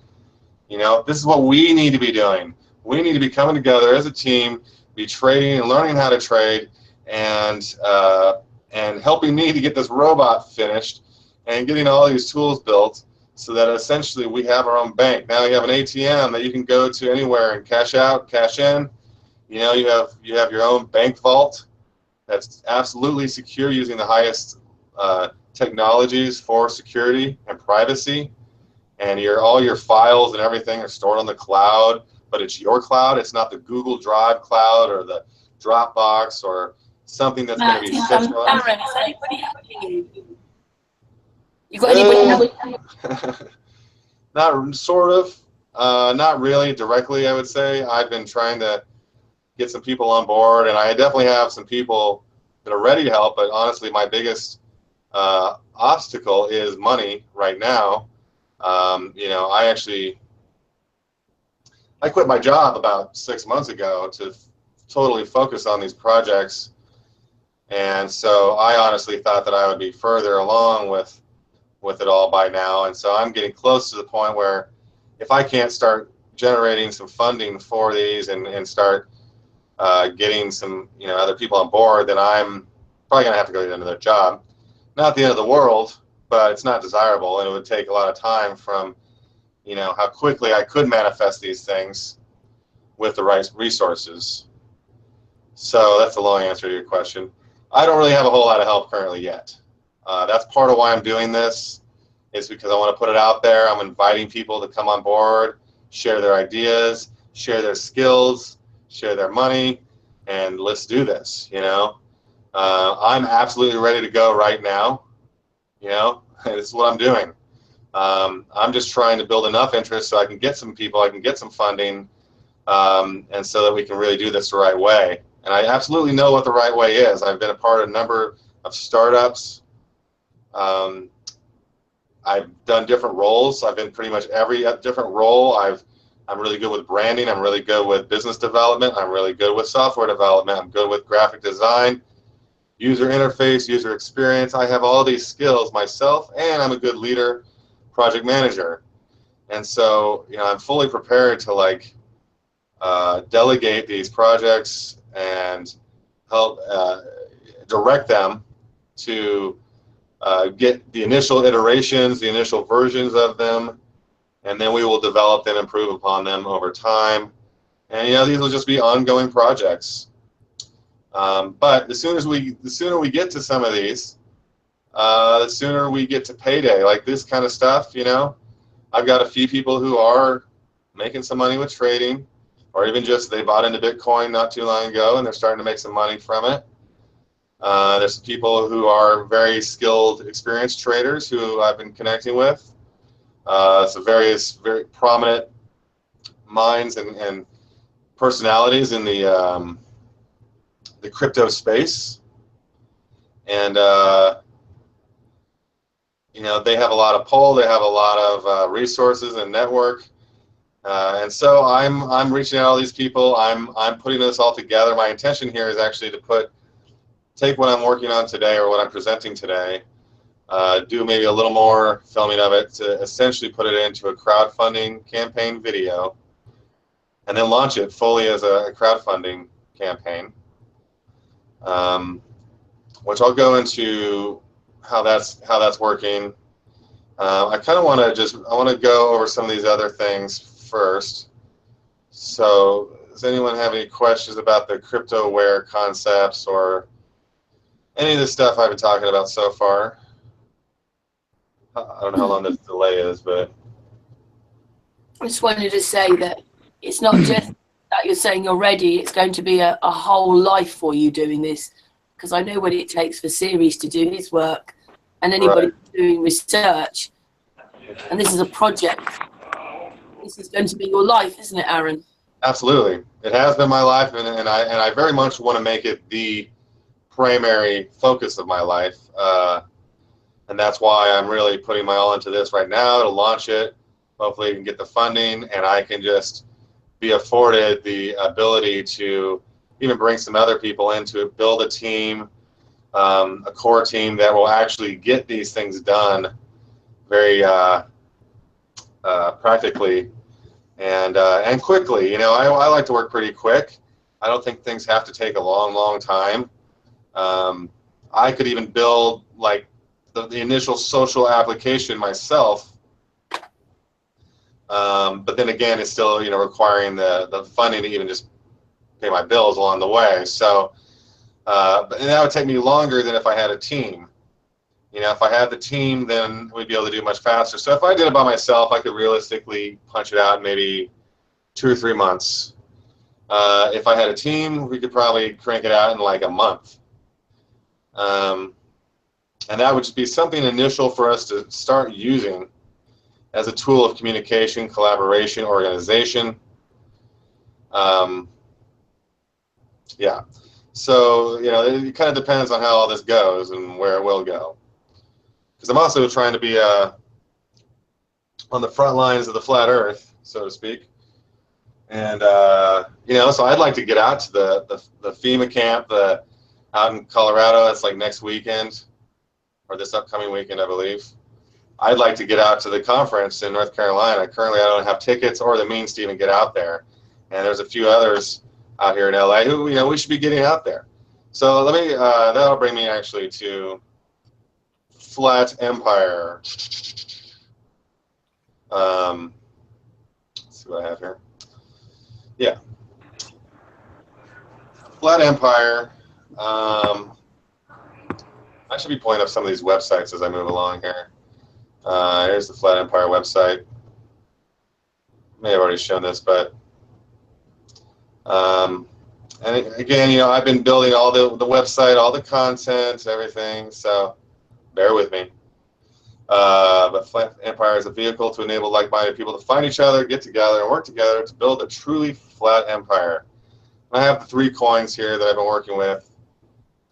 You know, this is what we need to be doing. We need to be coming together as a team, be trading and learning how to trade, and helping me to get this robot finished and getting all these tools built so that essentially we have our own bank. Now you have an ATM that you can go to anywhere and cash out, cash in. You know, you have your own bank vault that's absolutely secure using the highest technologies for security and privacy. And all your files and everything are stored on the cloud, but it's your cloud. It's not the Google Drive cloud or the Dropbox or something that's going to be centralized. Aaron, is anybody helping you? You got anybody helping? Not sort of, not really directly, I would say. I've been trying to get some people on board, and I definitely have some people that are ready to help, but honestly my biggest obstacle is money right now. You know, I quit my job about 6 months ago to totally focus on these projects, and so I honestly thought that I would be further along with it all by now, and so I'm getting close to the point where if I can't start generating some funding for these and start getting some, you know, other people on board, then I'm probably gonna have to go get another job. Not the end of the world, but it's not desirable, and it would take a lot of time from, you know, how quickly I could manifest these things with the right resources. So that's the long answer to your question. I don't really have a whole lot of help currently yet. That's part of why I'm doing this, is because I want to put it out there. I'm inviting people to come on board, share their ideas, share their skills, share their money, and let's do this, you know. I'm absolutely ready to go right now, you know. This is what I'm doing. I'm just trying to build enough interest so I can get some people, I can get some funding, and so that we can really do this the right way. And I absolutely know what the right way is. I've been a part of a number of startups. I've done different roles. I've been pretty much every different role. I'm really good with branding. I'm really good with business development. I'm really good with software development. I'm good with graphic design, user interface, user experience. I have all these skills myself, and I'm a good leader, project manager. And so, you know, I'm fully prepared to like delegate these projects and help direct them to get the initial iterations, the initial versions of them, and then we will develop them, improve upon them over time. And you know, these will just be ongoing projects. But the sooner we get to some of these, the sooner we get to payday, like this kind of stuff. You know, I've got a few people who are making some money with trading, or even just they bought into Bitcoin not too long ago and they're starting to make some money from it. There's some people who are very skilled, experienced traders who I've been connecting with. So various very prominent minds and personalities in the crypto space. And you know, they have a lot of pull, they have a lot of resources and network. And so I'm reaching out to all these people. I'm putting this all together. My intention here is actually to take what I'm working on today or what I'm presenting today, do maybe a little more filming of it to essentially put it into a crowdfunding campaign video, and then launch it fully as a crowdfunding campaign, which I'll go into how that's working. I kind of want to go over some of these other things first. So does anyone have any questions about the crypto-aware concepts or any of the stuff I've been talking about so far? I don't know how long this delay is, but I just wanted to say that it's not just that you're saying you're ready, it's going to be a whole life for you doing this, because I know what it takes for Series to do his work and anybody doing research. And this is a project. This is going to be your life, isn't it, Aaron? absolutely. It has been my life, and I very much want to make it the primary focus of my life. And that's why I'm really putting my all into this right now to launch it. Hopefully we can get the funding, and I can just be afforded the ability to even bring some other people into it, build a team, a core team that will actually get these things done very practically and quickly. You know, I like to work pretty quick. I don't think things have to take a long time. I could even build like the initial social application myself, but then again, it's still, you know, requiring the funding to even just pay my bills along the way. So, and that would take me longer than if I had a team. You know, if I had the team, then we'd be able to do it much faster. So if I did it by myself, I could realistically punch it out in maybe 2 or 3 months. If I had a team, we could probably crank it out in like a month. And that would just be something initial for us to start using as a tool of communication, collaboration, organization. Yeah. So, you know, it kind of depends on how all this goes and where it will go. Because I'm also trying to be on the front lines of the flat Earth, so to speak. And, you know, so I'd like to get out to the FEMA camp out in Colorado. It's like next weekend, or this upcoming weekend, I believe. I'd like to get out to the conference in North Carolina. Currently, I don't have tickets or the means to even get out there. And there's a few others out here in LA who, you know, we should be getting out there. So let me, that'll bring me actually to Flat Empire. Let's see what I have here. Yeah. Flat Empire. I should be pulling up some of these websites as I move along here. Here's the Flat Empire website. May have already shown this, but and again, you know, I've been building all the website, all the content, everything. So bear with me. But Flat Empire is a vehicle to enable like-minded people to find each other, get together, and work together to build a truly flat empire. And I have the 3 coins here that I've been working with.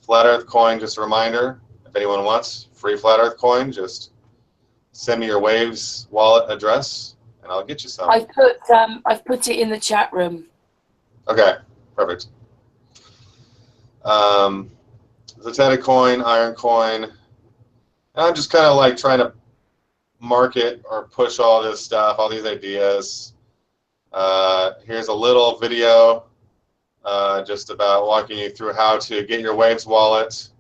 Flat Earth coin, just a reminder, if anyone wants free Flat Earth coin, just send me your Waves wallet address, and I'll get you some. I've put it in the chat room. Okay, perfect. Zeta coin, Iron coin. And I'm just kind of like trying to market or push all this stuff, all these ideas. Here's a little video just about walking you through how to get your Waves wallet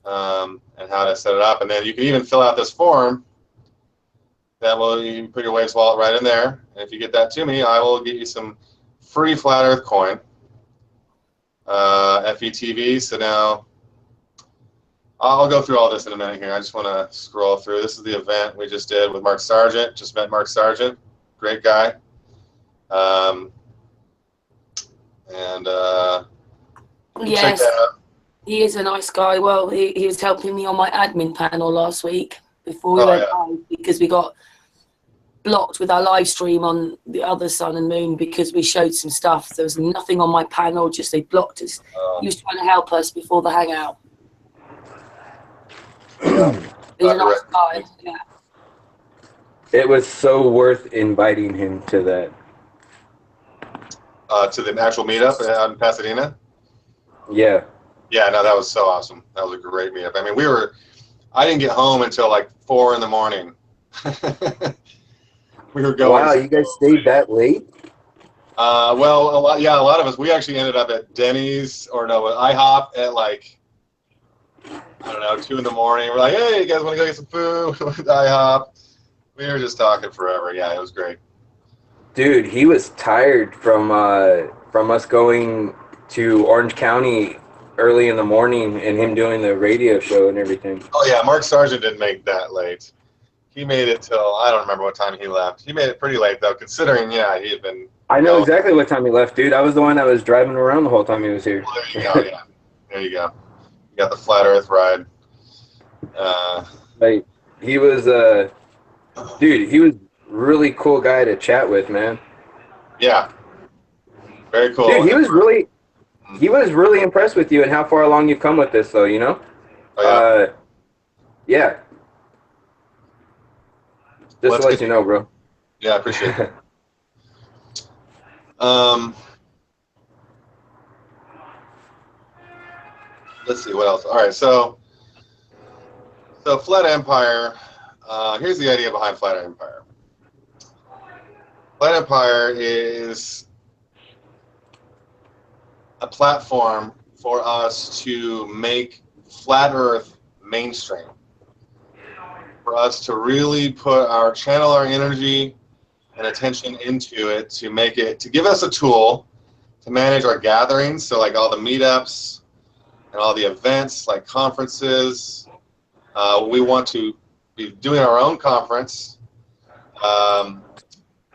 and how to set it up. And then you can even fill out this form that will, you can put your Waves wallet right in there. And if you get that to me, I will get you some free Flat Earth coin. FETV. So now I'll go through all this in a minute here. I just want to scroll through. This is the event we just did with Mark Sargent. Just met Mark Sargent. Great guy. Yes, check that out. he is a nice guy. Well, he was helping me on my admin panel last week before we went live, because we got blocked with our live stream on the other Sun and Moon because we showed some stuff. There was nothing on my panel, just they blocked us. He was trying to help us before the hangout. He's a nice guy. Yeah. It was so worth inviting him to that. To the actual meetup out in Pasadena. Yeah. Yeah, no, that was so awesome. That was a great meetup. I mean, I didn't get home until like 4 in the morning. We were going. Wow, you guys stayed that late? Well, a lot of us. We actually ended up at Denny's or no, IHOP at like, I don't know, 2 in the morning. We're like, hey, you guys want to go get some food? IHOP. We were just talking forever. Yeah, it was great. Dude, he was tired from us going to Orange County early in the morning and him doing the radio show and everything. Oh yeah, Mark Sargent didn't make that late. He made it till, I don't remember what time he left. He made it pretty late though, considering he had been. I know exactly what time he left, dude. I was the one that was driving around the whole time he was here. Well, there you go. Yeah, there you go. You got the flat Earth ride. Like he was, dude, he was really cool guy to chat with, man. Yeah, very cool. Dude, he was really impressed with you and how far along you've come with this, though. You know. Oh, yeah. Just to let you know, bro. Yeah, I appreciate it. Let's see what else. All right, so Flat Empire. Here's the idea behind Flat Empire. Flat Empire is a platform for us to make flat Earth mainstream. For us to really channel our energy and attention into it, to give us a tool to manage our gatherings. So like all the meetups and all the events, like conferences. We want to be doing our own conference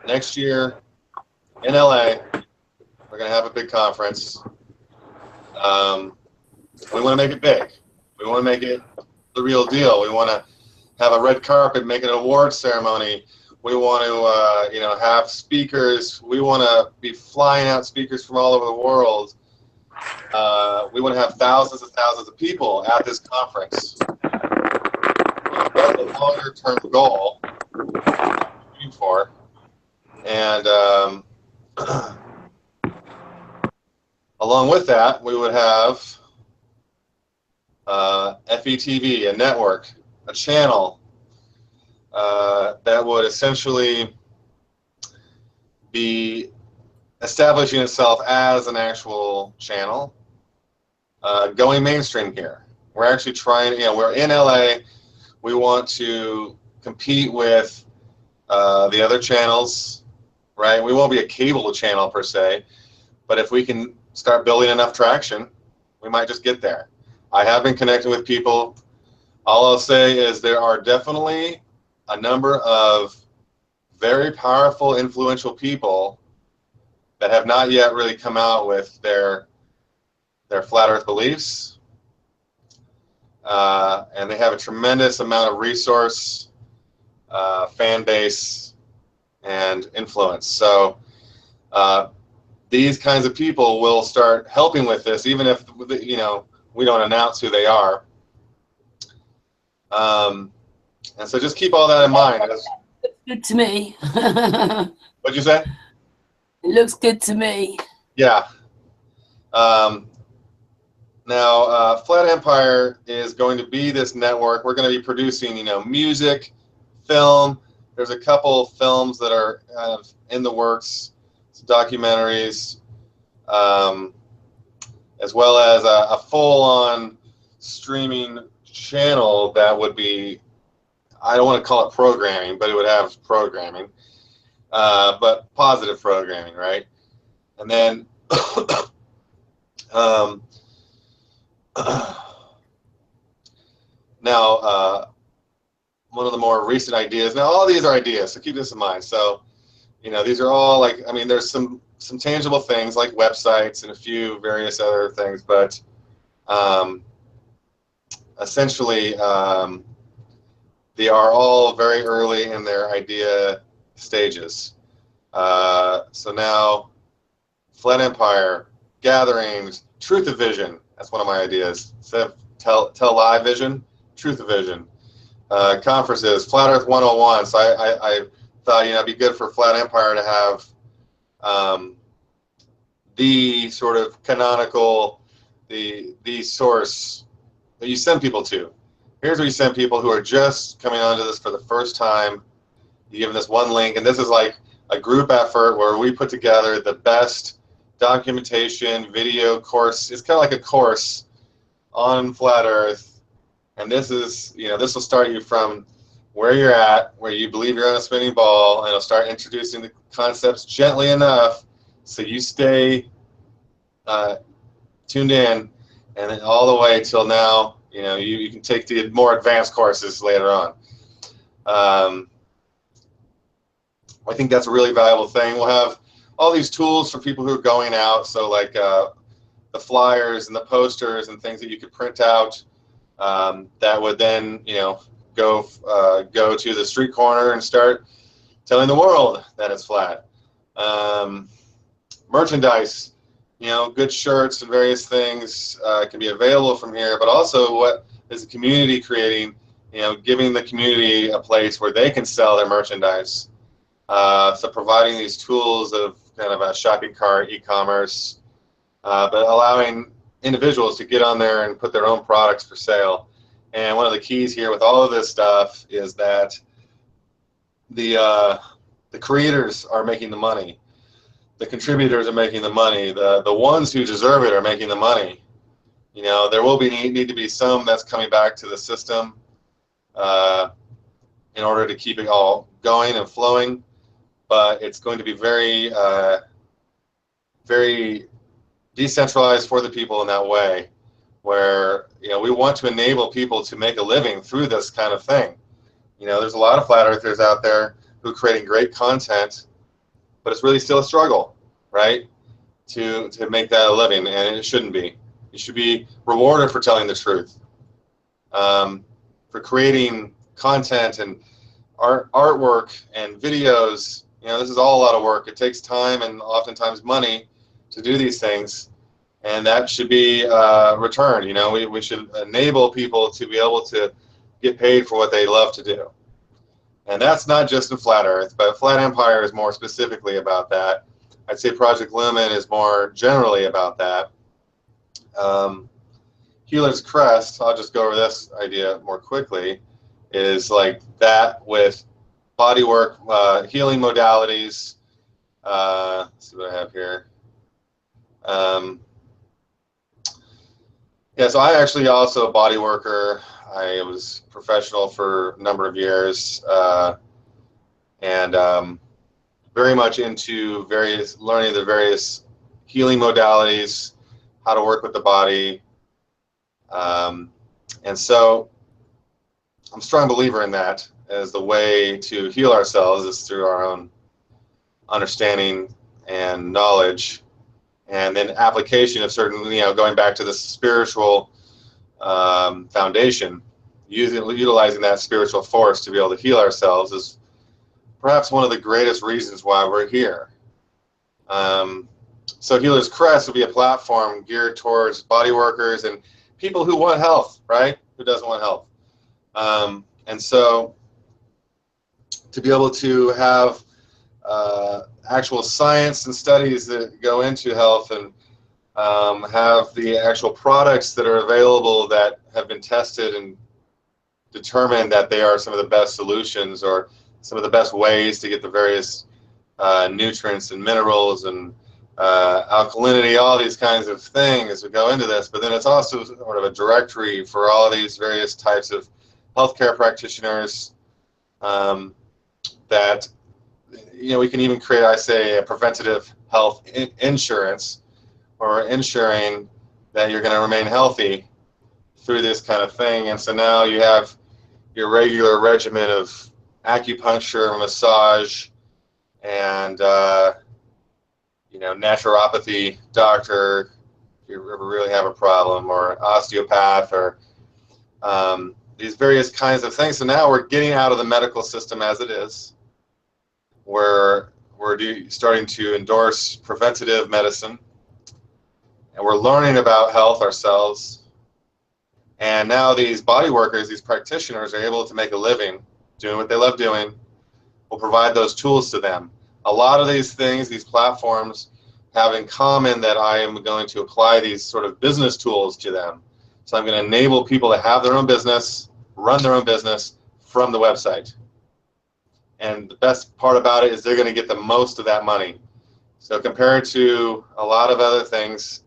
next year in LA. We're going to have a big conference. We want to make it big. We want to make it the real deal. We want to have a red carpet, make an award ceremony. We want to, have speakers. We want to be flying out speakers from all over the world. We want to have thousands and thousands of people at this conference. That's a longer-term goal we're shooting for. And along with that, we would have FETV, a network, a channel that would essentially be establishing itself as an actual channel, going mainstream here. We're actually trying, we're in LA. We want to compete with the other channels, right? We won't be a cable channel per se, but if we can start building enough traction, we might just get there. I have been connecting with people. All I'll say is there are definitely a number of very powerful, influential people that have not yet really come out with their flat Earth beliefs, and they have a tremendous amount of resource, fan base, and influence. So these kinds of people will start helping with this, even if we don't announce who they are. And so just keep all that in mind. Looks good to me. What'd you say? It looks good to me. Yeah. Now, Flat Empire is going to be this network. We're going to be producing, music, film. There's a couple films that are kind of in the works, some documentaries, as well as a full-on streaming channel that would be, I don't want to call it programming, but it would have programming, but positive programming, right? And then now, one of the more recent ideas. Now, all these are ideas, so keep this in mind. So, these are all there's some tangible things like websites and a few various other things, but essentially, they are all very early in their idea stages. So now, Flat Empire, gatherings, truth of vision. That's one of my ideas. Instead of tell lie vision, Truth Vision, conferences, Flat Earth 101. So I thought, you know, it'd be good for Flat Empire to have the sort of canonical, the source that you send people to. Here's where you send people who are just coming onto this for the first time. You give them this one link, and this is like a group effort where we put together the best documentation, video course. It's kind of like a course on Flat Earth, and this is, you know, this will start you from where you're at, where you believe you're on a spinning ball, and it'll start introducing the concepts gently enough so you stay tuned in, and then all the way till now, you know, you can take the more advanced courses later on. I think that's a really valuable thing. We'll have all these tools for people who are going out, so like the flyers and the posters and things that you could print out that would then, you know, go to the street corner and start telling the world that it's flat. Merchandise, you know, good shirts and various things can be available from here, but also what is the community creating, you know, giving the community a place where they can sell their merchandise. So providing these tools of kind of a shopping cart, e-commerce, but allowing individuals to get on there and put their own products for sale. And one of the keys here with all of this stuff is that the creators are making the money. The contributors are making the money. The ones who deserve it are making the money. You know, there will need to be some that's coming back to the system in order to keep it all going and flowing. But it's going to be very, very decentralized for the people in that way, where, you know, we want to enable people to make a living through this kind of thing. You know, there's a lot of flat earthers out there who are creating great content, but it's really still a struggle, right? To make that a living, and it shouldn't be. You should be rewarded for telling the truth, for creating content and artwork and videos. You know, this is all a lot of work. It takes time and oftentimes money to do these things, and that should be returned. You know, we should enable people to be able to get paid for what they love to do. And that's not just in Flat Earth, but Flat Empire is more specifically about that. I'd say Project Lumen is more generally about that. Healer's Crest, I'll just go over this idea more quickly, is like that with bodywork, healing modalities. Let's see what I have here. Yeah, so I actually also a body worker. I was professional for a number of years, and very much into learning the various healing modalities, how to work with the body. And so I'm a strong believer in that as the way to heal ourselves is through our own understanding and knowledge, and then application of certain, you know, going back to the spiritual foundation, utilizing that spiritual force to be able to heal ourselves is perhaps one of the greatest reasons why we're here. So Healer's Crest will be a platform geared towards body workers and people who want health, right? Who doesn't want health? And so to be able to have actual science and studies that go into health, and have the actual products that are available that have been tested and determined that they are some of the best solutions or some of the best ways to get the various nutrients and minerals and alkalinity, all these kinds of things that go into this. But then it's also sort of a directory for all of these various types of healthcare practitioners that, you know, we can even create, I say, a preventative health insurance, or ensuring that you're going to remain healthy through this kind of thing. And so now you have your regular regimen of acupuncture, massage, and you know, naturopathy doctor if you ever really have a problem, or osteopath, or these various kinds of things. So now we're getting out of the medical system as it is. We're starting to endorse preventative medicine, and we're learning about health ourselves. And now these body workers, these practitioners are able to make a living doing what they love doing. We'll provide those tools to them. A lot of these things, these platforms, have in common that I am going to apply these sort of business tools to them. So I'm going to enable people to have their own business, run their own business from the website. And the best part about it is they're going to get the most of that money. So compared to a lot of other things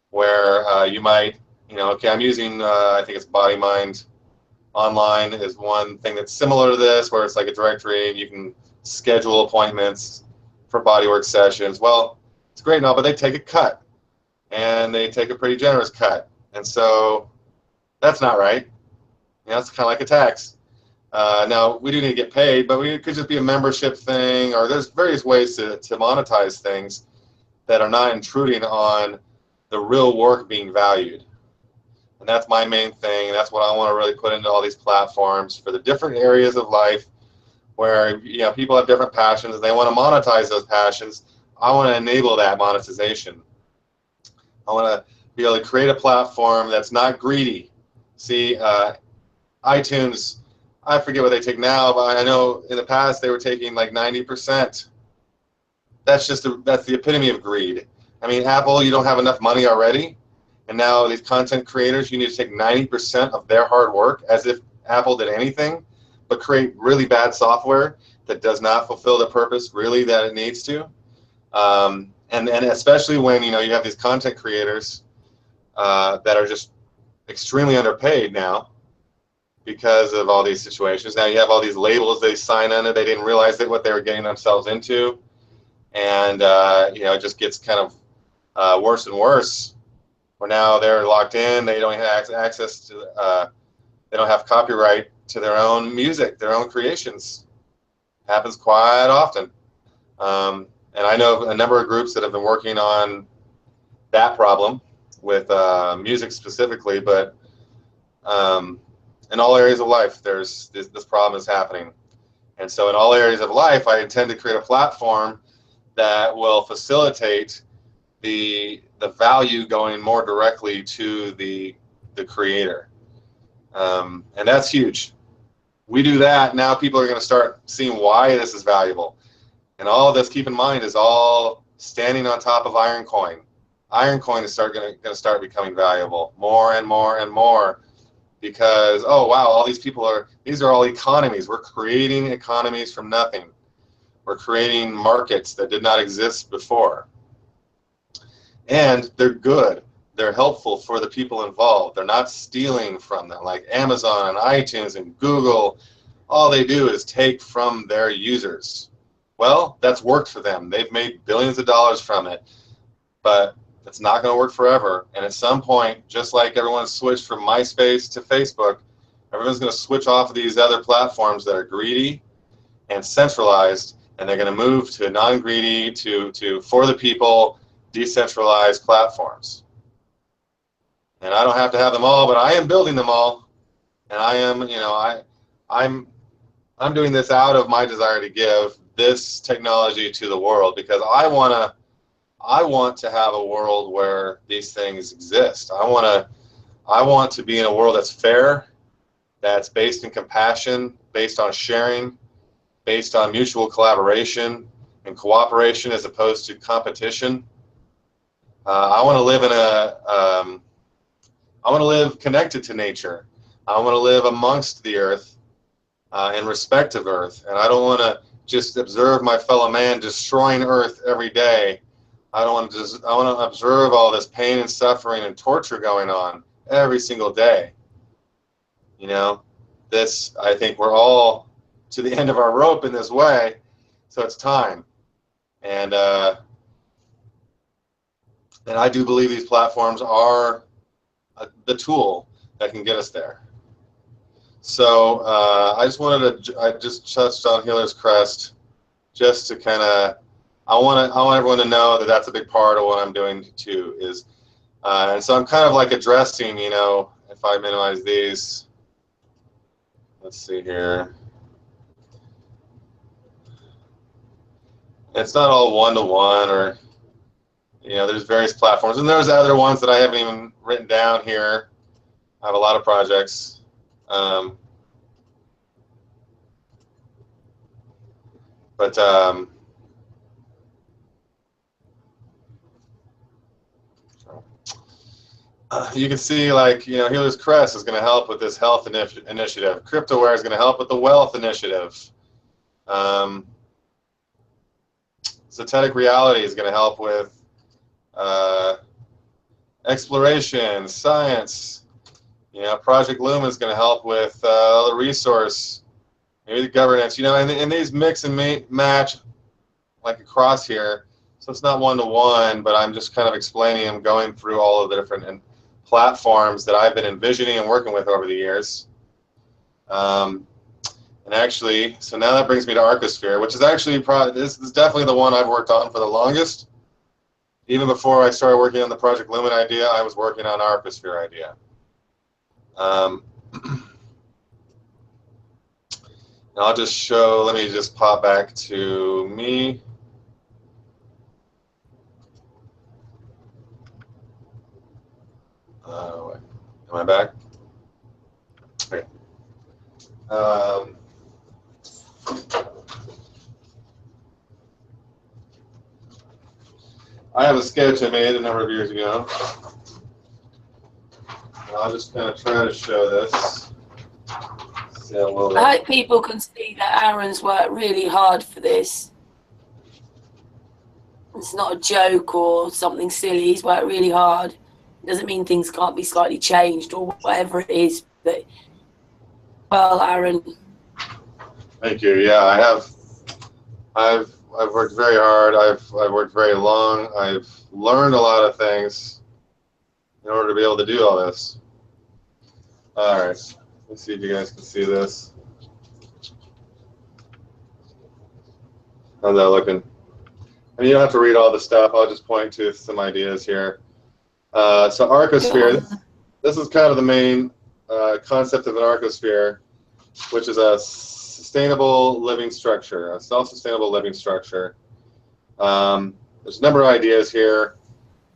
where you might, okay, I'm using, I think it's Body Mind Online is one thing that's similar to this, where it's like a directory and you can schedule appointments for bodywork sessions. Well, it's great and all, but they take a cut, and they take a pretty generous cut. And so that's not right. It's kind of like a tax. Now, we do need to get paid, but it could just be a membership thing, or there's various ways to monetize things that are not intruding on the real work being valued. And that's my main thing. That's what I want to really put into all these platforms for the different areas of life where people have different passions and they want to monetize those passions. I want to enable that monetization. I want to be able to create a platform that's not greedy. See, iTunes, I forget what they take now, but I know in the past they were taking like 90%. That's the epitome of greed. I mean, Apple, you don't have enough money already, and now these content creators, you need to take 90% of their hard work, as if Apple did anything, but create really bad software that does not fulfill the purpose really that it needs to. And especially when you have these content creators that are just extremely underpaid now because of all these situations. Now you have all these labels they sign under. They didn't realize what they were getting themselves into, and it just gets kind of worse and worse. Where now they're locked in. They don't have access to. They don't have copyright to their own music, their own creations. Happens quite often. And I know a number of groups that have been working on that problem with music specifically, but in all areas of life, this problem is happening. And so in all areas of life, I intend to create a platform that will facilitate the value going more directly to the creator. And that's huge. We do that, now people are going to start seeing why this is valuable. And all of this, keep in mind, is all standing on top of Iron Coin. Iron Coin is going to start becoming valuable more and more and more because, oh, wow, all these people these are all economies. We're creating economies from nothing. We're creating markets that did not exist before. And they're good. They're helpful for the people involved. They're not stealing from them like Amazon and iTunes and Google. All they do is take from their users. Well, that's worked for them. They've made billions of dollars from it, but it's not going to work forever. And at some point, just like everyone switched from MySpace to Facebook, everyone's going to switch off of these other platforms that are greedy and centralized, and they're going to move to non-greedy, to for the people, decentralized platforms. And I don't have to have them all, but I am building them all, and I am, I'm doing this out of my desire to give this technology to the world because I want to have a world where these things exist. I want to be in a world that's fair, that's based in compassion, based on sharing, based on mutual collaboration and cooperation as opposed to competition. I want to live I want to live connected to nature. I want to live amongst the earth in respect of earth, and I don't want to just observe my fellow man destroying earth every day. I want to observe all this pain and suffering and torture going on every single day. I think we're all to the end of our rope in this way, so it's time. And I do believe these platforms are the tool that can get us there. So I just touched on Healer's Crest, just to kind of, I want everyone to know that that's a big part of what I'm doing too. And so I'm kind of like addressing, if I minimize these, let's see here. It's not all one-to-one, or there's various platforms, and there's other ones that I haven't even written down here. I have a lot of projects. You can see, like, Healer's Crest is going to help with this health initiative. CryptoWare is going to help with the wealth initiative. Synthetic Reality is going to help with exploration, science. Project Lumen is going to help with the resource, maybe the governance. And these mix and match like across here. So it's not one-to-one, but I'm just kind of explaining them, going through all of the different platforms that I've been envisioning and working with over the years. And actually, so now that brings me to Arcosphere, which is actually this is definitely the one I've worked on for the longest. Even before I started working on the Project Lumen idea, I was working on Arcosphere idea. I'll just show, let me just pop back to me. Am I back? Okay. I have a sketch I made a number of years ago. I'll just kind of try to show this. I hope people can see that Aaron's worked really hard for this. It's not a joke or something silly. He's worked really hard. It doesn't mean things can't be slightly changed or whatever it is. But, well, Aaron. Thank you. Yeah, I've worked very hard. I've worked very long. I've learned a lot of things in order to be able to do all this. All right. Let's see if you guys can see this. How's that looking? And you don't have to read all the stuff. I'll just point to some ideas here. So Arcosphere, this is kind of the main concept of an Arcosphere, which is a sustainable living structure, a self-sustainable living structure. There's a number of ideas here.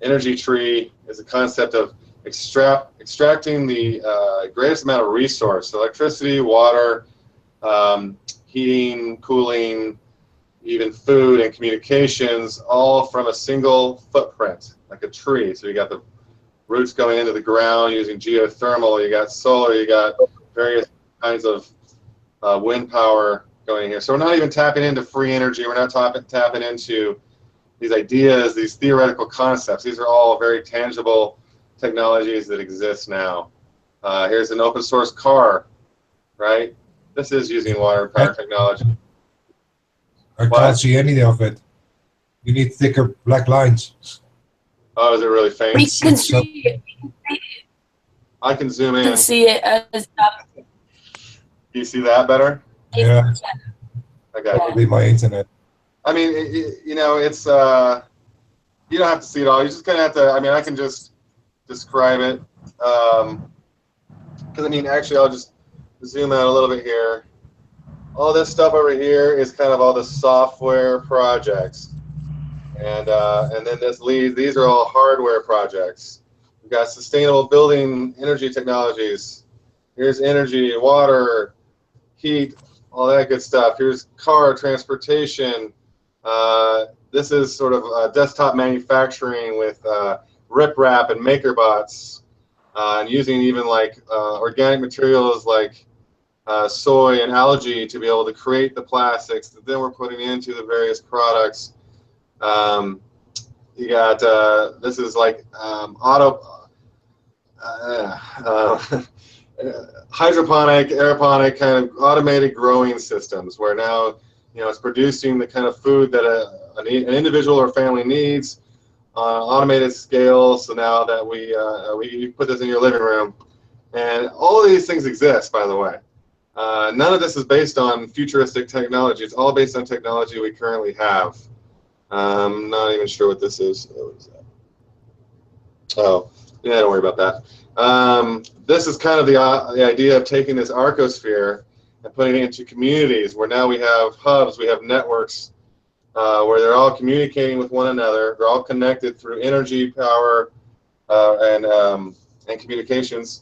Energy tree is a concept of extracting the greatest amount of resource, electricity, water, heating, cooling, even food and communications, all from a single footprint, like a tree. So you got the roots going into the ground using geothermal, you got solar, you got various kinds of wind power going here. So we're not even tapping into free energy. We're not tapping into these ideas, these theoretical concepts. These are all very tangible technologies that exist now. Here's an open source car, right? This is using water power technology. I can't see any of it. You need thicker black lines. Oh, is it really faint? We can see it. I can zoom We in. can see it as Do you see that better? Yeah, Okay. probably my internet. I mean, it's you don't have to see it all. You just kind of have to. I mean, I can just describe it. Because I mean, actually, I'll just zoom out a little bit here. All this stuff over here is kind of all the software projects, and then these are all hardware projects. We've got sustainable building energy technologies. Here's energy, water, heat, all that good stuff. Here's car transportation. This is sort of desktop manufacturing with riprap and MakerBots, and using even like organic materials like soy and algae to be able to create the plastics that then we're putting into the various products. You got this is like hydroponic, aeroponic kind of automated growing systems where now it's producing the kind of food that an individual or family needs on an automated scale. So now that we put this in your living room, and all of these things exist, by the way. None of this is based on futuristic technology. It's all based on technology we currently have. I'm not even sure what this is. Oh, what is that? Oh, yeah, don't worry about that. This is kind of the idea of taking this Arcosphere and putting it into communities where now we have hubs, we have networks where they're all communicating with one another. They're all connected through energy, power, and communications.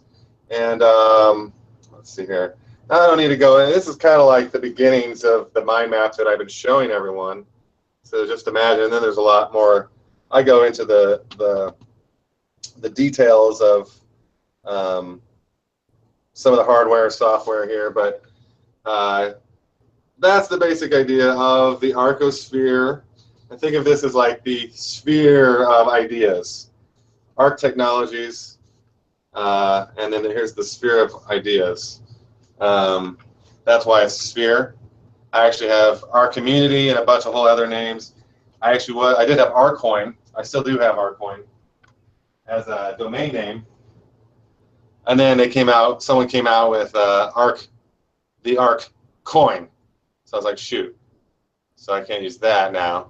And let's see here. I don't need to go in. This is kind of like the beginnings of the mind map that I've been showing everyone. So just imagine, and then there's a lot more. I go into the details of some of the hardware, software here, but that's the basic idea of the arcosphere. And think of this as like the sphere of ideas, arc technologies, and then here's the sphere of ideas. That's why it's a sphere. I actually have our community and a bunch of whole other names. I did have Rcoin. I still do have Rcoin as a domain name. And then someone came out with the Arc coin. So I was like, shoot. So I can't use that now.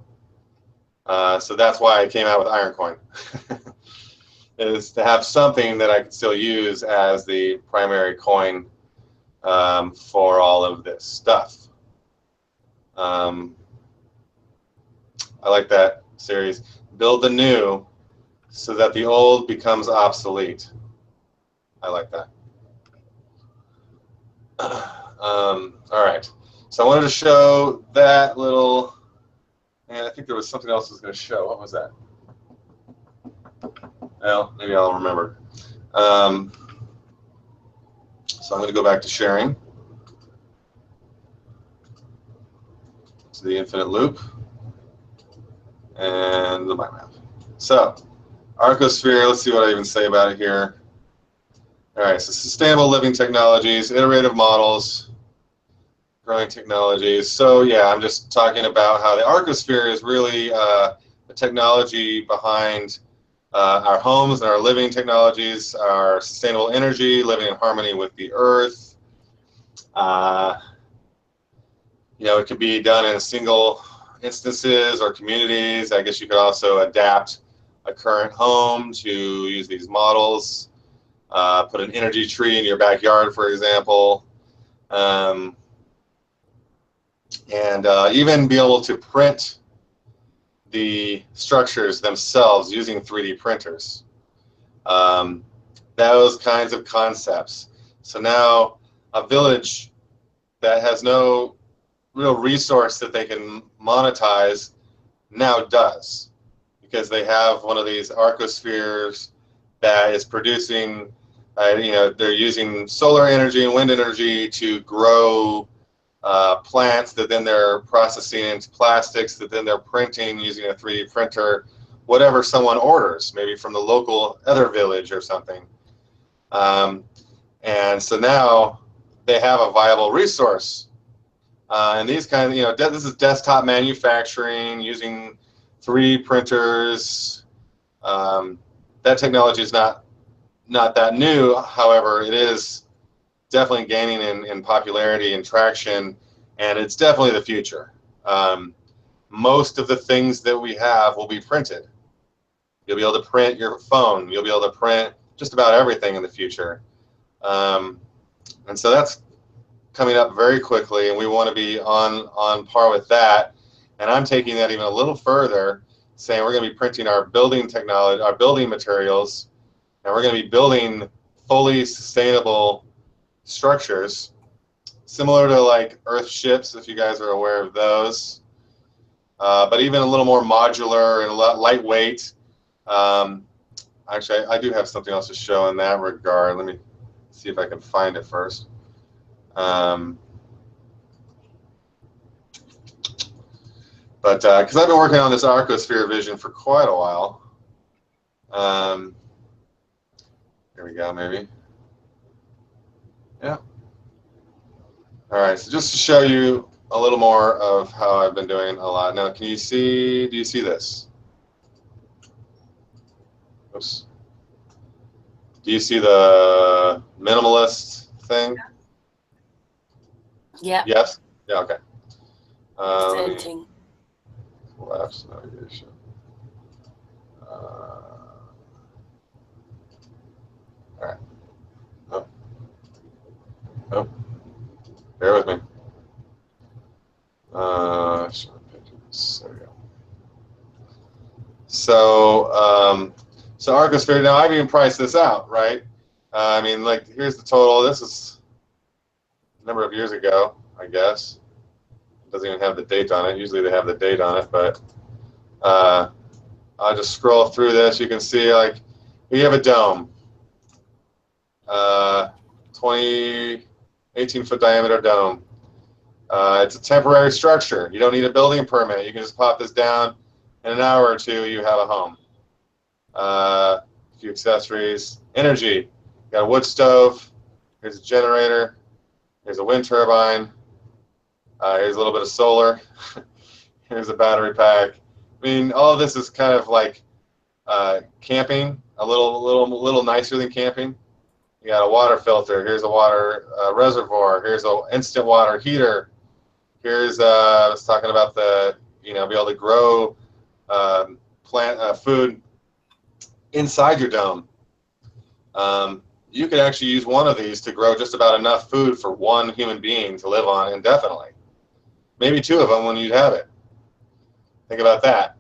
So that's why I came out with Ironcoin, is to have something that I could still use as the primary coin for all of this stuff. I like that series. Build the new so that the old becomes obsolete. I like that. All right. So I wanted to show that little, and I think there was something else I was going to show. What was that? Well, maybe I'll remember. So I'm going to go back to sharing. To the infinite loop and the mind map. So, Arcosphere, let's see what I even say about it here. All right, so sustainable living technologies, iterative models, growing technologies. So yeah, I'm just talking about how the Arcosphere is really the technology behind our homes and our living technologies, our sustainable energy, living in harmony with the earth. You know, it could be done in single instances or communities. I guess you could also adapt a current home to use these models. Put an energy tree in your backyard, for example. And even be able to print the structures themselves using 3D printers. Those kinds of concepts. So now a village that has no real resource that they can monetize now does, because they have one of these arcospheres that is producing, you know, they're using solar energy and wind energy to grow plants that then they're processing into plastics that then they're printing using a 3D printer, whatever someone orders, maybe from the local other village or something. And so now they have a viable resource. And these kind of, you know, this is desktop manufacturing using 3D printers. That technology is not that new. However, it is definitely gaining in popularity and traction, and it's definitely the future. Most of the things that we have will be printed. You'll be able to print your phone. You'll be able to print just about everything in the future. And so that's coming up very quickly, and we want to be on par with that. And I'm taking that even a little further, saying we're going to be printing our building technology, our building materials, and we're going to be building fully sustainable structures, similar to like Earth ships, if you guys are aware of those, but even a little more modular and lightweight. Actually, I do have something else to show in that regard. Let me see if I can find it first. But because I've been working on this arcosphere vision for quite a while. Here we go, maybe. Yeah. All right, so just to show you a little more of how I've been doing a lot. Now, can you see, do you see this? Oops. Do you see the minimalist thing? Yeah. Yes? Yeah, okay. Presenting. Collapse navigation. All right. Oh. Oh. Bear with me. There we go. So, so Arcosphere, now I've even priced this out, right? I mean, like, here's the total. This is a number of years ago, I guess. It doesn't even have the date on it. Usually they have the date on it, but I'll just scroll through this. You can see, like, we have a dome, 18-foot diameter dome. It's a temporary structure. You don't need a building permit. You can just pop this down. In an hour or two, you have a home. A few accessories. Energy. You got a wood stove. Here's a generator. Here's a wind turbine. Here's a little bit of solar. Here's a battery pack. I mean, all of this is kind of like camping, a little nicer than camping. You got a water filter. Here's a water reservoir. Here's an instant water heater. Here's I was talking about the be able to grow plant food inside your dome. You could actually use one of these to grow just about enough food for one human being to live on indefinitely. Maybe two of them when you'd have it. Think about that.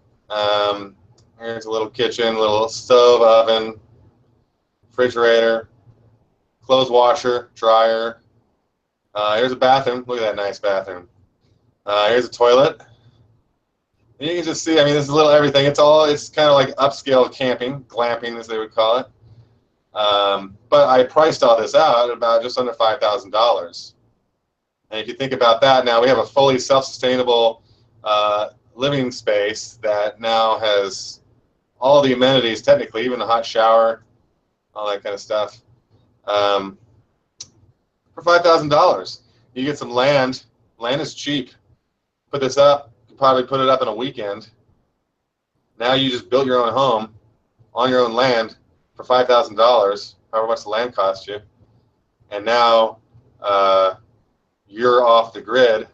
Here's a little kitchen, little stove, oven, refrigerator, clothes washer, dryer. Here's a bathroom. Look at that nice bathroom. Here's a toilet. And you can just see, I mean, this is a little everything. It's kind of like upscale camping, glamping as they would call it. But I priced all this out at about just under $5,000. And if you think about that, now we have a fully self-sustainable living space that now has all the amenities, technically, even a hot shower, all that kind of stuff. For $5,000, you get some land. Land is cheap. Put this up, you could probably put it up in a weekend. Now you just built your own home on your own land for $5,000, however much the land cost you. And now you're off the grid.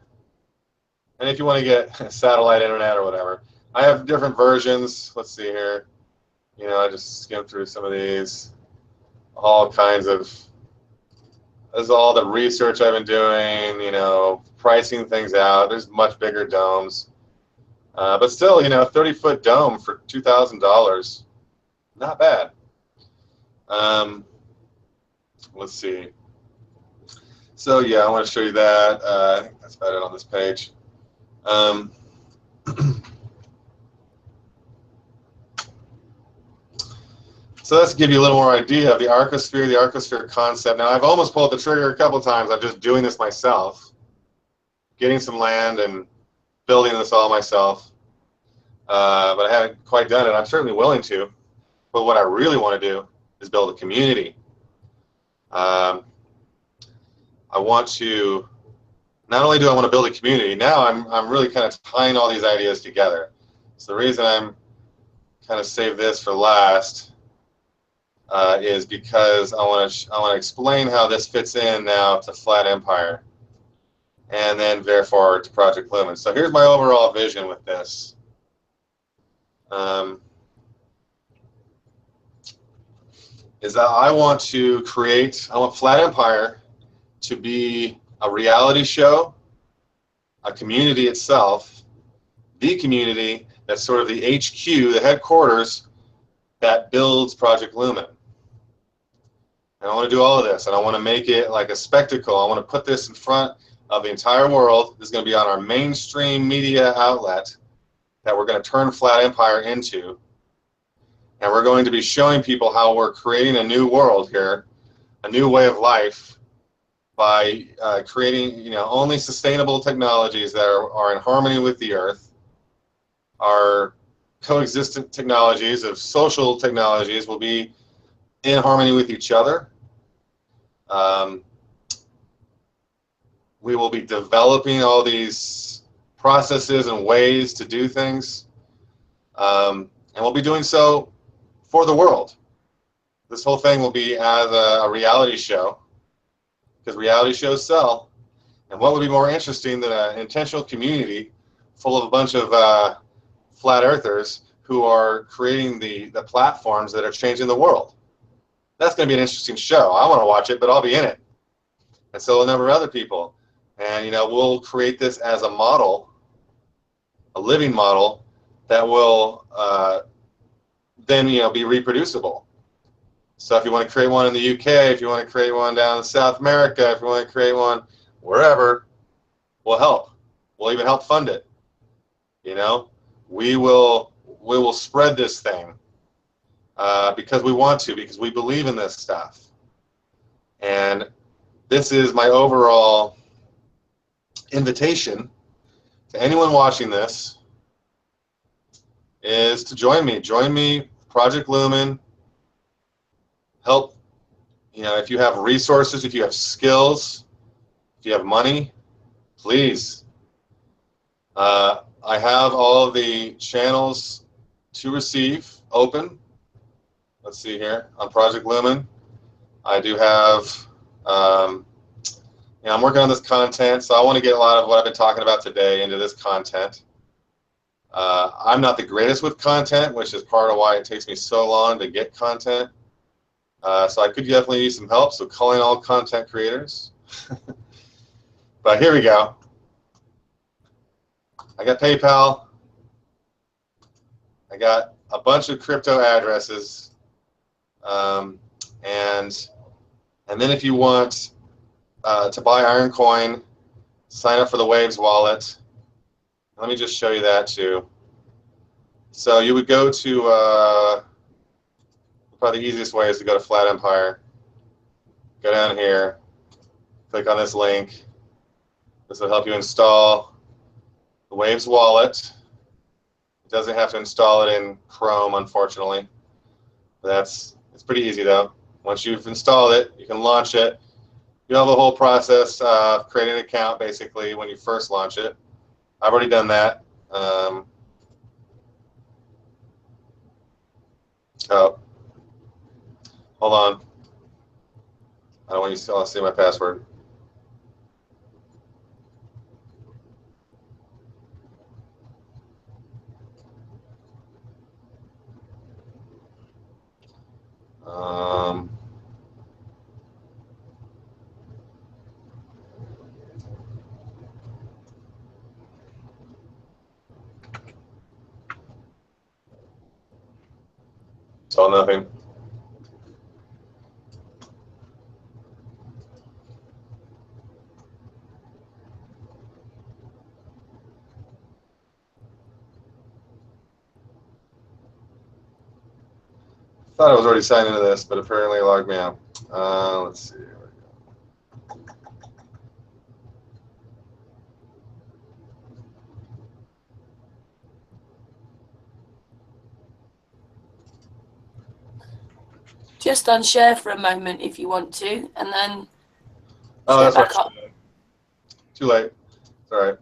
And if you want to get satellite internet or whatever, I have different versions. Let's see here. I just skimmed through some of these. All kinds of, this is all the research I've been doing, pricing things out. There's much bigger domes. But still, 30-foot dome for $2,000. Not bad. Let's see. So yeah, I want to show you that. I think that's about it on this page. So let's give you a little more idea of the arcosphere concept. Now, I've almost pulled the trigger a couple times. I'm just doing this myself, getting some land and building this all myself. But I haven't quite done it. I'm certainly willing to. But what I really want to do is build a community. I want to, not only do I want to build a community, now I'm really kind of tying all these ideas together. So the reason I'm kind of saved this for last is because I want to explain how this fits in now to Flat Empire, and then therefore to Project Lumen. So here's my overall vision with this. Is that I want Flat Empire to be a reality show, a community itself, the community that's sort of the HQ, the headquarters that builds Project Lumen. And I want to do all of this, and I want to make it like a spectacle. I want to put this in front of the entire world. This is going to be on our mainstream media outlet that we're going to turn Flat Empire into. And we're going to be showing people how we're creating a new world here, a new way of life, by creating only sustainable technologies that are in harmony with the Earth. Our coexistent technologies of social technologies will be in harmony with each other. We will be developing all these processes and ways to do things, and we'll be doing so for the world. This whole thing will be as a reality show, because reality shows sell. And what would be more interesting than an intentional community full of a bunch of flat earthers who are creating the platforms that are changing the world? That's going to be an interesting show. I want to watch it, but I'll be in it. And so will a number of other people. And we'll create this as a model, a living model that will then be reproducible. So if you want to create one in the UK, if you want to create one down in South America, if you want to create one wherever, we'll help. We'll even help fund it. You know, we will spread this thing because we want to, because we believe in this stuff. And this is my overall invitation to anyone watching this, is to join me. Join me, Project Lumen. Help, you know, if you have resources, if you have skills, if you have money, please. I have all of the channels to receive open. Let's see here on Project Lumen. I do have, you know, I'm working on this content, so I want to get a lot of what I've been talking about today into this content. I'm not the greatest with content, which is part of why it takes me so long to get content. So I could definitely use some help, so calling all content creators. But here we go. I got PayPal. I got a bunch of crypto addresses. And then if you want to buy Iron Coin, sign up for the Waves wallet. Let me just show you that too. So you would go to, probably the easiest way is to go to Flat Empire. Go down here, click on this link. This will help you install the Waves wallet. It doesn't have to install it in Chrome, unfortunately. It's pretty easy though. Once you've installed it, you can launch it. You know the whole process of creating an account basically when you first launch it. I've already done that. Oh, hold on. I don't want you to see my password. It's all nothing. Thought I was already signed into this, but apparently it logged me out. Let's see. Just unshare for a moment if you want to, and then Oh, that's back right. up. Too late. It's all right.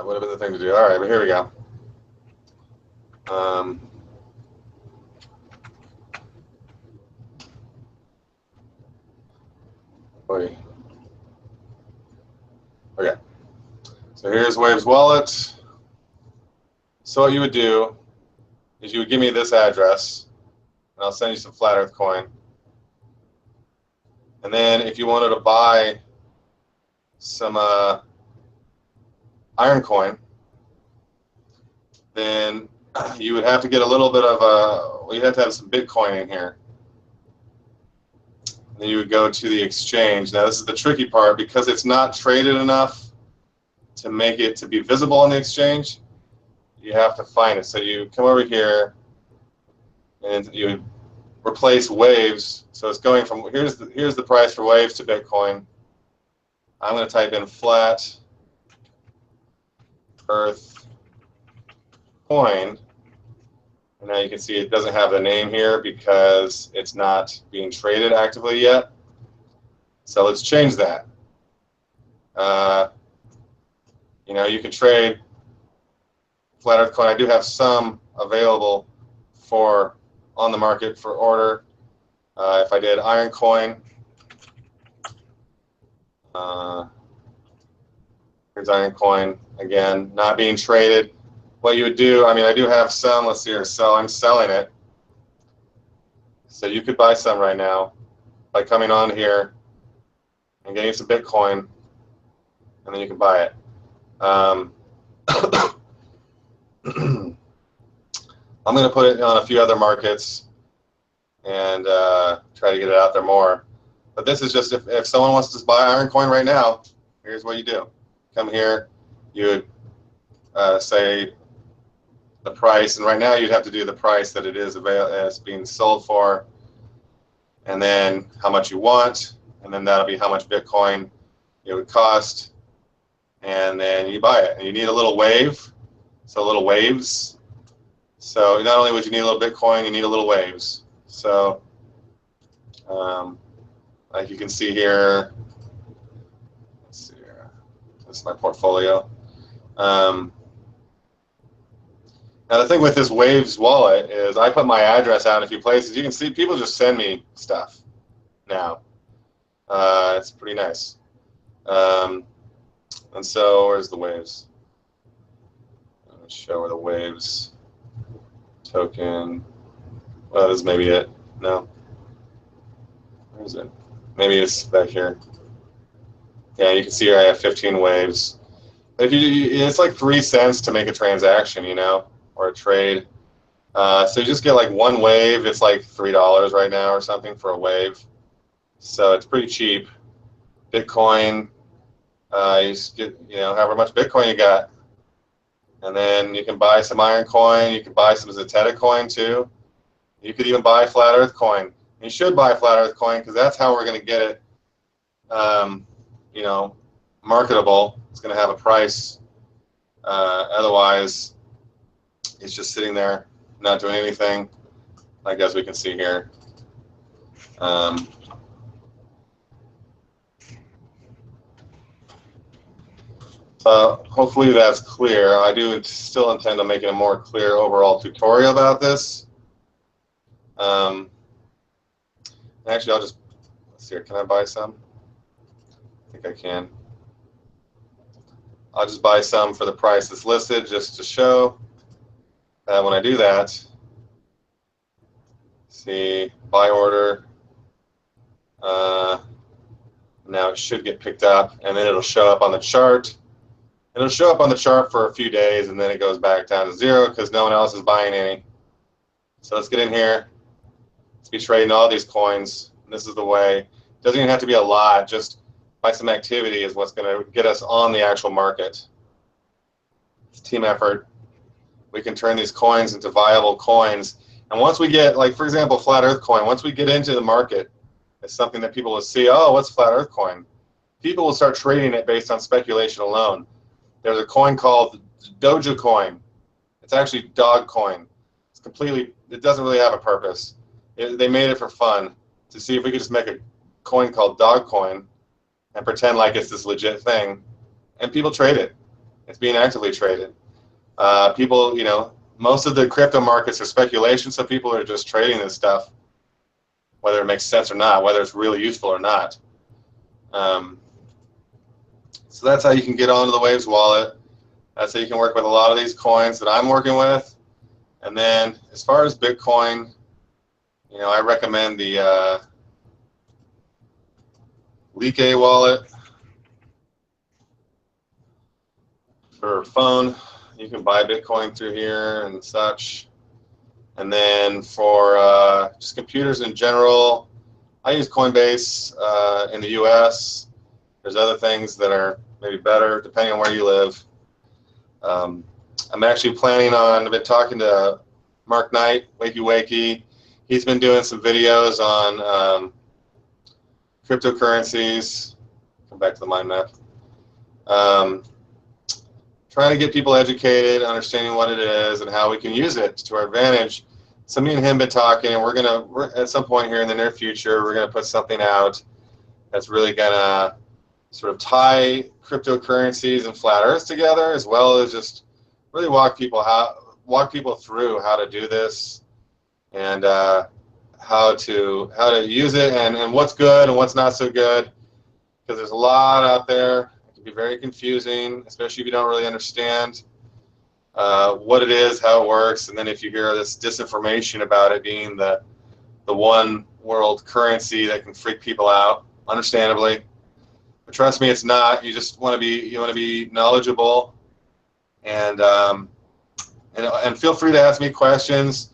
Would have been the thing to do. All right, but here we go. Wait. Okay. So here's Waves wallet. So what you would do is you would give me this address, and I'll send you some Flat Earth coin. And then if you wanted to buy some Iron Coin, then you would have to get a little bit of well, you'd have to have some Bitcoin in here. And then you would go to the exchange. Now this is the tricky part because it's not traded enough to make it to be visible on the exchange. You have to find it. So you come over here and you replace Waves. So it's going from here's the price for Waves to Bitcoin. I'm going to type in Flat Earth Coin. And now you can see it doesn't have the name here because it's not being traded actively yet. So let's change that. You know, you can trade Flat Earth Coin. I do have some available for on the market for order. If I did Iron Coin, here's Iron Coin again, not being traded. What you would do, I mean, I do have some. Let's see here. So I'm selling it. So you could buy some right now by coming on here and getting some Bitcoin, and then you can buy it. I'm going to put it on a few other markets and try to get it out there more. But this is just if someone wants to buy Iron Coin right now, here's what you do. Come here, you would say the price, and right now you'd have to do the price that it is being sold for, and then how much you want, and then that'll be how much Bitcoin it would cost, and then you buy it. And you need a little wave, so little waves. So not only would you need a little Bitcoin, you need a little waves. So like you can see here, let's see here. This is my portfolio. Now the thing with this Waves wallet is I put my address out in a few places. You can see people just send me stuff now. It's pretty nice. And so where's the Waves? Let's show where the Waves token. Well, this is maybe it. No. Where is it? Maybe it's back here. Yeah, you can see here I have 15 Waves. If it's like 3 cents to make a transaction, you know, or a trade. So you just get like one wave. It's like $3 right now or something for a wave. So it's pretty cheap. Bitcoin, you just get, you know, however much Bitcoin you got. And then you can buy some Iron Coin. You can buy some Zetetic Coin too. You could even buy Flat Earth Coin. You should buy Flat Earth Coin because that's how we're going to get it, you know, marketable. It's going to have a price. Otherwise, it's just sitting there, not doing anything, like as we can see here. So hopefully that's clear. I do still intend on making a more clear overall tutorial about this. Actually, I'll just, let's see here, can I buy some? I think I can. I'll just buy some for the price that's listed just to show that when I do that, see, buy order, now it should get picked up, and then it'll show up on the chart. It'll show up on the chart for a few days, and then it goes back down to 0 because no one else is buying any. So let's get in here. Let's be trading all these coins. This is the way. It doesn't even have to be a lot. Just by some activity is what's going to get us on the actual market. It's a team effort. We can turn these coins into viable coins. And once we get, like, for example, Flat Earth Coin, once we get into the market, it's something that people will see, oh, what's Flat Earth Coin? People will start trading it based on speculation alone. There's a coin called Doja Coin. It's actually Dog Coin. It's completely, it doesn't really have a purpose. They made it for fun to see if we could just make a coin called Dog Coin and pretend like it's this legit thing. And people trade it. It's being actively traded. People, you know, most of the crypto markets are speculation, so people are just trading this stuff, whether it makes sense or not, whether it's really useful or not. So that's how you can get onto the Waves wallet. That's how you can work with a lot of these coins that I'm working with. And then as far as Bitcoin, you know, I recommend the Leak wallet for phone. You can buy Bitcoin through here and such. And then for just computers in general, I use Coinbase in the US. There's other things that are maybe better depending on where you live. I'm actually planning on, I've been talking to Mark Knight, Wakey Wakey. He's been doing some videos on cryptocurrencies. Come back to the mind map. Trying to get people educated, understanding what it is and how we can use it to our advantage. So me and him been talking, and we're at some point here in the near future, we're gonna put something out that's really gonna sort of tie cryptocurrencies and flat Earth together, as well as just really walk people through how to do this and how to use it and what's good and what's not so good, because there's a lot out there. It can be very confusing, especially if you don't really understand what it is, how it works, and then if you hear this disinformation about it being the one world currency that can freak people out, understandably. But trust me, it's not. You just want to be knowledgeable and and feel free to ask me questions.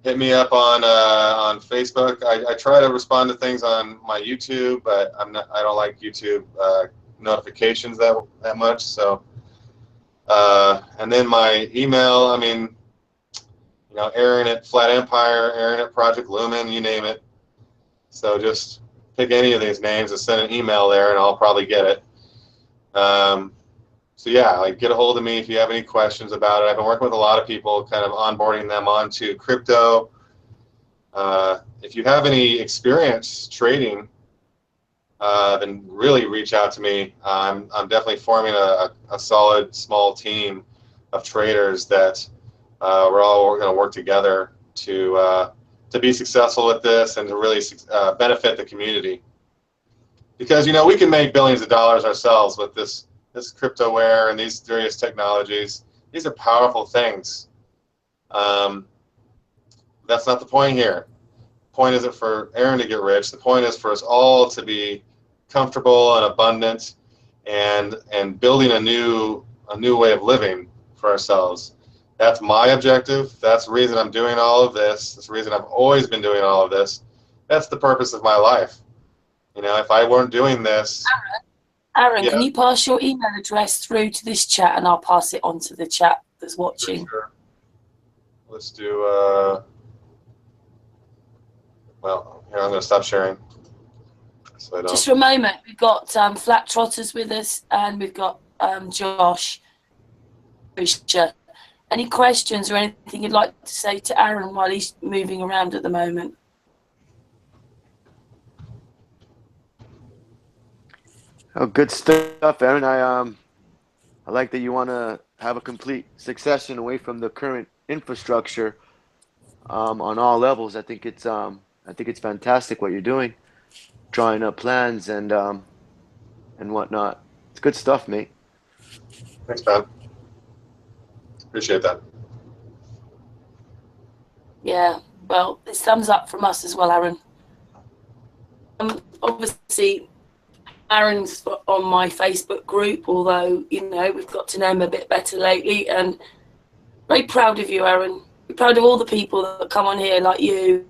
Hit me up on Facebook. I try to respond to things on my YouTube, but I don't like YouTube notifications that much. So, and then my email. I mean, you know, Aaron at Flat Empire, Aaron at Project Lumen, you name it. So just pick any of these names and send an email there, and I'll probably get it. So yeah, like get a hold of me if you have any questions about it. I've been working with a lot of people, kind of onboarding them onto crypto. If you have any experience trading, then really reach out to me. I'm definitely forming a solid small team of traders that we're all going to work together to be successful with this and to really benefit the community. Because, you know, we can make billions of dollars ourselves with this cryptoware and these various technologies. These are powerful things. That's not the point here. The point isn't for Aaron to get rich. The point is for us all to be comfortable and abundant and building a new way of living for ourselves. That's my objective. That's the reason I'm doing all of this. That's the reason I've always been doing all of this. That's the purpose of my life. You know, if I weren't doing this... Aaron, yeah. Can you pass your email address through to this chat, and I'll pass it on to the chat that's watching? Sure. Let's do... well, here, I'm going to stop sharing. So I don't... Just for a moment, we've got Flat Trotters with us, and we've got Josh. Any questions or anything you'd like to say to Aaron while he's moving around at the moment? Oh, good stuff, Aaron. I like that you want to have a complete succession away from the current infrastructure on all levels. I think it's fantastic what you're doing, drawing up plans and whatnot. It's good stuff, mate. Thanks, man. Appreciate that. Yeah, well, it's thumbs up from us as well, Aaron. Obviously, Aaron's on my Facebook group, although, you know, we've got to know him a bit better lately, and very proud of you, Aaron. We're proud of all the people that come on here like you,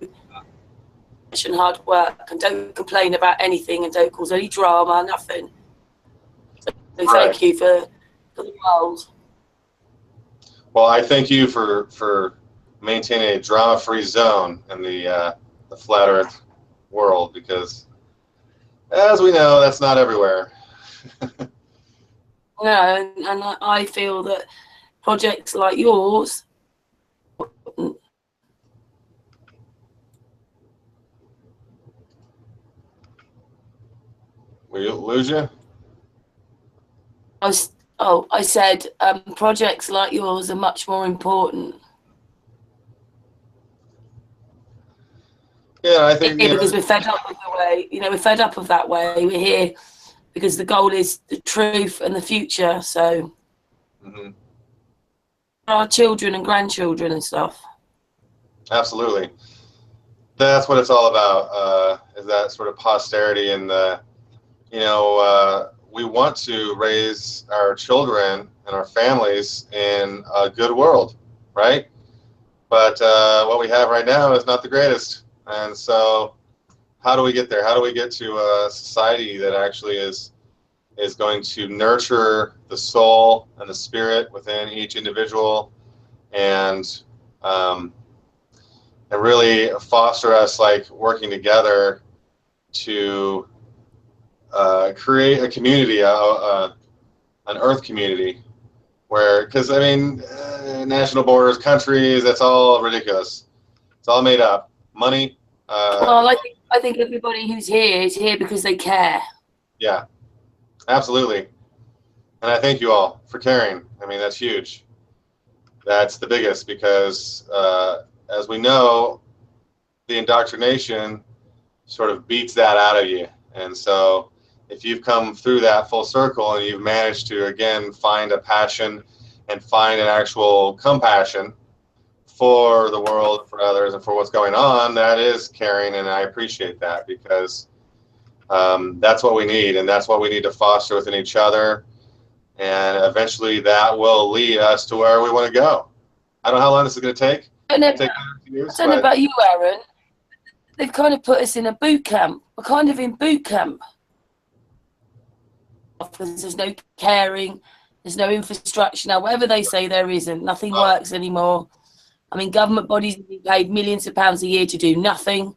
and hard work, and don't complain about anything and don't cause any drama, nothing. So thank you for the world. Well, I thank you for maintaining a drama-free zone in the flat Earth world, because, as we know, that's not everywhere. No, and I feel that projects like yours. We lose you? I said projects like yours are much more important. Yeah, I think because we're fed up with the way, you know, we're fed up of that way. We're here because the goal is the truth and the future. So our children and grandchildren and stuff. Absolutely. That's what it's all about, is that sort of posterity and the, you know, we want to raise our children and our families in a good world, right? But what we have right now is not the greatest. And so how do we get there? How do we get to a society that actually is going to nurture the soul and the spirit within each individual and really foster us like working together to create a community, an Earth community, where, because I mean, national borders, countries, that's all ridiculous. It's all made up. Money. Well, I think everybody who's here is here because they care. Yeah, absolutely. And I thank you all for caring. I mean, that's huge. That's the biggest, because as we know, the indoctrination sort of beats that out of you. And so if you've come through that full circle and you've managed to, again, find a passion and find an actual compassion for the world, for others, and for what's going on, that is caring, and I appreciate that, because that's what we need, and that's what we need to foster within each other, and eventually that will lead us to where we want to go. I don't know how long this is going to take. I don't know, It'll take a few years, I don't know but about you, Aaron. They've kind of put us in a boot camp. We're kind of in boot camp. Because there's no caring, there's no infrastructure now. Whatever they say, there isn't. Nothing works anymore. I mean, government bodies are being paid millions of pounds a year to do nothing.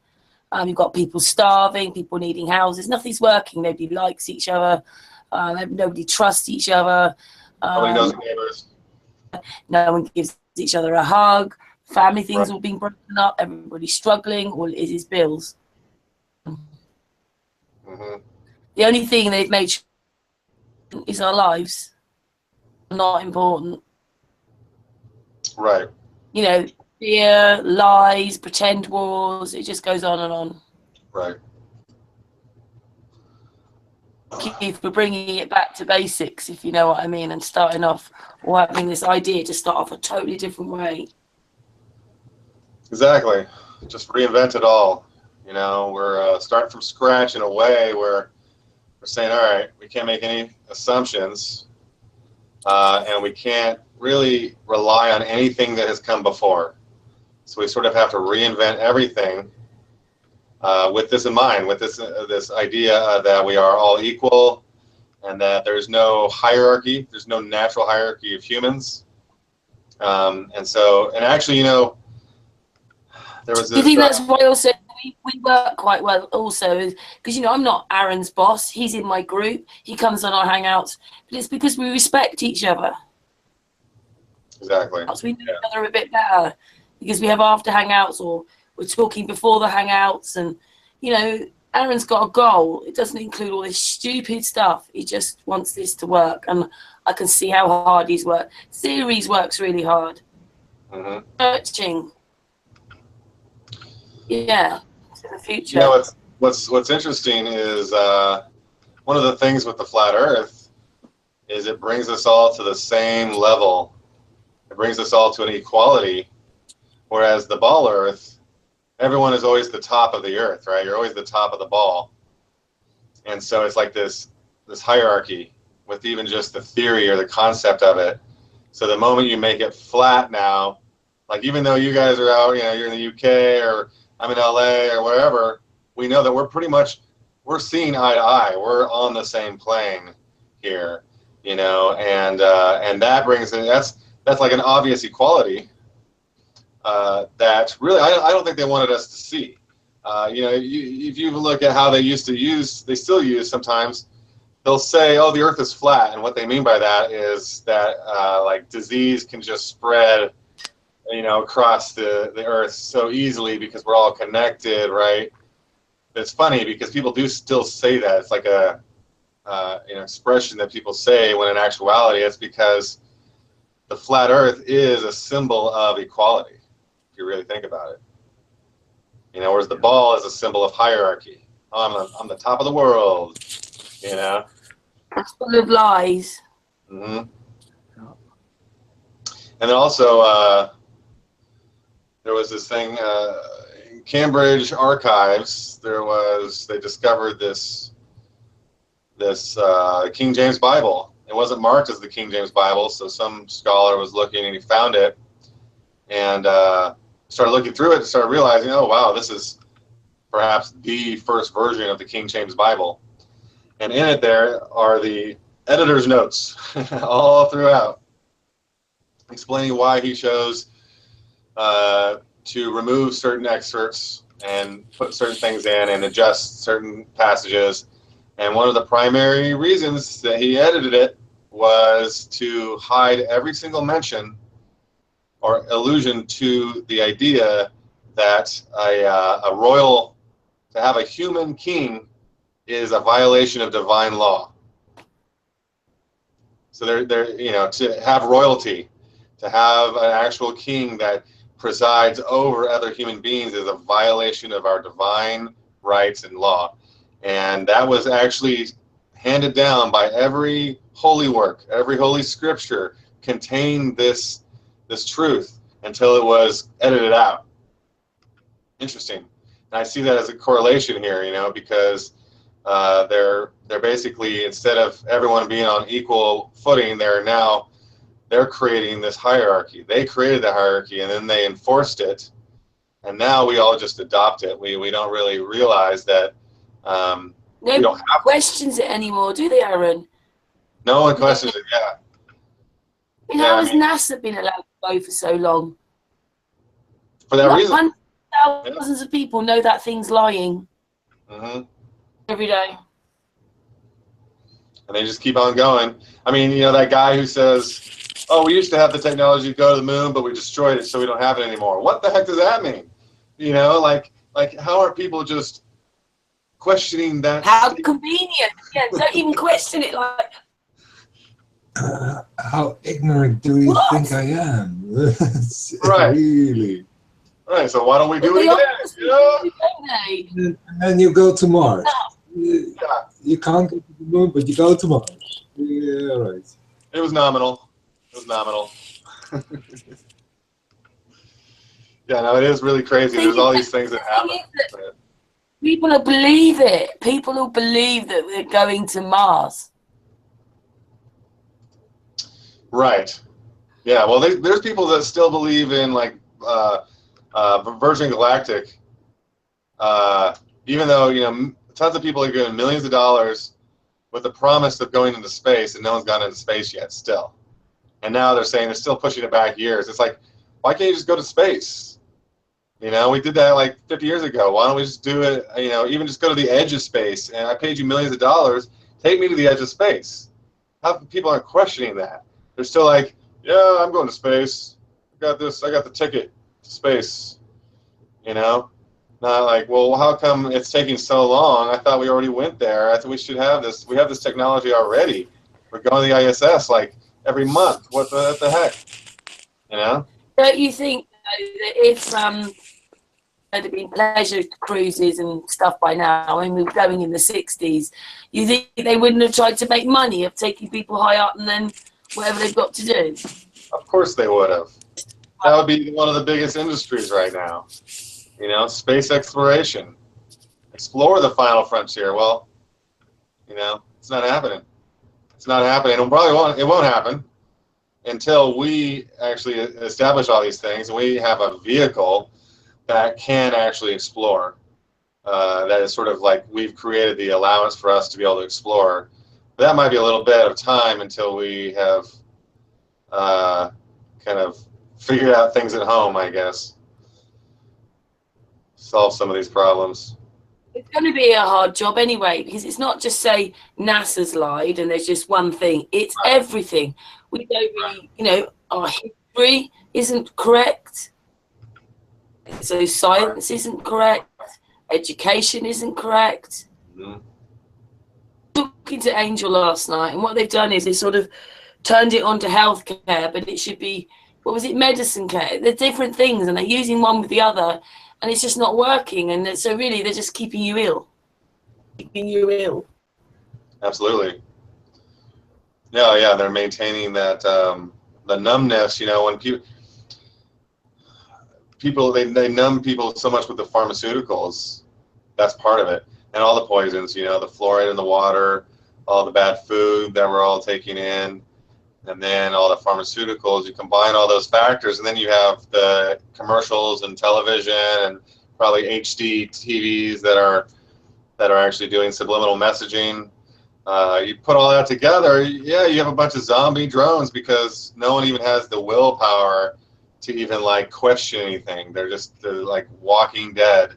You've got people starving, people needing houses. Nothing's working. Nobody likes each other. Nobody trusts each other. nobody knows the neighbors. No one gives each other a hug. Family things Right. all being broken up. Everybody's struggling. All it is bills. Hmm. The only thing they've made sure is our lives not important. Right. You know, fear, lies, pretend wars. It just goes on and on. Right. Keith, we're bringing it back to basics, if you know what I mean, and starting off, or having this idea to start off a totally different way. Exactly. Just reinvent it all. You know, we're starting from scratch in a way where we're saying, all right, we can't make any assumptions, and we can't really rely on anything that has come before. So we sort of have to reinvent everything with this in mind, with this idea that we are all equal, and that there's no hierarchy, there's no natural hierarchy of humans. And actually, you know, there was this. Do you think that's why also we work quite well also? Because, you know, I'm not Aaron's boss. He's in my group. He comes on our hangouts. But it's because we respect each other. Exactly. We know each other a bit better because we have after hangouts, or we're talking before the hangouts. And, you know, Aaron's got a goal. It doesn't include all this stupid stuff. He just wants this to work. And I can see how hard he's worked. Series works really hard. Mm-hmm. Searching. Yeah, to the future. You know, what's interesting is one of the things with the flat Earth is it brings us all to the same level. It brings us all to an equality, whereas the ball Earth, everyone is always the top of the Earth, right? You're always the top of the ball, and so it's like this hierarchy with even just the theory or the concept of it. So the moment you make it flat now, like even though you guys are out, you know, you're in the UK or I'm in LA or wherever, we know that we're seeing eye to eye. We're on the same plane here, you know, and that brings in, that's like an obvious equality that really I don't think they wanted us to see. You know, if you look at how they still use sometimes, they'll say, oh, the Earth is flat, and what they mean by that is that like disease can just spread, you know, across the Earth so easily because we're all connected, right? But it's funny because people do still say that. It's like an expression that people say when in actuality it's because the flat Earth is a symbol of equality, if you really think about it. You know, whereas the ball is a symbol of hierarchy. Oh, I'm the top of the world, you know? It's full of lies. Mm-hmm. And then also, there was this thing in Cambridge archives. They discovered this King James Bible. It wasn't marked as the King James Bible, so some scholar was looking and he found it and started looking through it and started realizing, oh wow, this is perhaps the first version of the King James Bible. And in it there are the editor's notes all throughout, explaining why he chose to remove certain excerpts and put certain things in and adjust certain passages. And one of the primary reasons that he edited it was to hide every single mention or allusion to the idea that to have a human king is a violation of divine law. So they're you know, to have royalty, to have an actual king that presides over other human beings is a violation of our divine rights and law. And that was actually handed down by every holy work, every holy scripture contained this truth until it was edited out. Interesting. And I see that as a correlation here, you know, because they're basically, instead of everyone being on equal footing, they're now they're creating this hierarchy. They created the hierarchy, and then they enforced it, and now we all just adopt it. We don't really realize that we don't have questions it anymore, do they, Aaron? no one questions it. Yeah. I mean, how has NASA been allowed to go for so long? For that reason. Thousands of people know that thing's lying every day. And they just keep on going. I mean, you know, that guy who says, oh, we used to have the technology to go to the moon, but we destroyed it, so we don't have it anymore. What the heck does that mean? You know, like how are people just questioning that? How convenient. Yeah, don't even question it like. How ignorant do you think I am? Right. Really? Right, so why don't we do it again? You know? And then you go to Mars. You can't go to the moon, but you go to Mars. Yeah, right. It was nominal. It was nominal. Yeah, no, it is really crazy. There's all these things that happen. People will believe it. People will believe that we're going to Mars. Right. Yeah, well, there's people that still believe in, like, Virgin Galactic, even though, you know, tons of people are giving millions of dollars with the promise of going into space, and no one's gone into space yet still. And now they're saying they're still pushing it back years. It's like, why can't you just go to space? You know, we did that like 50 years ago. Why don't we just do it, you know, even just go to the edge of space, and I paid you millions of dollars, take me to the edge of space. How people aren't questioning that? They're still like, yeah, I'm going to space. I got this, I got the ticket to space. You know? Not like, well, how come it's taking so long? I thought we already went there. I thought we should have this. We have this technology already. We're going to the ISS like every month. What the heck? You know? Don't you think though, that if there'd have been pleasure cruises and stuff by now, and we were going in the 60s, you think they wouldn't have tried to make money of taking people high up and then whatever they've got to do? Of course they would have. That would be one of the biggest industries right now. You know, space exploration. Explore the final frontier. Well, you know, it's not happening. It's not happening. It probably won't. It won't happen until we actually establish all these things and we have a vehicle that can actually explore. That is sort of like we've created the allowance for us to be able to explore. But that might be a little bit of time until we have kind of figured out things at home, I guess. Solve some of these problems. It's going to be a hard job anyway, because it's not just say NASA's lied and there's just one thing. It's everything. We don't really, you know, our history isn't correct. So science isn't correct. Education isn't correct. Talking to Angel last night, and what they've done is they sort of turned it onto healthcare, but it should be, what was it, medicine care? They're different things, and they're using one with the other. And it's just not working, and so really they're just keeping you ill. Keeping you ill. Absolutely. Yeah, they're maintaining that the numbness. You know, when people they numb people so much with the pharmaceuticals. That's part of it, and all the poisons. You know, the fluoride in the water, all the bad food that we're all taking in, and then all the pharmaceuticals. You combine all those factors, and then you have the commercials and television and probably HD TVs that are actually doing subliminal messaging. You put all that together, yeah, you have a bunch of zombie drones because no one even has the willpower to even like question anything. They're like Walking Dead,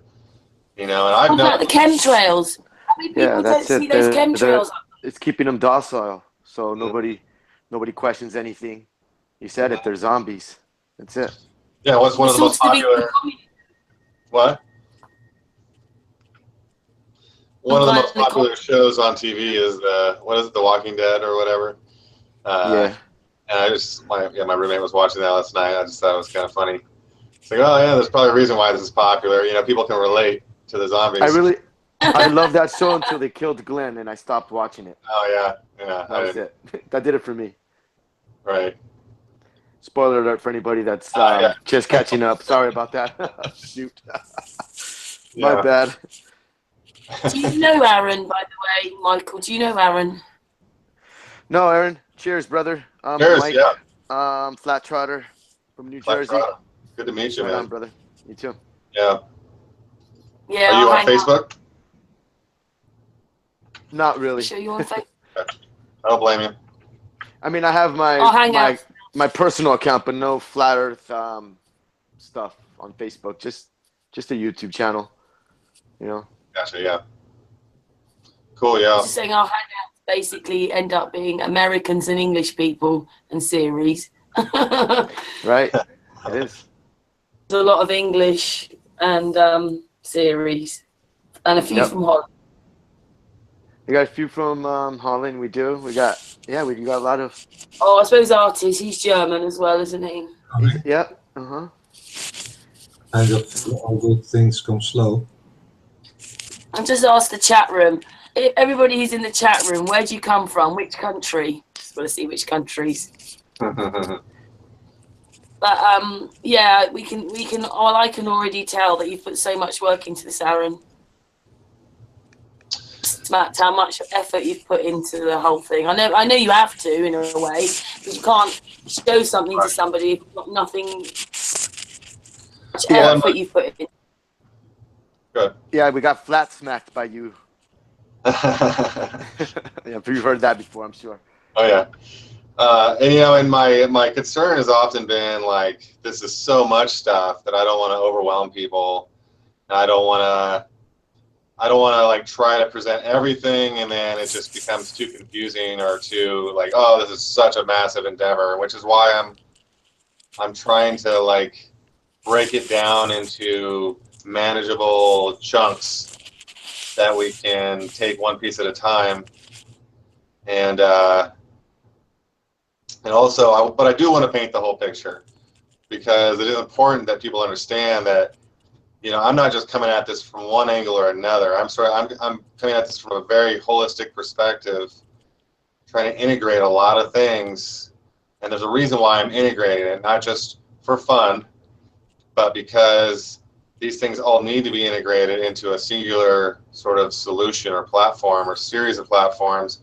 you know. And I've known about the chemtrails. How many people don't see those chemtrails? It's keeping them docile, so nobody questions anything. You said it. They're zombies. That's it. Yeah, what's one of the most popular? What? One of the most popular shows on TV is The Walking Dead or whatever. Yeah. And my roommate was watching that last night. I just thought it was kind of funny. It's like, oh yeah, there's probably a reason why this is popular. You know, people can relate to the zombies. I love that show until they killed Glenn, and I stopped watching it. Oh yeah. That was it. That did it for me. Right. Spoiler alert for anybody that's just catching up. Sorry about that. Shoot. My bad. Do you know Aaron, by the way, Michael? Do you know Aaron? No, Aaron. Cheers, brother. Cheers, Mike. yeah. Flat Trotter from New Flat Jersey. Trotter. Good to meet you, Right man. on, brother. You too. Yeah. Yeah, Are you I'll on hang out. Facebook? Not really. Show you on Facebook. I don't blame you. I mean, I have I'll hang out. my personal account, but no Flat Earth stuff on Facebook. Just a YouTube channel. You know. Gotcha. Yeah. Cool. Yeah. Just saying, our hangouts basically end up being Americans and English people and series. Right. It is. There's a lot of English and series, and a few Yep. from Holland. We got a few from Holland. We do. We got a lot of. Oh, I suppose Artis. He's German as well, isn't he? Yep. Uh-huh. Kind of all good things come slow. And just ask the chat room. Everybody who's in the chat room, where do you come from? Which country? Just want to see which countries. But yeah, we can. Well, I can already tell that you've put so much work into this, Aaron. Matt, how much effort you've put into the whole thing. I know you have to in a way, but you can't show something to somebody if you've got nothing. Much effort you've put in. Good. Yeah, we got flat smacked by you. Yeah, you've heard that before, I'm sure. Oh yeah. And you know, and my concern has often been like, this is so much stuff that I don't want to overwhelm people. And I don't want to like try to present everything and then it just becomes too confusing or too like, oh, this is such a massive endeavor, which is why I'm trying to like break it down into manageable chunks that we can take one piece at a time. And also, but I do want to paint the whole picture because it is important that people understand that, you know, I'm not just coming at this from one angle or another. I'm coming at this from a very holistic perspective, trying to integrate a lot of things. And there's a reason why I'm integrating it, not just for fun, but because these things all need to be integrated into a singular sort of solution or platform or series of platforms.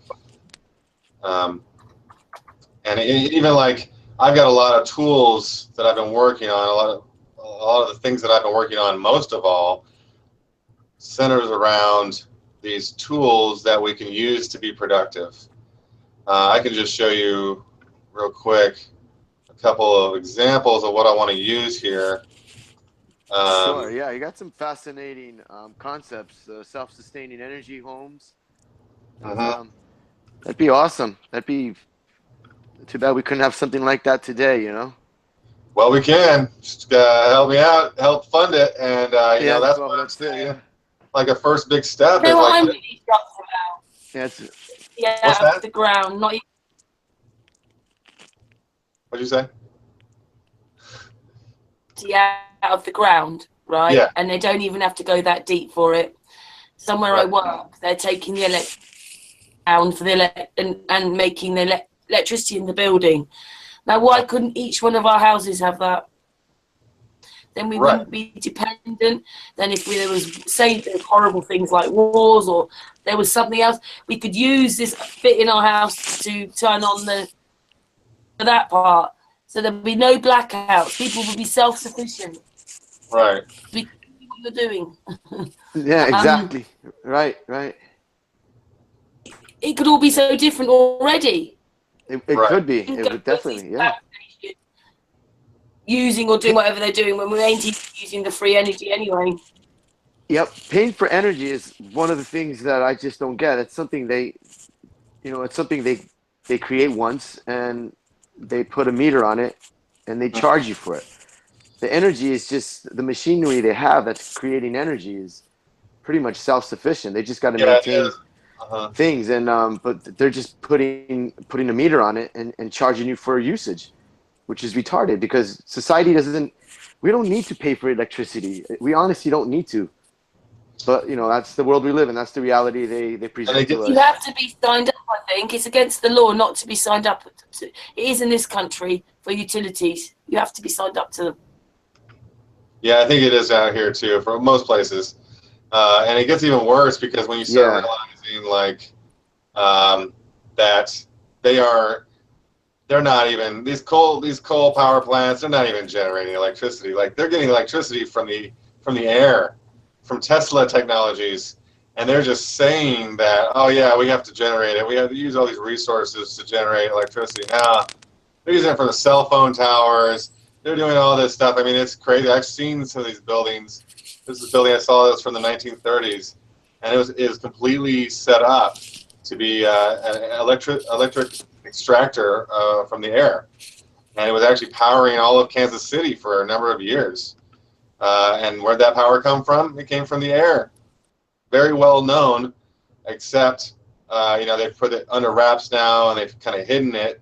And even like, I've got a lot of tools that I've been working on, a lot of the things that I've been working on, most of all, centers around these tools that we can use to be productive. I can just show you real quick a couple of examples of what I want to use here. Sure, yeah, you got some fascinating concepts, self-sustaining energy homes. That'd be awesome. That'd be too bad we couldn't have something like that today, you know? Well, we can. Just help me out, help fund it, and you know, that's well, what I'm that's it, saying. yeah. Like a first big step You is know what like, I'm really shocked about? Yeah, it's, Yeah, What's off that? the ground. Not what'd you say? out of the ground, right? Yeah. And they don't even have to go that deep for it. Somewhere I Right. work, they're taking the electric down for the and making the electricity in the building. Now, why couldn't each one of our houses have that? Then we Right. wouldn't be dependent. Then if there was, say, horrible things like wars or there was something else, we could use this bit in our house to turn on that part. So there'd be no blackouts. People would be self-sufficient. Right. We know what you're doing. yeah, exactly. Right. It could all be so different already. It Right. could be. It would definitely, yeah. Using or doing whatever they're doing when we ain't using the free energy anyway. Yep, paying for energy is one of the things that I just don't get. It's something they create once and they put a meter on it and they charge you for it. The energy is just the machinery they have that's creating energy is pretty much self-sufficient. They just got to maintain things, and but they're just putting a meter on it and charging you for usage, which is retarded because society doesn't. We don't need to pay for electricity. We honestly don't need to. But, you know, that's the world we live in. That's the reality they present to us. You have to be signed up, I think. It's against the law not to be signed up. It is in this country for utilities. You have to be signed up to them. Yeah, I think it is out here too, for most places. And it gets even worse because when you start realizing like that they are they're not even, these coal power plants, they're not even generating electricity. Like, they're getting electricity from the air, from Tesla technologies, and they're just saying that, oh yeah, we have to generate it. We have to use all these resources to generate electricity. Now, they're using it for the cell phone towers. They're doing all this stuff. I mean, it's crazy. I've seen some of these buildings. This is a building I saw that's from the 1930s, and it was completely set up to be an electric extractor from the air, and it was actually powering all of Kansas City for a number of years. And where'd that power come from? It came from the air. Very well known, except they've put it under wraps now, and they've kind of hidden it.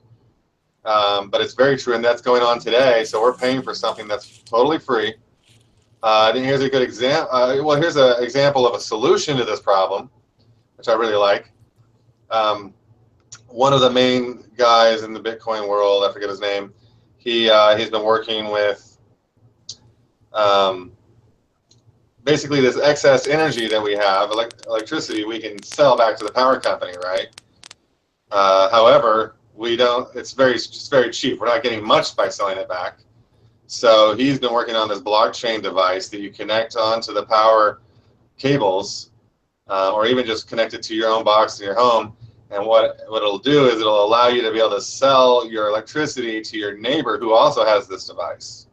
But it's very true, and that's going on today. So we're paying for something that's totally free. And here's a good example. Well, here's an example of a solution to this problem, which I really like. One of the main guys in the Bitcoin world, I forget his name, he's been working with basically this excess energy that we have, electricity, we can sell back to the power company, right? However, we don't. It's very cheap. We're not getting much by selling it back. So he's been working on this blockchain device that you connect onto the power cables, or even just connect it to your own box in your home. And what it'll do is it'll allow you to be able to sell your electricity to your neighbor who also has this device.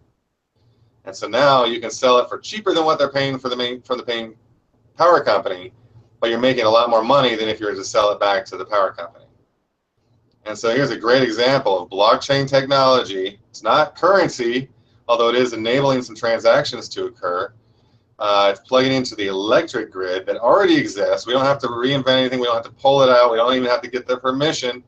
And so now you can sell it for cheaper than what they're paying from the paying power company, but you're making a lot more money than if you were to sell it back to the power company. And so here's a great example of blockchain technology. It's not currency, although it is enabling some transactions to occur. It's plugging into the electric grid that already exists. We don't have to reinvent anything. We don't have to pull it out. We don't even have to get their permission.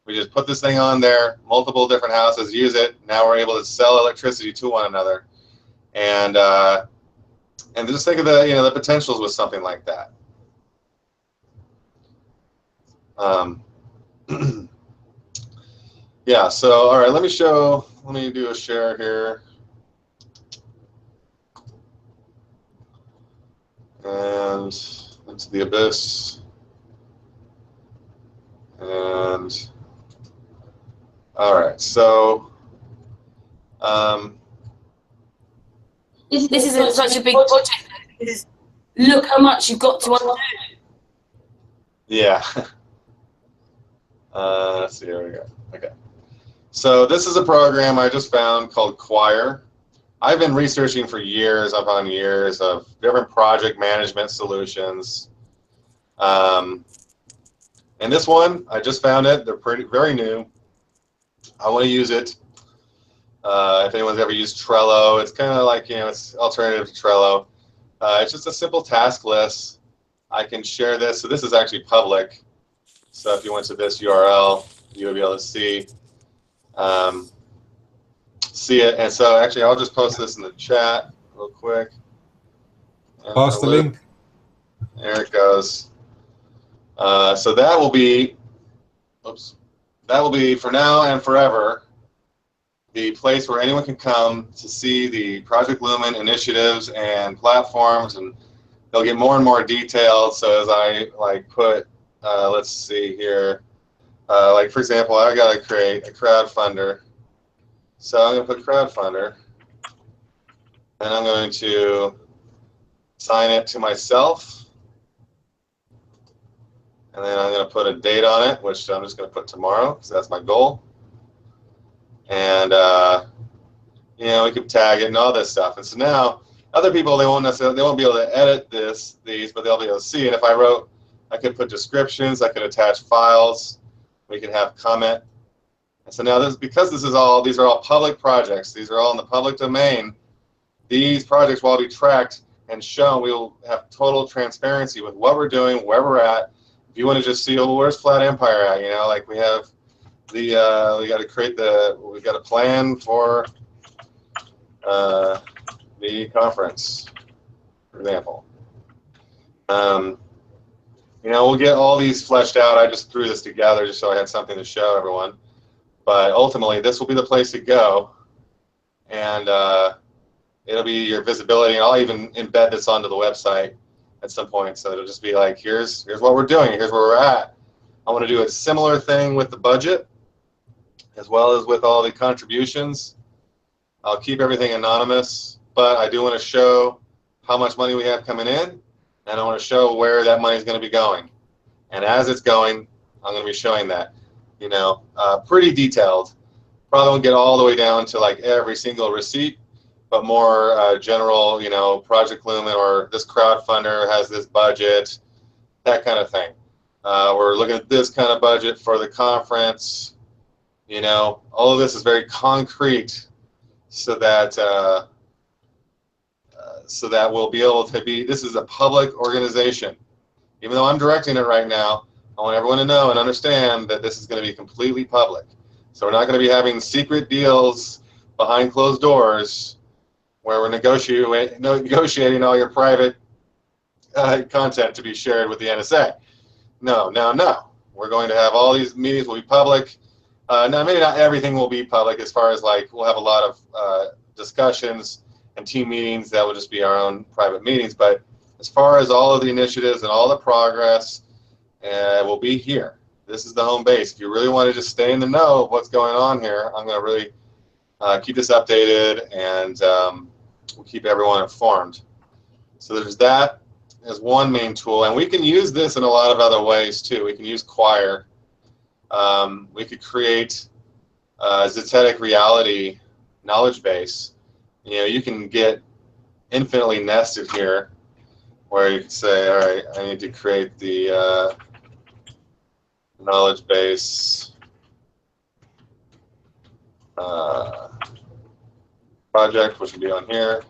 We just put this thing on there. Multiple different houses use it. Now we're able to sell electricity to one another. And just think of the potentials with something like that. Yeah, so all right, let me do a share here. And into the abyss. And all right, so this isn't such a big project. Look how much you've got to undo. Yeah. Let's see, here we go. Okay. So this is a program I just found called Choir. I've been researching for years upon years of different project management solutions. And this one, I just found it. They're very new. I want to use it. If anyone's ever used Trello, it's kind of like, it's alternative to Trello. It's just a simple task list. I can share this. So this is actually public. So if you went to this URL, you would be able to see it. And so actually, I'll just post this in the chat real quick. Post the link. There it goes. So that will be, for now and forever, the place where anyone can come to see the Project Lumen initiatives and platforms, and they'll get more and more detailed. So as I put, let's see here, for example, I got to create a crowdfunder. So I'm going to put crowdfunder, and I'm going to assign it to myself, and then I'm going to put a date on it, which I'm just going to put tomorrow, because that's my goal. And we can tag it and all this stuff. And so now other people, they won't be able to edit these, but they'll be able to see. And if I could put descriptions, I could attach files, we can have comment. And so now because these are all public projects, these are all in the public domain, these projects will all be tracked and shown. We will have total transparency with what we're doing, where we're at. If you want to just see, where's Flat Empire at? We have we got a plan for the conference, for example. We'll get all these fleshed out. I just threw this together just so I had something to show everyone. But ultimately, this will be the place to go, and it'll be your visibility. And I'll even embed this onto the website at some point, so it'll just be like, here's what we're doing, here's where we're at. I want to do a similar thing with the budget. as well as with all the contributions. I'll keep everything anonymous, but I do want to show how much money we have coming in, and I want to show where that money is going to be going. And as it's going, I'm going to be showing that, you know, pretty detailed. Probably won't get all the way down to like every single receipt, but more general, you know, Project Lumen or this crowdfunder has this budget, that kind of thing. We're looking at this kind of budget for the conference. You know, all of this is very concrete, so that we'll be able to be. This is a public organization. Even though I'm directing it right now, I want everyone to know and understand that this is going to be completely public. So we're not going to be having secret deals behind closed doors where we're negotiating all your private content to be shared with the NSA. No, no, no. We're going to have all these meetings will be public. Now, maybe not everything will be public as far as like we'll have a lot of discussions and team meetings that will just be our own private meetings. But as far as all of the initiatives and all the progress, will be here. This is the home base. If you really want to just stay in the know of what's going on here, I'm going to really keep this updated, and we'll keep everyone informed. So there's that as one main tool, and we can use this in a lot of other ways too. We can use Choir. We could create a Zetetic reality knowledge base. You know, you can get infinitely nested here, where you can say, all right, I need to create the knowledge base project, which would be on here.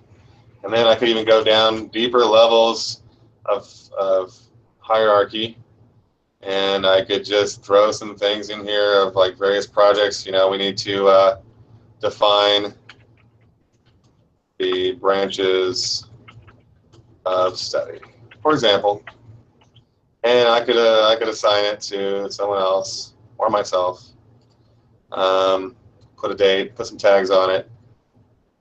And then I could even go down deeper levels of hierarchy, and I could just throw some things in here of like various projects. You know, we need to define the branches of study, for example, and I could assign it to someone else or myself. Put a date, put some tags on it,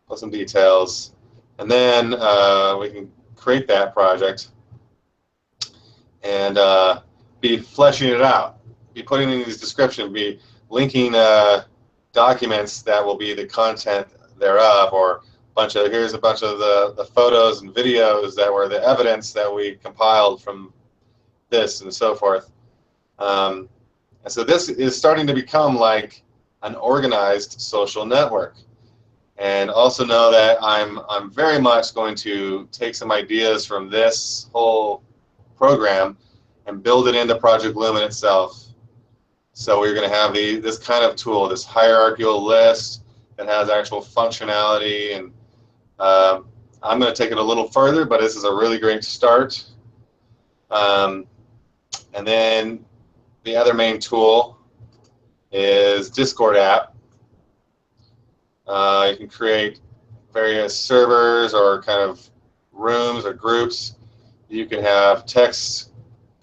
put some details, and then we can create that project and be fleshing it out, be putting in these descriptions, be linking documents that will be the content thereof, or here's a bunch of the photos and videos that were the evidence that we compiled from this and so forth. And so this is starting to become like an organized social network. And also know that I'm very much going to take some ideas from this whole program and build it into Project Lumen itself. So we're going to have this kind of tool, this hierarchical list that has actual functionality, and I'm going to take it a little further, but this is a really great start. And then the other main tool is Discord app. You can create various servers or kind of rooms or groups. You can have text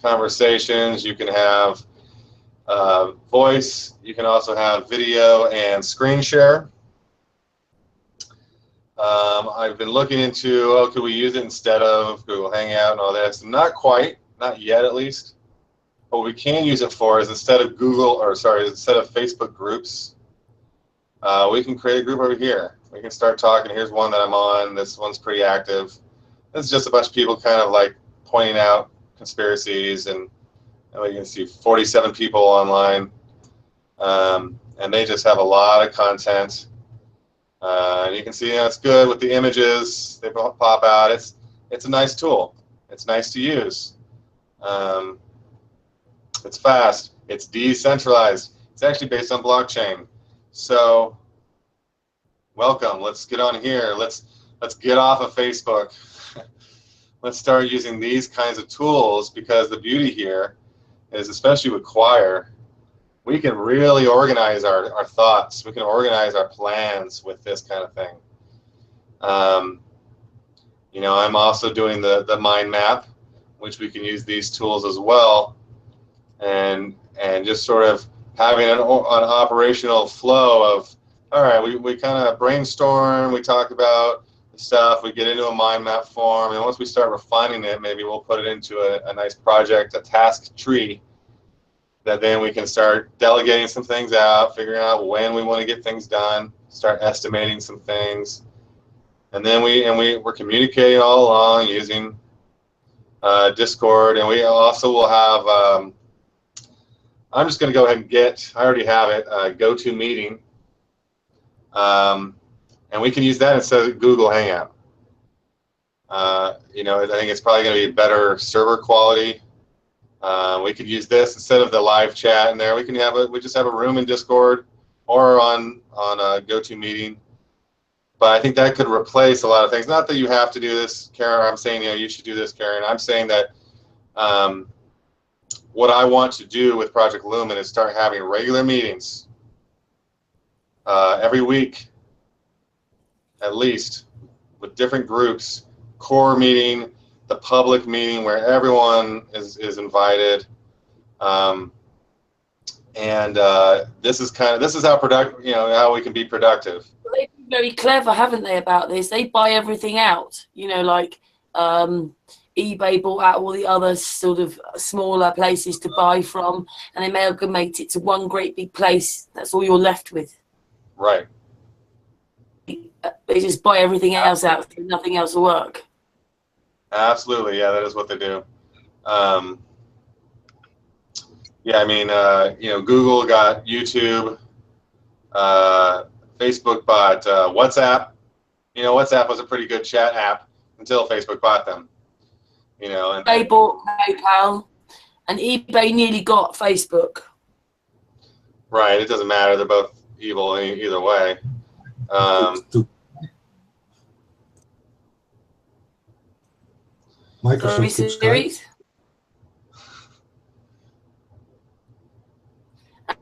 conversations. You can have voice. You can also have video and screen share. I've been looking into, could we use it instead of Google Hangout and all that? So not quite, not yet at least. What we can use it for is instead of Facebook groups, we can create a group over here. We can start talking. Here's one that I'm on. This one's pretty active. This is just a bunch of people kind of like pointing out conspiracies, and we can see 47 people online, and they just have a lot of content. And you can see, it's good with the images. They pop out. It's a nice tool. It's nice to use. It's fast. It's decentralized. It's actually based on blockchain. So, welcome. Let's get on here. Let's get off of Facebook. Let's start using these kinds of tools, because the beauty here is, especially with Choir, we can really organize our thoughts. We can organize our plans with this kind of thing. You know, I'm also doing the mind map, which we can use these tools as well, and just sort of having an operational flow of, all right, we kind of brainstorm, we talk about the stuff, we get into a mind map form, and once we start refining it, maybe we'll put it into a nice project, a task tree, that then we can start delegating some things out, figuring out when we want to get things done, start estimating some things, and then we're communicating all along using Discord, and we also will have. I'm just going to go ahead and I already have it. GoToMeeting, and we can use that instead of Google Hangout. You know, I think it's probably going to be better server quality. We could use this instead of the live chat in there. We just have a room in Discord or on GoToMeeting. But I think that could replace a lot of things. Not that you have to do this, Karen. I'm saying, you know, you should do this, Karen. I'm saying that what I want to do with Project Lumen is start having regular meetings every week, at least, with different groups. Core meeting, the public meeting where everyone is invited, and this is how productive, you know, how we can be productive. They've been very clever, haven't they, about this? They buy everything out. You know, like eBay bought out all the other sort of smaller places to buy from, and they amalgamate it to one great big place. That's all you're left with. Right. They just buy everything else out, so nothing else will work. Absolutely, yeah, that is what they do. Yeah, I mean, you know, Google got YouTube, Facebook bought WhatsApp. You know, WhatsApp was a pretty good chat app until Facebook bought them. You know, and they bought PayPal, and eBay nearly got Facebook. Right, it doesn't matter. They're both evil either way. Microsoft Series.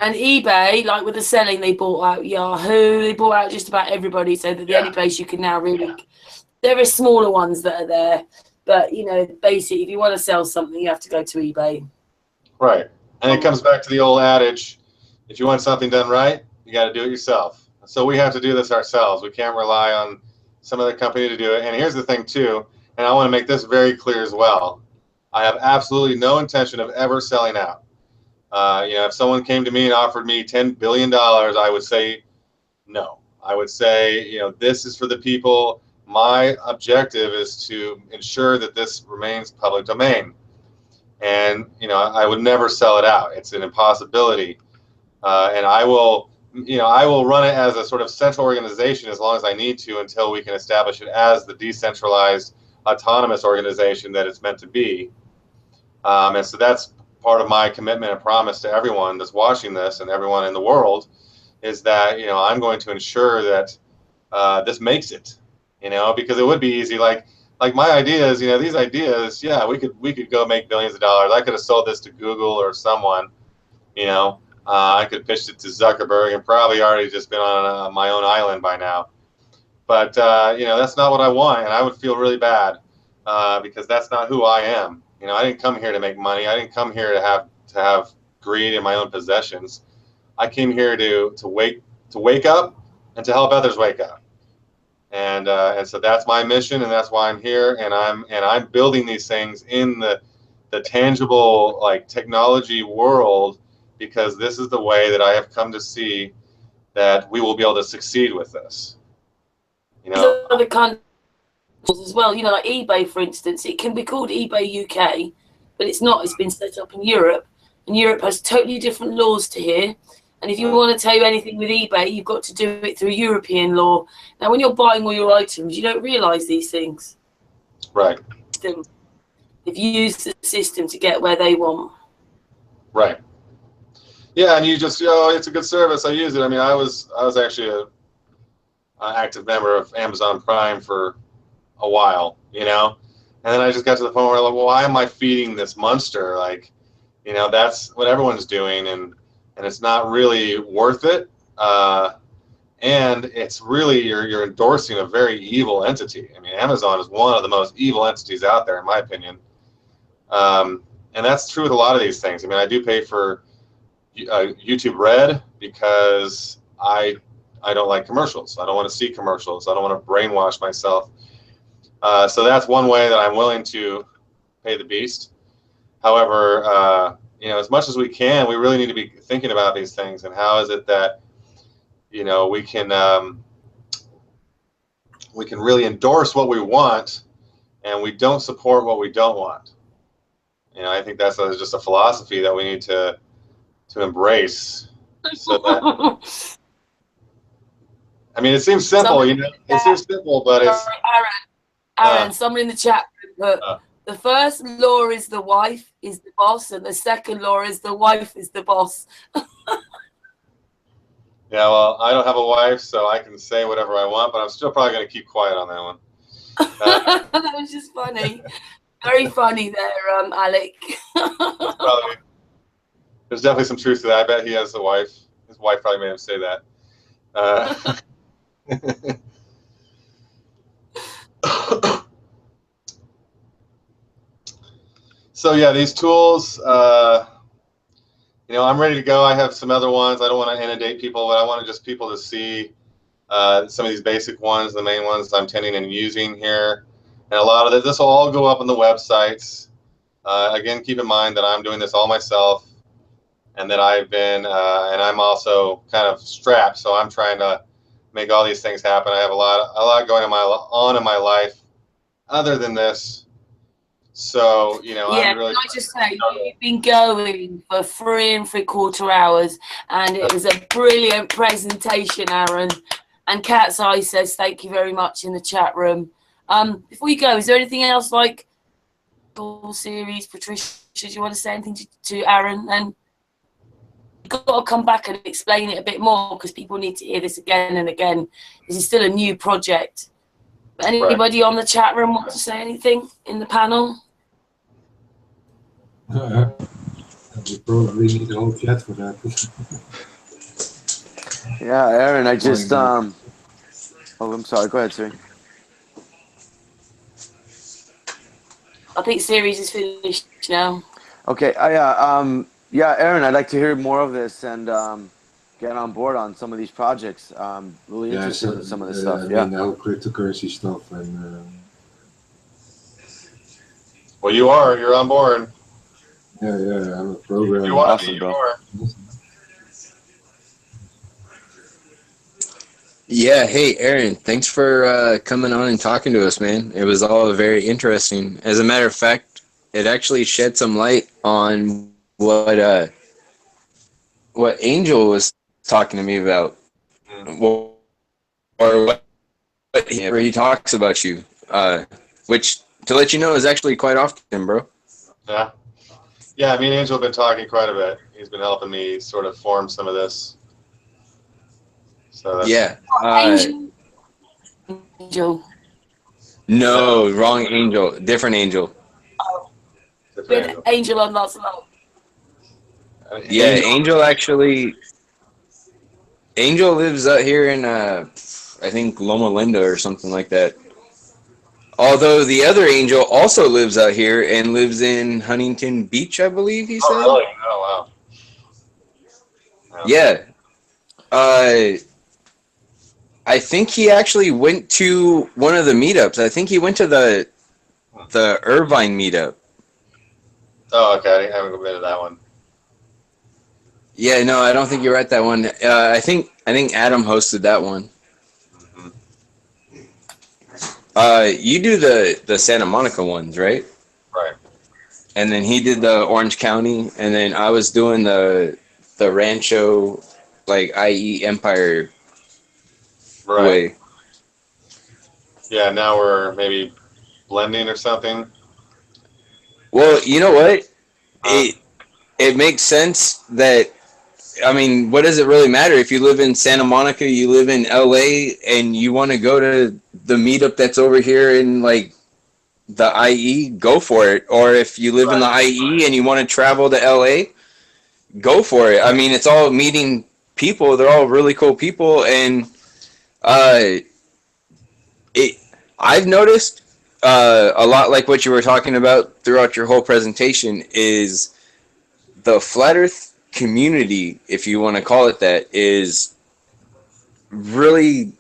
And eBay, like with the selling, they bought out Yahoo, they bought out just about everybody, so that the only place you can now really, there are smaller ones that are there, but you know, basically, if you want to sell something, you have to go to eBay. Right, and it comes back to the old adage: if you want something done right, you got to do it yourself. So we have to do this ourselves. We can't rely on some other company to do it. And here's the thing too, and I want to make this very clear as well: I have absolutely no intention of ever selling out. You know, if someone came to me and offered me $10 billion, I would say no. I would say, you know, this is for the people. My objective is to ensure that this remains public domain. And, you know, I would never sell it out. It's an impossibility. And I will, you know, I will run it as a sort of central organization as long as I need to until we can establish it as the decentralized, autonomous organization that it's meant to be. And so that's part of my commitment and promise to everyone that's watching this and everyone in the world is that, you know, I'm going to ensure that this makes it, you know, because it would be easy. Like my ideas, you know, these ideas, yeah, we could go make billions of dollars. I could have sold this to Google or someone, you know, I could pitch it to Zuckerberg and probably already just been on my own island by now. But, you know, that's not what I want. And I would feel really bad because that's not who I am. You know, I didn't come here to make money. I didn't come here to have greed in my own possessions. I came here to wake up and to help others wake up. And so that's my mission, and that's why I'm here. And I'm building these things in the tangible, like, technology world, because this is the way that I have come to see that we will be able to succeed with this. You know, other countries as well, you know, like eBay, for instance, it can be called eBay UK, but it's not. It's been set up in Europe, and Europe has totally different laws to here. And if you want to tell you anything with eBay, you've got to do it through European law. Now, when you're buying all your items, you don't realize these things. Right. If you use the system to get where they want. Right. Yeah, and you just, you know, it's a good service. I use it. I mean, I was actually an active member of Amazon Prime for a while, you know, and then I just got to the point where, like, well, why am I feeding this monster? Like, you know, that's what everyone's doing, and it's not really worth it. And it's really, you're endorsing a very evil entity. I mean, Amazon is one of the most evil entities out there, in my opinion. And that's true with a lot of these things. I mean, I do pay for YouTube Red because I don't like commercials. I don't want to see commercials. I don't want to brainwash myself. So that's one way that I'm willing to pay the beast. However, as much as we can, we really need to be thinking about these things, and how is it that, we can really endorse what we want, and we don't support what we don't want. I think that's just a philosophy that we need to embrace. So that, I mean, it seems simple, It seems simple, but it's. Aaron, someone in the chat room put, the first law is the wife is the boss, and the second law is the wife is the boss. Yeah, well, I don't have a wife, so I can say whatever I want, but I'm still probably going to keep quiet on that one. That was just funny. Very funny there, Alec. There's definitely some truth to that. I bet he has a wife. His wife probably made him say that. So yeah, these tools, I'm ready to go. I have some other ones. I don't want to inundate people, but I want just people to see some of these basic ones, the main ones I'm tending and using here. And a lot of this will all go up on the websites. Again, keep in mind that I'm doing this all myself, and that I've been, and I'm also kind of strapped, so I'm trying to make all these things happen. I have a lot going on in my life other than this. So, I'm really. Can I just say, you've been going for 3 3/4 hours, and it was a brilliant presentation, Aaron. And Cat's Eye says, thank you very much in the chat room. Before you go, is there anything else like the series, Patricia, do you want to say anything to Aaron? And you've got to come back and explain it a bit more, because people need to hear this again and again. This is still a new project. Anybody on the chat room want to say anything in the panel? We probably need a whole chat for that. Yeah, Aaron, I just oh, I'm sorry. Go ahead, Siri. I think series is finished now. Okay. Yeah, Aaron, I'd like to hear more of this and get on board on some of these projects. Really interested in some of this stuff. I mean, our cryptocurrency stuff and. Well, you're on board. Yeah, I'm a programmer. You want awesome, bro. Yeah, hey Aaron, thanks for coming on and talking to us, man. It was all very interesting. As a matter of fact, it actually shed some light on what Angel was talking to me about, or what where he talks about you, which, to let you know, is actually quite often, bro. Yeah, me and Angel have been talking quite a bit. He's been helping me sort of form some of this. So yeah. Angel. No, wrong Angel. Different Angel. Oh. With Angel on last night. Yeah, Angel lives out here in I think Loma Linda or something like that. Although the other Angel also lives out here and lives in Huntington Beach, I believe he said. Oh, really? Oh, wow. Yeah. I think he actually went to one of the meetups. I think he went to the Irvine meetup. Oh, okay. I haven't been to that one. Yeah, no, I don't think you're at that one. I think Adam hosted that one. You do the Santa Monica ones, right? Right. And then he did the Orange County, and then I was doing the Rancho, like IE Empire way. Yeah, now we're maybe blending or something. Well, you know what? It makes sense that, I mean, what does it really matter if you live in Santa Monica, you live in LA, and you want to go to the meetup that's over here in like the IE, go for it. Or if you live in the IE and you want to travel to LA, go for it. I mean, it's all meeting people. They're all really cool people, and I've noticed a lot like what you were talking about throughout your whole presentation is the Flat Earth community, if you want to call it that, is really,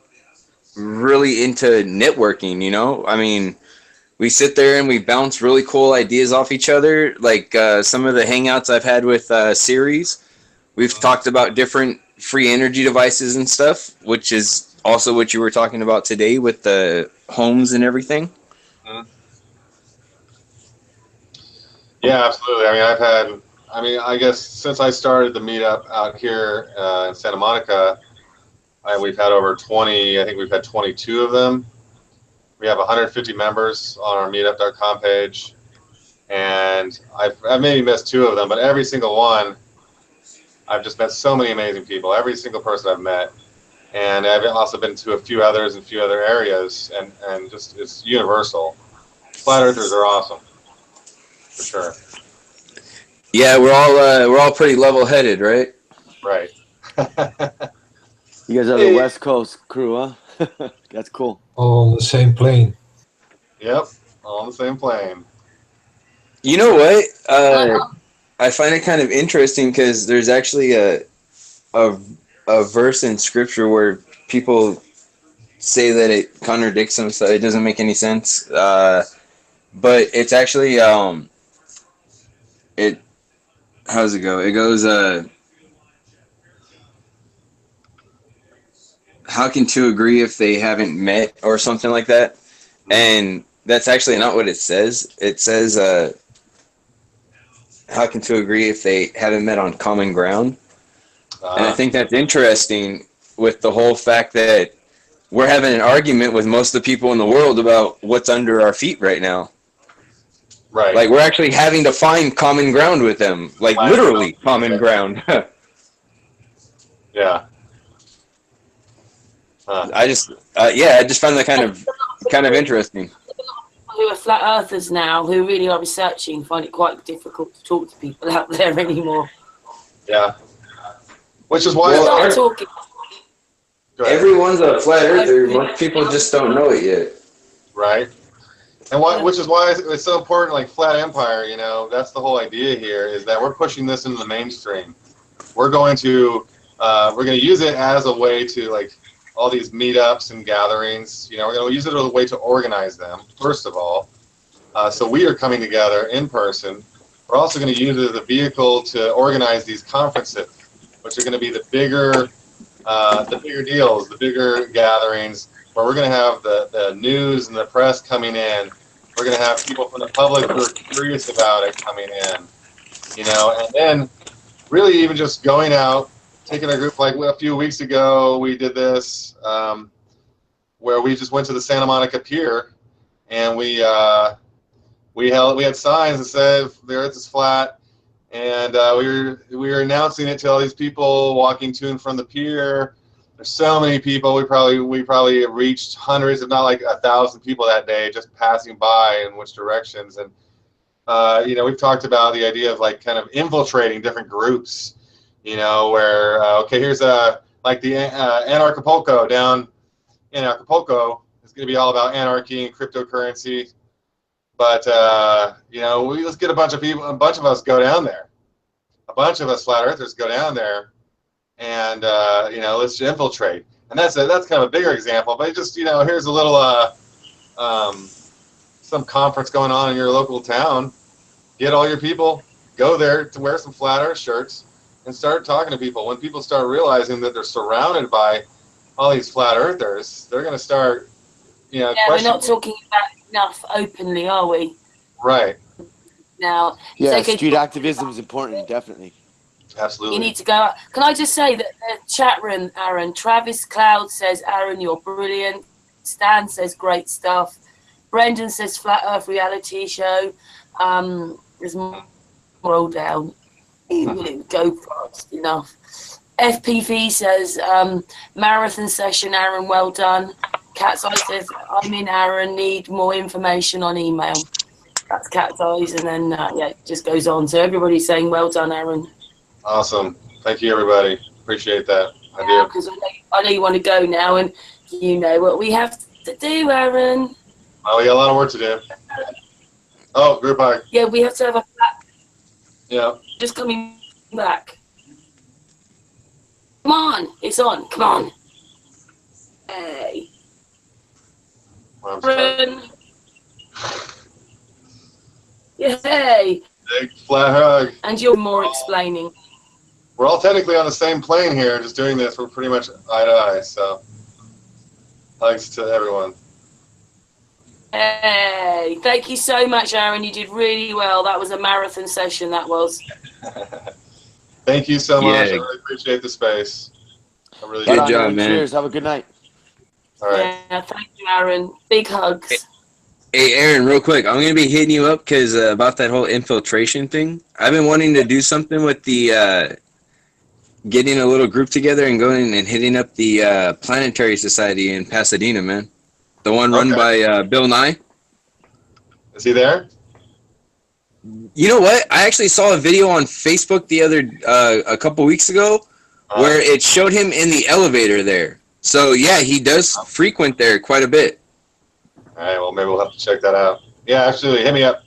really into networking, you know? I mean, we sit there and we bounce really cool ideas off each other. Like some of the hangouts I've had with Series, we've talked about different free energy devices and stuff, which is also what you were talking about today with the homes and everything. Yeah, absolutely. I guess since I started the meetup out here in Santa Monica, we've had over 20, I think we've had 22 of them. We have 150 members on our meetup.com page. And I've maybe missed 2 of them, but every single one, I've just met so many amazing people, every single person I've met. And I've also been to a few others in a few other areas, and just it's universal. Flat Earthers are awesome, for sure. Yeah, we're all pretty level-headed, right? Right. You guys are the West Coast crew, huh? That's cool. All on the same plane. Yep, all on the same plane. You know what? I find it kind of interesting because there's actually a verse in scripture where people say that it contradicts them, so it doesn't make any sense. But it's actually it. How does it go? It goes how can two agree if they haven't met, or something like that? And that's actually not what it says. It says how can two agree if they haven't met on common ground? And I think that's interesting with the whole fact that we're having an argument with most of the people in the world about what's under our feet right now. Right. Like, we're actually having to find common ground with them. Like, literally common ground. Yeah. I just found that kind of interesting. Who are flat earthers now, who really are researching, find it quite difficult to talk to people out there anymore. Yeah. Which is why everyone's a flat earther. Most people just don't know it yet. Right. And which is why it's so important, like Flat Empire, that's the whole idea here, is that we're pushing this into the mainstream. We're going to use it as a way to, like, all these meetups and gatherings, we're going to use it as a way to organize them, first of all. So we are coming together in person. We're also going to use it as a vehicle to organize these conferences, which are going to be the bigger deals, the bigger gatherings, where we're going to have the news and the press coming in. We're going to have people from the public who are curious about it coming in, and then really even just going out, taking a group, like a few weeks ago, we did this, where we just went to the Santa Monica Pier, and we had signs that said the Earth is flat, and we were announcing it to all these people walking to and from the pier. There's so many people. We probably reached hundreds, if not like 1,000 people that day, just passing by in which directions. And we've talked about the idea of, like, kind of infiltrating different groups. Where here's like the Anarchapulco down in Acapulco. It's going to be all about anarchy and cryptocurrency. But let's get a bunch of us go down there. A bunch of us flat earthers go down there, and let's infiltrate. And that's kind of a bigger example. But just here's a little some conference going on in your local town. Get all your people, go there to wear some flat earth shirts, and start talking to people. When people start realizing that they're surrounded by all these flat earthers, they're going to start, Yeah, we're not talking about it enough openly, are we? Right. Now. Yeah, street activism is important, definitely. Absolutely. You need to go out. Can I just say that the chat room, Aaron, Travis Cloud says, Aaron, you're brilliant. Stan says, great stuff. Brendan says, Flat Earth reality show. There's more roll down. You wouldn't go fast enough. FPV says, marathon session, Aaron, well done. Cat's Eye says, I'm in, Aaron, need more information on email. That's Cat's Eyes, and then, it just goes on. So everybody's saying, well done, Aaron. Awesome. Thank you, everybody. Appreciate that. I do. Because I know you want to go now, and you know what we have to do, Aaron. Oh, we got a lot of work to do. Oh, group hug. Yeah, we have to have a flat. Yeah. Just coming back. Come on, it's on. Come on. Hey. I'm Aaron. Flat hug. And you're more explaining. We're all technically on the same plane here, just doing this. We're pretty much eye to eye. So, hugs to everyone. Hey, thank you so much, Aaron. You did really well. That was a marathon session, that was. Thank you so much. Yeah. I really appreciate the space. I really Good Right do. on, job, Aaron. man. Cheers. Have a good night. All right. Yeah, thank you, Aaron. Big hugs. Hey, Aaron, real quick, I'm gonna be hitting you up because about that whole infiltration thing. I've been wanting to do something with the getting a little group together and going and hitting up the Planetary Society in Pasadena, man. The one run Okay. by Bill Nye. Is he there? You know what? I actually saw a video on Facebook the other a couple weeks ago where it showed him in the elevator there. So yeah, he does frequent there quite a bit. All right. Well, maybe we'll have to check that out. Yeah, actually, hit me up.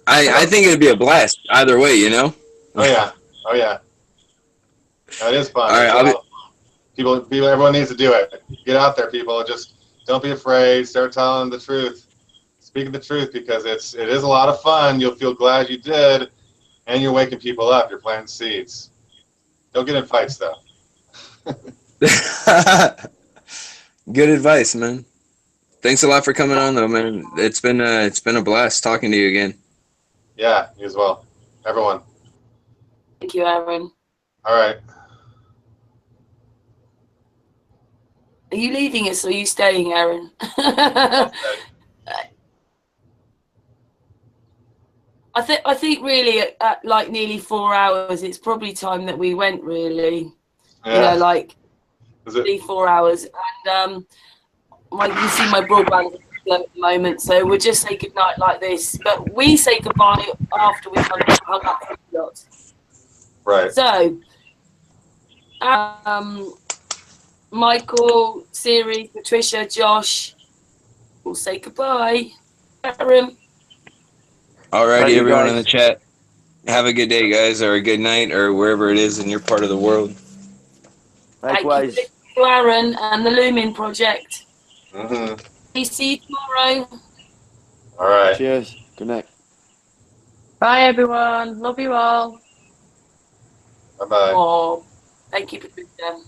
I think it'd be a blast either way, you know. Oh yeah. Oh yeah. That is fun. All right, It's a lot of fun. People, everyone needs to do it. Get out there, people. Just don't be afraid. Start telling the truth. Speaking the truth, because it is a lot of fun. You'll feel glad you did, and you're waking people up. You're planting seeds. Don't get in fights though. Good advice, man. Thanks a lot for coming on, though, man. It's been a blast talking to you again. Yeah, you as well. Everyone. Thank you, Aaron. All right. Are you leaving us or are you staying, Aaron? I think really at like nearly 4 hours, it's probably time that we went, really. Yeah. You know, like Is it? 4 hours. And you can see my broadband is slow at the moment, so we'll just say goodnight like this. But we say goodbye after we've hung up for a lot. Right. So, Michael, Siri, Patricia, Josh, we'll say goodbye. Aaron. Alrighty, Alright, you everyone guys. in the chat. Have a good day, guys, or a good night, or wherever it is in your part of the world. Likewise. Thank you to Aaron and the Lumen Project. Mm-hmm. See you tomorrow. All right. Cheers. Good night. Bye, everyone. Love you all. Bye-bye. Oh, thank you, Patricia.